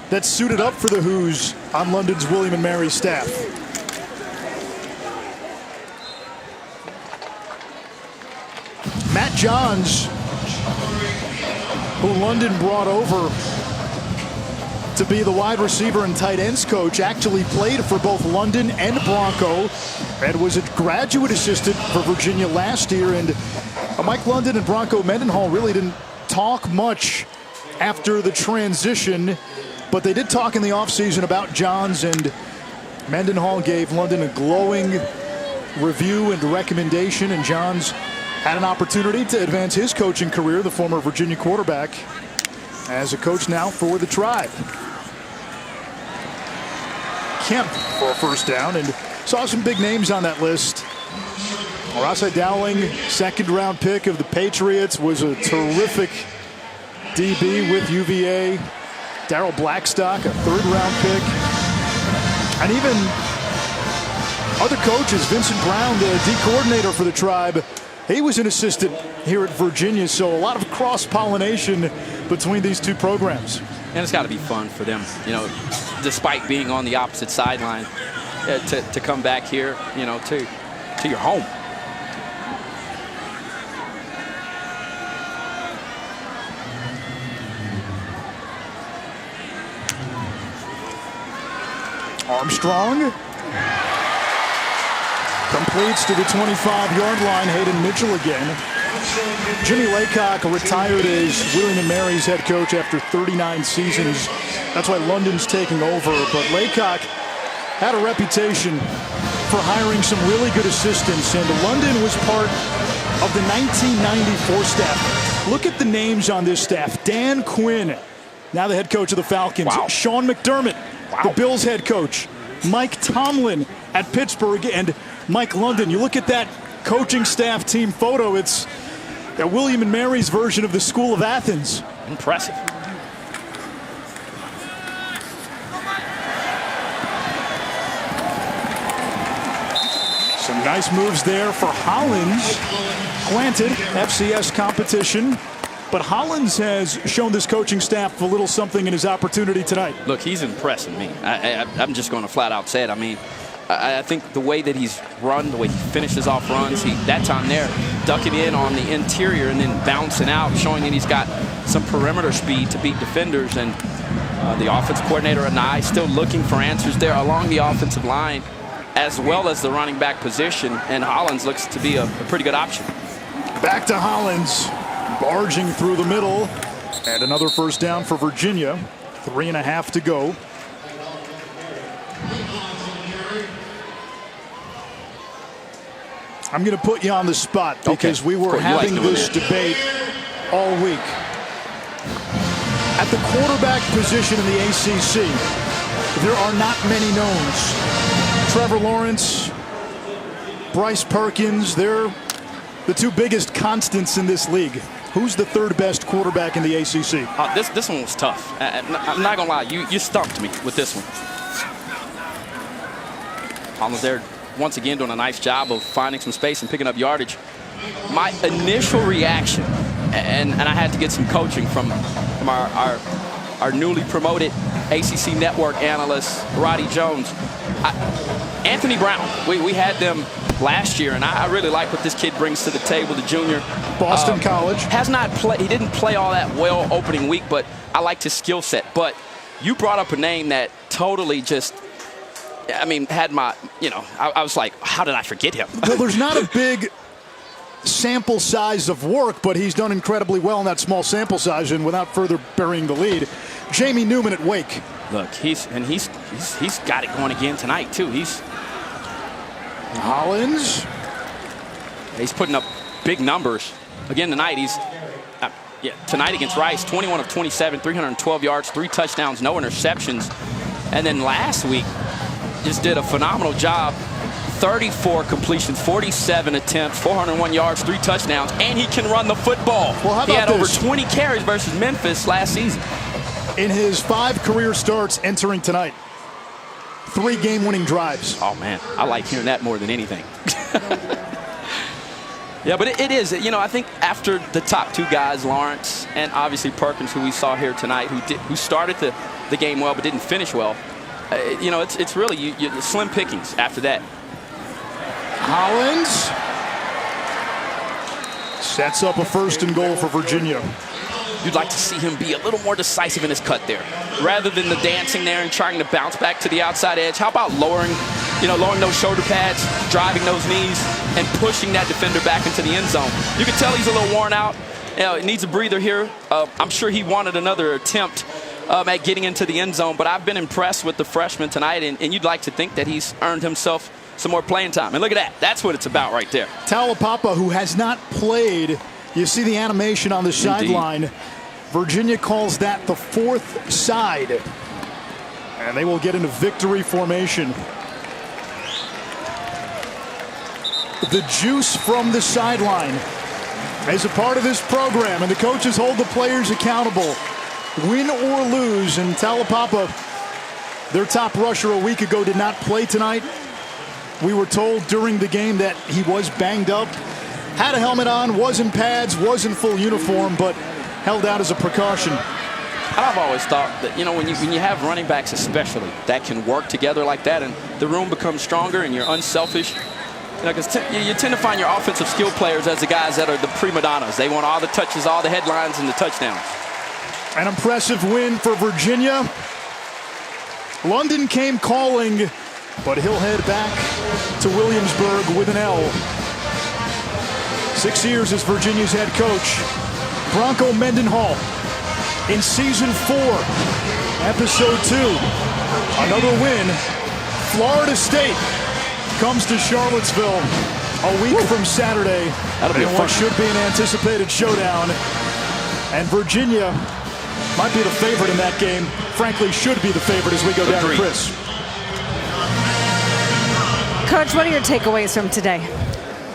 Speaker 1: that suited up for the Hoos on London's William and Mary staff. Matt Johns, who London brought over to be the wide receiver and tight ends coach, actually played for both London and Bronco and was a graduate assistant for Virginia last year. And Mike London and Bronco Mendenhall really didn't talk much after the transition, but they did talk in the offseason about Johns, and Mendenhall gave London a glowing review and recommendation, and Johns had an opportunity to advance his coaching career, the former Virginia quarterback, as a coach now for the Tribe. Kemp for a 1st down, and saw some big names on that list. Rosai Dowling, 2nd-round pick of the Patriots, was a terrific DB with UVA. Darrell Blackstock, a 3rd-round pick. And even other coaches, Vincent Brown, the D coordinator for the Tribe, he was an assistant here at Virginia, so a lot of cross-pollination between these 2 programs.
Speaker 2: And it's got to be fun for them, despite being on the opposite sideline, to come back here, to your home.
Speaker 1: Armstrong completes to the 25-yard line. Hayden Mitchell again. Jimmy Laycock retired as William and Mary's head coach after 39 seasons. That's why London's taking over. But Laycock had a reputation for hiring some really good assistants, and London was part of the 1994 staff. Look at the names on this staff. Dan Quinn, now the head coach of the Falcons.
Speaker 2: Wow.
Speaker 1: Sean McDermott, the Bills head coach. Mike Tomlin at Pittsburgh, and Mike London. You look at that coaching staff team photo, it's William and Mary's version of the School of Athens.
Speaker 2: Impressive.
Speaker 1: Some nice moves there for Hollins. Granted, FCS competition, but Hollins has shown this coaching staff a little something in his opportunity tonight.
Speaker 2: Look, he's impressing me. I'm just going to flat out say it. I mean, I think the way that he's run, the way he finishes off runs, that time there, ducking in on the interior and then bouncing out, showing that he's got some perimeter speed to beat defenders. And the offense coordinator and I still looking for answers there along the offensive line, as well as the running back position. And Hollins looks to be a pretty good option.
Speaker 1: Back to Hollins, barging through the middle, and another 1st down for Virginia. 3.5 to go. I'm going to put you on the spot because we were having this debate all week. At the quarterback position in the ACC, there are not many knowns. Trevor Lawrence, Bryce Perkins, they're the two biggest constants in this league. Who's the third best quarterback in the ACC?
Speaker 2: This one was tough. I'm not going to lie. You stumped me with this one. Holland's there once again doing a nice job of finding some space and picking up yardage. My initial reaction, and I had to get some coaching from our newly promoted ACC network analyst, Roddy Jones. Anthony Brown, we had them last year, and I really like what this kid brings to the table, the junior.
Speaker 1: Boston College.
Speaker 2: He didn't play all that well opening week, but I liked his skill set. But you brought up a name that totally just, had my, I was like, how did I forget him?
Speaker 1: Well, there's not a big sample size of work, but he's done incredibly well in that small sample size, and without further burying the lead, Jamie Newman at Wake.
Speaker 2: Look, he's got it going again tonight, too.
Speaker 1: Hollins.
Speaker 2: He's putting up big numbers. Again tonight, tonight against Rice, 21 of 27, 312 yards, 3 touchdowns, no interceptions. And then last week, just did a phenomenal job. 34 completions, 47 attempts, 401 yards, 3 touchdowns, and he can run the football.
Speaker 1: Well, how about
Speaker 2: he had
Speaker 1: this?
Speaker 2: over 20 carries versus Memphis last season.
Speaker 1: In his 5 career starts entering tonight, 3 game-winning drives.
Speaker 2: Oh, man, I like hearing that more than anything. Yeah, but it is. I think after the top 2 guys, Lawrence and obviously Perkins, who we saw here tonight, who started the game well but didn't finish well, it's really you slim pickings after that.
Speaker 1: Hollins sets up a 1st and goal for Virginia.
Speaker 2: You'd like to see him be a little more decisive in his cut there, rather than the dancing there and trying to bounce back to the outside edge. How about lowering those shoulder pads, driving those knees, and pushing that defender back into the end zone? You can tell he's a little worn out. It needs a breather here. I'm sure he wanted another attempt at getting into the end zone, but I've been impressed with the freshman tonight, and you'd like to think that he's earned himself some more playing time. And look at that. That's what it's about right there.
Speaker 1: Talapapa, who has not played, you see the animation on the sideline. Virginia calls that the 4th side. And they will get into victory formation. The juice from the sideline is a part of this program, and the coaches hold the players accountable, win or lose. And Talapapa, their top rusher a week ago, did not play tonight. We were told during the game that he was banged up, had a helmet on, was in pads, was in full uniform, but held out as a precaution.
Speaker 2: I've always thought that, when you have running backs especially that can work together like that, and the room becomes stronger and you're unselfish, because you tend to find your offensive skill players as the guys that are the prima donnas. They want all the touches, all the headlines, and the touchdowns.
Speaker 1: An impressive win for Virginia. London came calling, but he'll head back to Williamsburg with an L. 6 years as Virginia's head coach. Bronco Mendenhall in season 4, episode 2. Another win. Florida State comes to Charlottesville a week from Saturday.
Speaker 2: That'll be
Speaker 1: what should be an anticipated showdown. And Virginia might be the favorite in that game. Frankly, should be the favorite as we go down to Chris.
Speaker 3: Coach, what are your takeaways from today?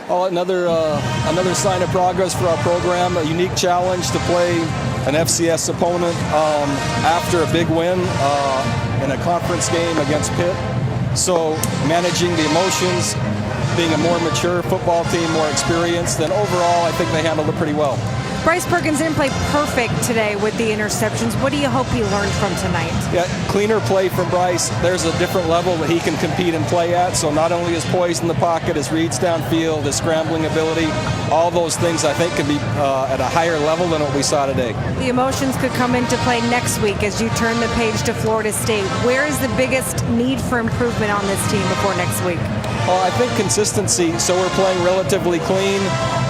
Speaker 9: Oh, another sign of progress for our program. A unique challenge to play an FCS opponent after a big win in a conference game against Pitt. So managing the emotions, being a more mature football team, more experienced, then overall I think they handled it pretty well.
Speaker 3: Bryce Perkins didn't play perfect today with the interceptions. What do you hope he learned from tonight?
Speaker 9: Yeah, cleaner play from Bryce. There's a different level that he can compete and play at. So not only his poise in the pocket, his reads downfield, his scrambling ability, all those things I think can be at a higher level than what we saw today.
Speaker 3: The emotions could come into play next week as you turn the page to Florida State. Where is the biggest need for improvement on this team before next week?
Speaker 9: Well, I think consistency. So we're playing relatively clean,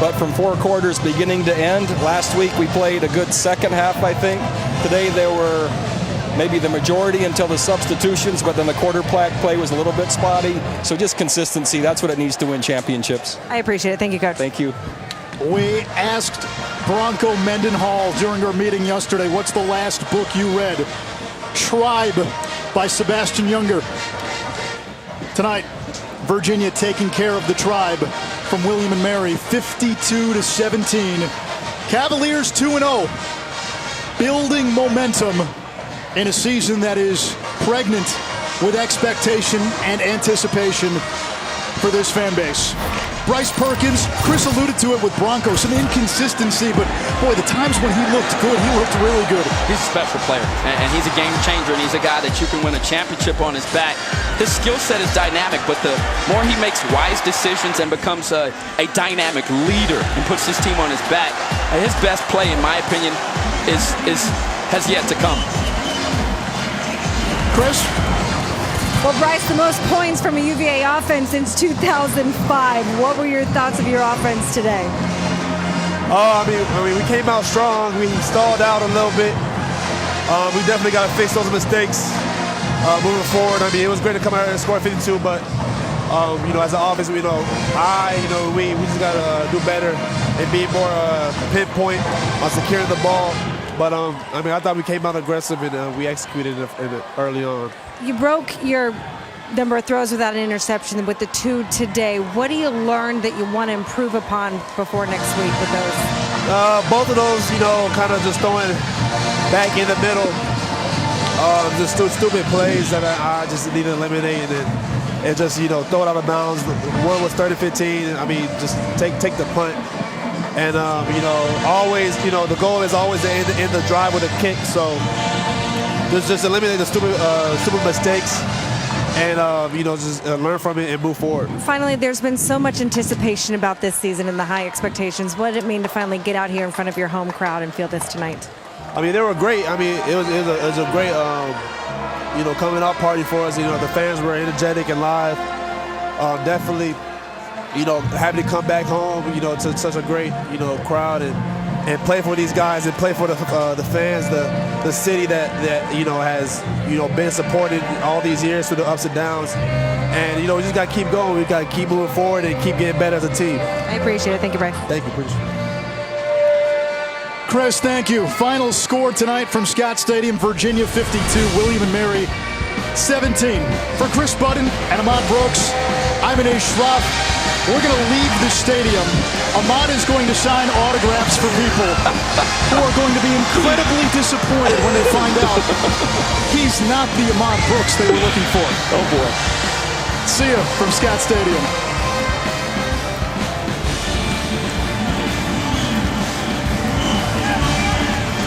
Speaker 9: but from 4 quarters beginning to end. Last week we played a good second half, I think. Today there were maybe the majority until the substitutions, but then the quarterback play was a little bit spotty. So just consistency, that's what it needs to win championships.
Speaker 3: I appreciate it. Thank you, Coach.
Speaker 9: Thank you.
Speaker 1: We asked Bronco Mendenhall during our meeting yesterday, what's the last book you read? Tribe by Sebastian Junger. Tonight, Virginia taking care of the Tribe from William & Mary, 52-17. Cavaliers 2-0, building momentum in a season that is pregnant with expectation and anticipation for this fan base. Bryce Perkins, Chris alluded to it with Bronco, some inconsistency, but boy, the times when he looked good, he looked really good.
Speaker 2: He's a special player, and he's a game changer, and he's a guy that you can win a championship on his back. His skill set is dynamic, but the more he makes wise decisions and becomes a dynamic leader and puts his team on his back, his best play, in my opinion, has yet to come.
Speaker 1: Chris?
Speaker 3: Well, Bryce, the most points from a UVA offense since 2005. What were your thoughts of your offense today?
Speaker 13: I mean, we came out strong. We stalled out a little bit. We definitely got to fix those mistakes moving forward. I mean, it was great to come out here and score 52, but as an offense, we just got to do better and be more pinpoint on securing the ball. But I thought we came out aggressive and we executed it early on.
Speaker 3: You broke your number of throws without an interception with the 2 today. What do you learn that you want to improve upon before next week with those?
Speaker 13: Both of those, kind of just throwing back in the middle. Just stupid plays that I just need to eliminate and just, throw it out of bounds. One was 30-15. I mean, just take the punt. And, always, the goal is always to end the drive with a kick. So just eliminate the stupid mistakes and, just learn from it and move forward.
Speaker 3: Finally, there's been so much anticipation about this season and the high expectations. What did it mean to finally get out here in front of your home crowd and feel this tonight?
Speaker 13: I mean, they were great. I mean, it was a great, coming out party for us. The fans were energetic and live. Definitely, happy to come back home, to such a great, crowd and play for these guys and play for the fans, the city that has, been supported all these years through the ups and downs. And, we just got to keep going. We got to keep moving forward and keep getting better as a team.
Speaker 3: I appreciate it. Thank you, Bryce.
Speaker 13: Thank you. Appreciate it.
Speaker 1: Chris, thank you. Final score tonight from Scott Stadium, Virginia 52, William & Mary 17. For Chris Budden and Ahmad Brooks, I'm Anash Shroff. We're going to leave the stadium. Ahmad is going to sign autographs for people who are going to be incredibly disappointed when they find out he's not the Ahmad Brooks they were looking for.
Speaker 2: Oh, boy.
Speaker 1: See you from Scott Stadium.